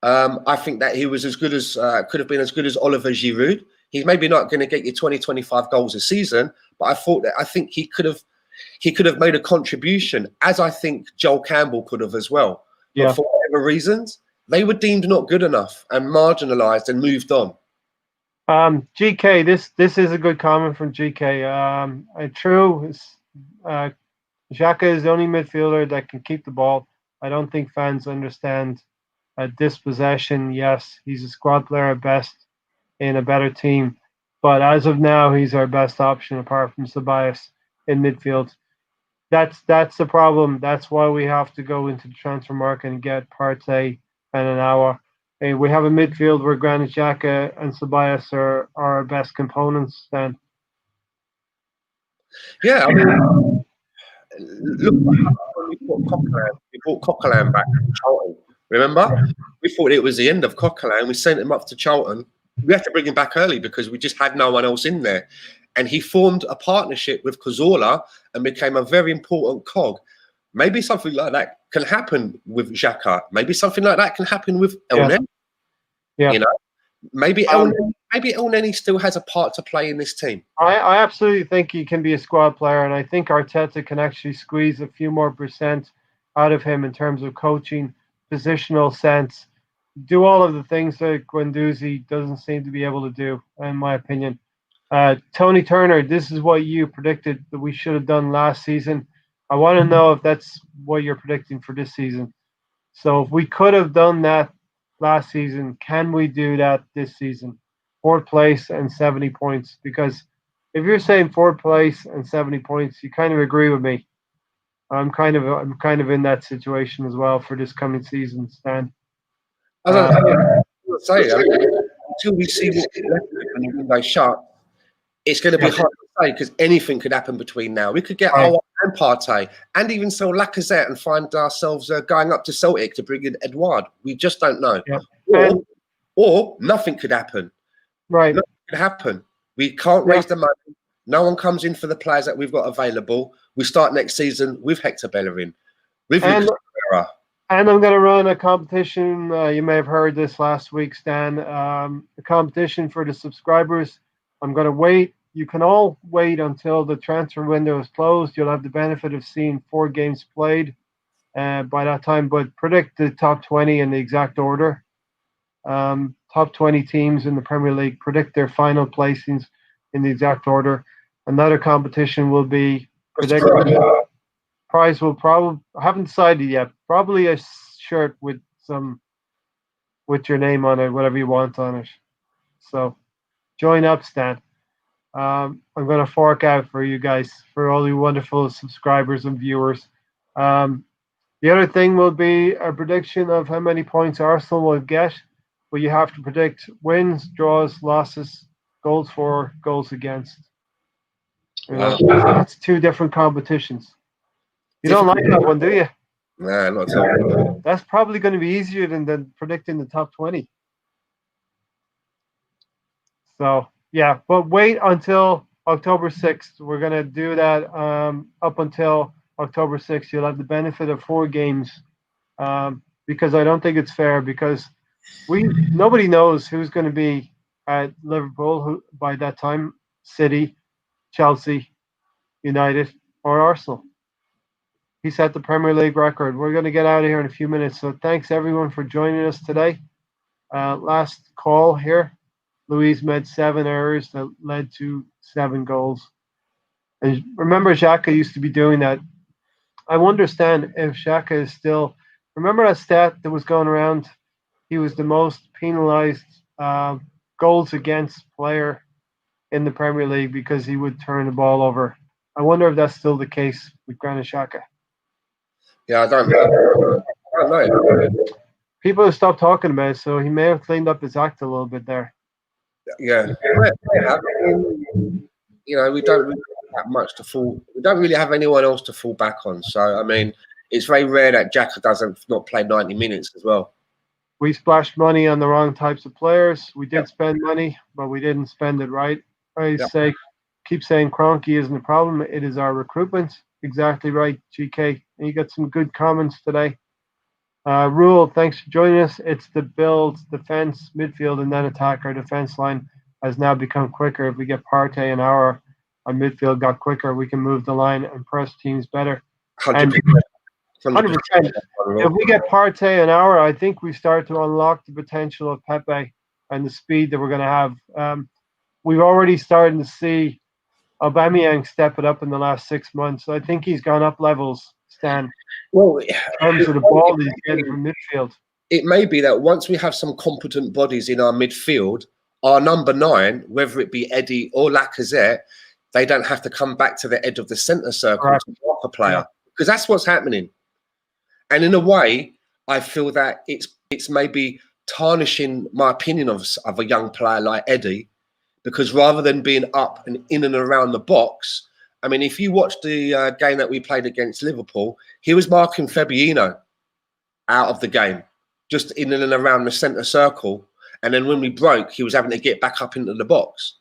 I think that he was as good as could have been as good as Oliver Giroud. He's maybe not going to get you 20, 25 goals a season, but I think he could have made a contribution, as I think Joel Campbell could have as well. Yeah. But for whatever reasons, they were deemed not good enough and marginalised and moved on. GK, this is a good comment from GK. True, Xhaka is the only midfielder that can keep the ball. I don't think fans understand dispossession. Yes, he's a squad player at best in a better team, but as of now, he's our best option apart from Ceballos in midfield. That's the problem. That's why we have to go into the transfer market and get Partey and an hour. We have a midfield where Granit Xhaka and Ceballos are our best components. Then, yeah, I mean, look, when we brought Coquelin back from Charlton. Remember, we thought it was the end of Coquelin. We sent him up to Charlton. We had to bring him back early because we just had no one else in there. And he formed a partnership with Cazorla and became a very important cog. Maybe something like that can happen with Xhaka. Maybe something like that can happen with El Neni. Yeah. You know, maybe El Neni still has a part to play in this team. I absolutely think he can be a squad player, and I think Arteta can actually squeeze a few more percent out of him in terms of coaching, positional sense, do all of the things that Guendouzi doesn't seem to be able to do, in my opinion. Tony Turner, this is what you predicted that we should have done last season. I want to know if that's what you're predicting for this season. So if we could have done that last season, can we do that this season? Fourth place and 70 points. Because if you're saying fourth place and 70 points, you kind of agree with me. I'm kind of in that situation as well for this coming season, Stan. As I say, until we see what's left when the window's shut, it's going to be hard to say because anything could happen between now. We could get our and Partey and even sell Lacazette and find ourselves going up to Celtic to bring in Edouard. We just don't know. Yeah. Or nothing could happen. Right. Nothing could happen. We can't raise the money. No one comes in for the players that we've got available. We start next season with Hector Bellerin, with Lucas Moura. And I'm going to run a competition. You may have heard this last week, Stan. A competition for the subscribers. I'm going to wait. You can all wait until the transfer window is closed. You'll have the benefit of seeing 4 games played by that time. But predict the top 20 in the exact order. Top 20 teams in the Premier League. Predict their final placings in the exact order. Another competition will be predict. Prize will probably, I haven't decided yet. Probably a shirt with your name on it, whatever you want on it. So join up, Stan. I'm going to fork out for you guys, for all you wonderful subscribers and viewers. The other thing will be a prediction of how many points Arsenal will get. But you have to predict wins, draws, losses, goals for, goals against. That's 2 different competitions. You don't like that one, do you? Nah, not at all. That's probably going to be easier than predicting the top 20. So, yeah, but wait until October 6th. We're going to do that up until October 6th. You'll have the benefit of 4 games because I don't think it's fair because nobody knows who's going to be at Liverpool by that time, City, Chelsea, United, or Arsenal. He set the Premier League record. We're going to get out of here in a few minutes. So thanks, everyone, for joining us today. Last call here. Luis made 7 errors that led to 7 goals. And remember, Xhaka used to be doing that. I wonder, Stan, if Xhaka is still... Remember that stat that was going around? He was the most penalized goals against player in the Premier League because he would turn the ball over. I wonder if that's still the case with Granit Xhaka. Yeah, I don't know. People have stopped talking about it, so he may have cleaned up his act a little bit there. Yeah. You know, we don't really have much to fall. We don't really have anyone else to fall back on. So, I mean, it's very rare that Xhaka doesn't not play 90 minutes as well. We splashed money on the wrong types of players. We did spend money, but we didn't spend it right. Keep saying Kroenke isn't a problem. It is our recruitment. Exactly right, GK. And you got some good comments today. Rule, thanks for joining us. It's the build, defense, midfield, and then attack. Our defense line has now become quicker. If we get Partey and our midfield got quicker, we can move the line and press teams better. 100%. 100%. If we get Partey an hour, I think we start to unlock the potential of Pepe and the speed that we're going to have. We've already started to see Aubameyang step it up in the last 6 months. So I think he's gone up levels, Stan. Well, in terms of the ball that he's getting from midfield. It may be that once we have some competent bodies in our midfield, our number 9, whether it be Eddie or Lacazette, they don't have to come back to the edge of the centre circle to block a player. Because that's what's happening. And in a way, I feel that it's maybe tarnishing my opinion of a young player like Eddie, because rather than being up and in and around the box, I mean, if you watch the game that we played against Liverpool, he was marking Fabinho out of the game, just in and around the centre circle. And then when we broke, he was having to get back up into the box.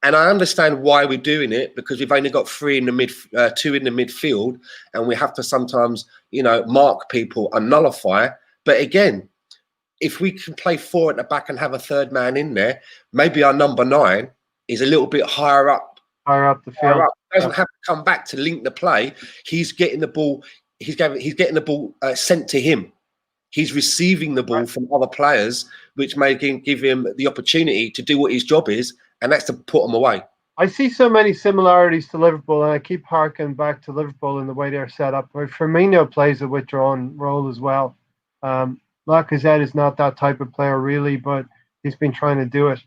And I understand why we're doing it, because we've only got 2 in the midfield, and we have to sometimes, you know, mark people and nullify. But again, if we can play 4 at the back and have a third man in there, maybe our number 9 is a little bit higher up the field. Doesn't have to come back to link the play. He's getting the ball. He's getting the ball sent to him. He's receiving the ball from other players, which may give him the opportunity to do what his job is, and that's to put them away. I see so many similarities to Liverpool, and I keep harking back to Liverpool in the way they're set up. Firmino plays a withdrawn role as well. Lacazette is not that type of player really, but he's been trying to do it.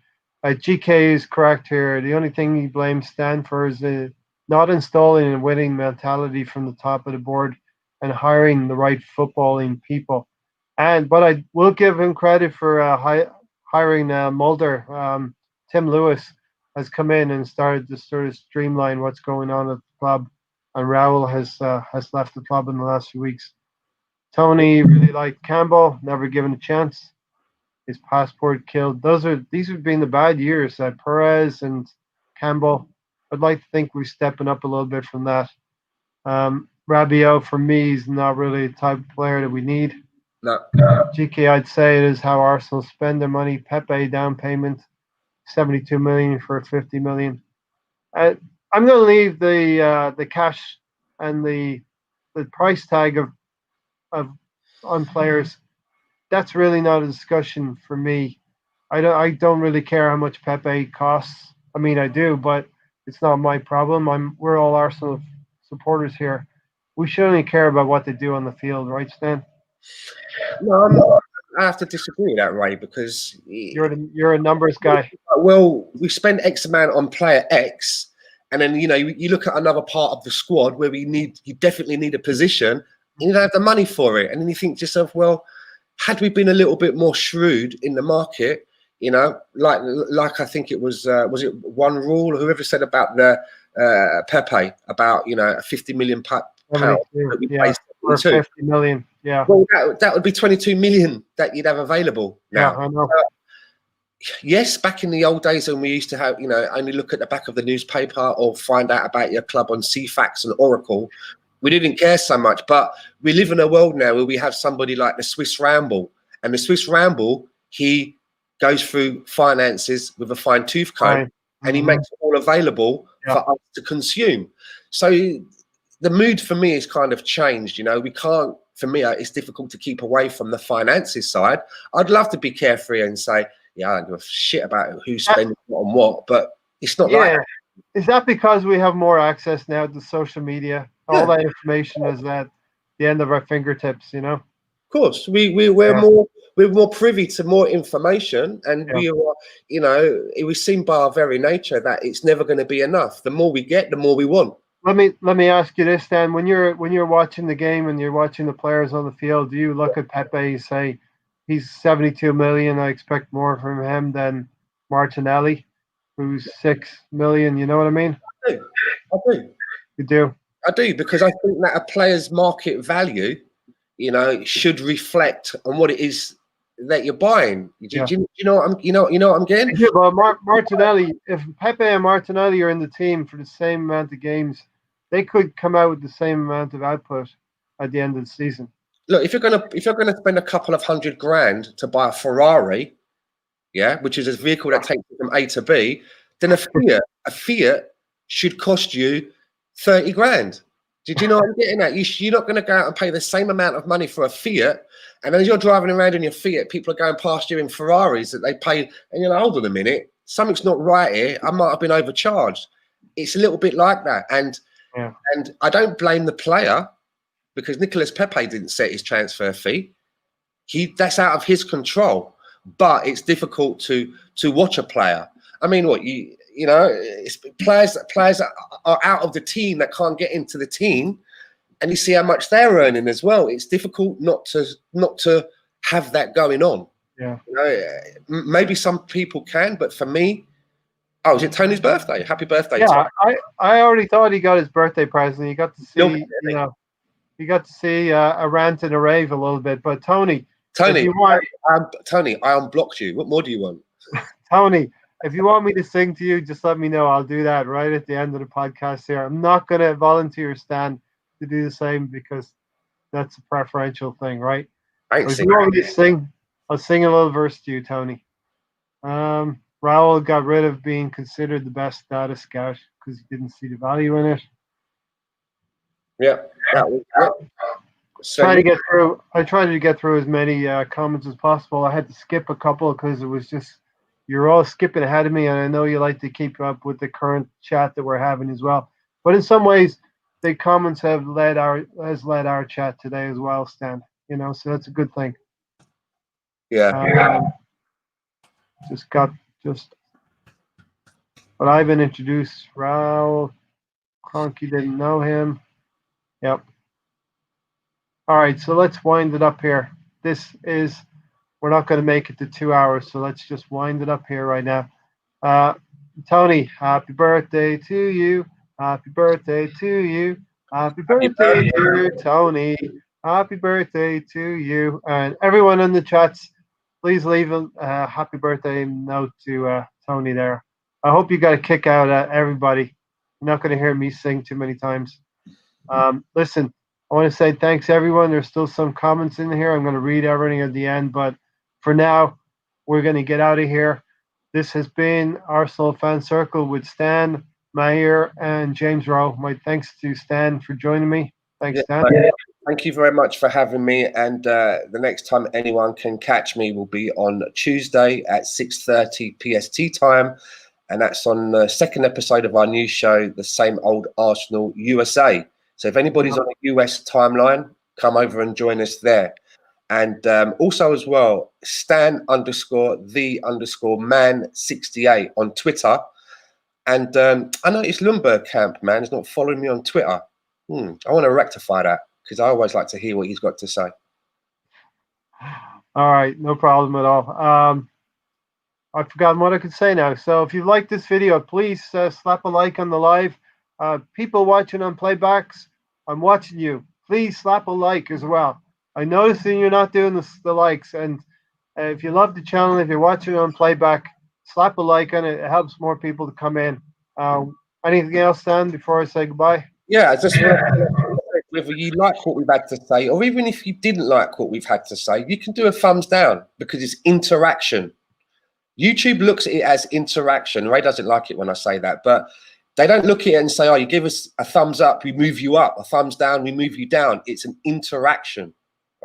GK is correct here. The only thing he blames Stan for is not installing a winning mentality from the top of the board and hiring the right footballing people. But I will give him credit for hiring Mulder. Tim Lewis has come in and started to sort of streamline what's going on at the club, and Raul has left the club in the last few weeks. Tony really liked Campbell, never given a chance. His passport killed. These have been the bad years. Perez and Campbell. I'd like to think we're stepping up a little bit from that. Rabiot for me is not really the type of player that we need. No. GK, I'd say it is how Arsenal spend their money. Pepe down payment, 72 million for 50 million. I'm going to leave the cash and the price tag of on players. That's really not a discussion for me. I don't really care how much Pepe costs. I mean, I do, but it's not my problem. We're all Arsenal supporters here. We should only care about what they do on the field, right, Stan? No, I have to disagree with that, Ray, because you're a numbers guy. Well, we spend X amount on player X, and then you look at another part of the squad where you definitely need a position, and you don't have the money for it, and then you think to yourself, well, had we been a little bit more shrewd in the market, like I think it was it One Rule, whoever said about the Pepe about a 50 million pound that we paid or 50 million. Yeah. Well, that would be 22 million that you'd have available now. Yeah, I know. Yes, back in the old days when we used to have, only look at the back of the newspaper or find out about your club on CFAX and Oracle, we didn't care so much. But we live in a world now where we have somebody like the Swiss Ramble. And the Swiss Ramble, he goes through finances with a fine tooth comb, and he makes it all available for us to consume. So the mood for me is kind of changed. We can't, for me, it's difficult to keep away from the finances side. I'd love to be carefree and say, yeah, I don't give a shit about who's spending what on what, but it's not like that. Is that because we have more access now to social media? All that information is at the end of our fingertips, Of course, we're more privy to more information, and we are, it was seen by our very nature that it's never going to be enough. The more we get, the more we want. Let me ask you this, Dan. When you're watching the game and you're watching the players on the field, do you look at Pepe and say, he's 72 million, I expect more from him than Martinelli, who's 6 million? You know what I mean? I do. You do? I do, because I think that a player's market value, should reflect on what it is that you're buying. Do you know what I'm getting? Yeah, but Martinelli, if Pepe and Martinelli are in the team for the same amount of games, they could come out with the same amount of output at the end of the season. Look, if you're gonna spend a couple of $100,000 to buy a Ferrari, which is a vehicle that takes you from A to B, then a Fiat should cost you 30 grand. Did you know what I'm getting at? You're not going to go out and pay the same amount of money for a Fiat, and as you're driving around in your Fiat, people are going past you in Ferraris that they pay, and you're like, hold on a minute, something's not right here. I might have been overcharged. It's a little bit like that, and I don't blame the player, because Nicolas Pepe didn't set his transfer fee. That's out of his control. But it's difficult to watch a player. I mean, it's players are out of the team that can't get into the team, and you see how much they're earning as well. It's difficult not to have that going on. Yeah. Maybe some people can, but for me, is it Tony's birthday? Happy birthday! Yeah, Tony. I already thought he got his birthday present. You got to see, you got to see a rant and a rave a little bit. But Tony, I unblocked you. What more do you want? Tony, if you want me to sing to you, just let me know. I'll do that right at the end of the podcast here. I'm not going to volunteer Stan to do the same, because that's a preferential thing, right? If you want me to sing, I'll sing a little verse to you, Tony. Raul got rid of being considered the best data scout because he didn't see the value in it. Yeah. I tried to get through as many comments as possible. I had to skip a couple because it was just, you're all skipping ahead of me, and I know you like to keep up with the current chat that we're having as well. But in some ways, the comments has led our chat today as well, Stan. So that's a good thing. Yeah. But I've been introduced. Raul Cronky didn't know him. Yep. All right, so let's wind it up here. We're not going to make it to 2 hours, so let's just wind it up here right now. Tony, happy birthday to you. Happy birthday to you. Happy birthday, dear Tony. Happy birthday to you. And everyone in the chats, please leave a happy birthday note to Tony there. I hope you got a kick out of everybody. You're not going to hear me sing too many times. Listen, I want to say thanks, everyone. There's still some comments in here. I'm going to read everything at the end, but for now, we're going to get out of here. This has been Arsenal Fan Circle with Stan, Maher, and James Rowe. My thanks to Stan for joining me. Thanks, Stan. Thank you very much for having me. And the next time anyone can catch me will be on Tuesday at 6:30 PST time. And that's on the second episode of our new show, The Same Old Arsenal USA. So if anybody's on a US timeline, come over and join us there. And also as well, Stan_the_man68 on Twitter. And I noticed Lundberg Camp, man, is not following me on Twitter. I want to rectify that because I always like to hear what he's got to say. All right, no problem at all. I've forgotten what I could say now. So if you like this video, please slap a like on the live. People watching on playbacks, I'm watching you. Please slap a like as well. I noticed that you're not doing the likes. And if you love the channel, if you're watching on playback, slap a like on it. It helps more people to come in. Anything else, Stan, before I say goodbye? Yeah, I just want to whether you like what we've had to say, or even if you didn't like what we've had to say, you can do a thumbs down because it's interaction. YouTube looks at it as interaction. Ray doesn't like it when I say that, but they don't look at it and say, oh, you give us a thumbs up, we move you up, a thumbs down, we move you down. It's an interaction.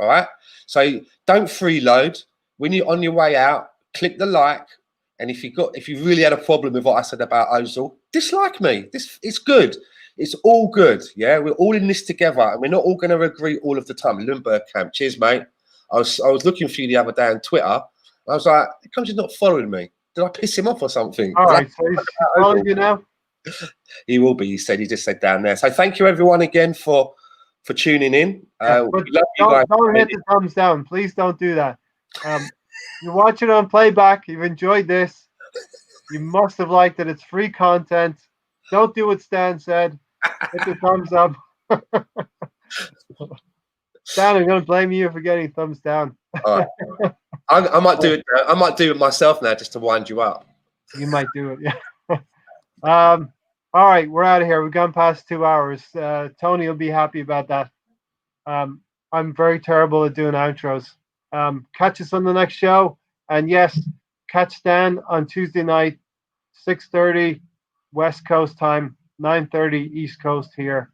All right. So don't freeload. When you're on your way out, click the like. And if you really had a problem with what I said about Ozil, dislike me. It's good. It's all good. Yeah, we're all in this together, and we're not all going to agree all of the time. Lundberg Camp, cheers, mate. I was looking for you the other day on Twitter. I was like, how come he's not following me? Did I piss him off or something? All right, so he's following you now? He will be, he just said down there. So thank you everyone again for tuning in. But don't hit the thumbs down. Please don't do that. You're watching on playback. You've enjoyed this. You must have liked it. It's free content. Don't do what Stan said. Hit the thumbs up. Stan, I'm going to blame you for getting thumbs down. All right. I might do it. I might do it myself now just to wind you up. You might do it, yeah. All right, we're out of here. We've gone past 2 hours. Tony will be happy about that. I'm very terrible at doing outros. Catch us on the next show. And yes, catch Stan on Tuesday night, 6:30 West Coast time, 9:30 East Coast here.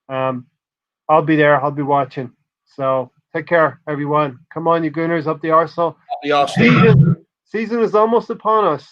I'll be there. I'll be watching. So take care, everyone. Come on, you Gooners, up the Arsenal. Up the Arsenal. Season is almost upon us.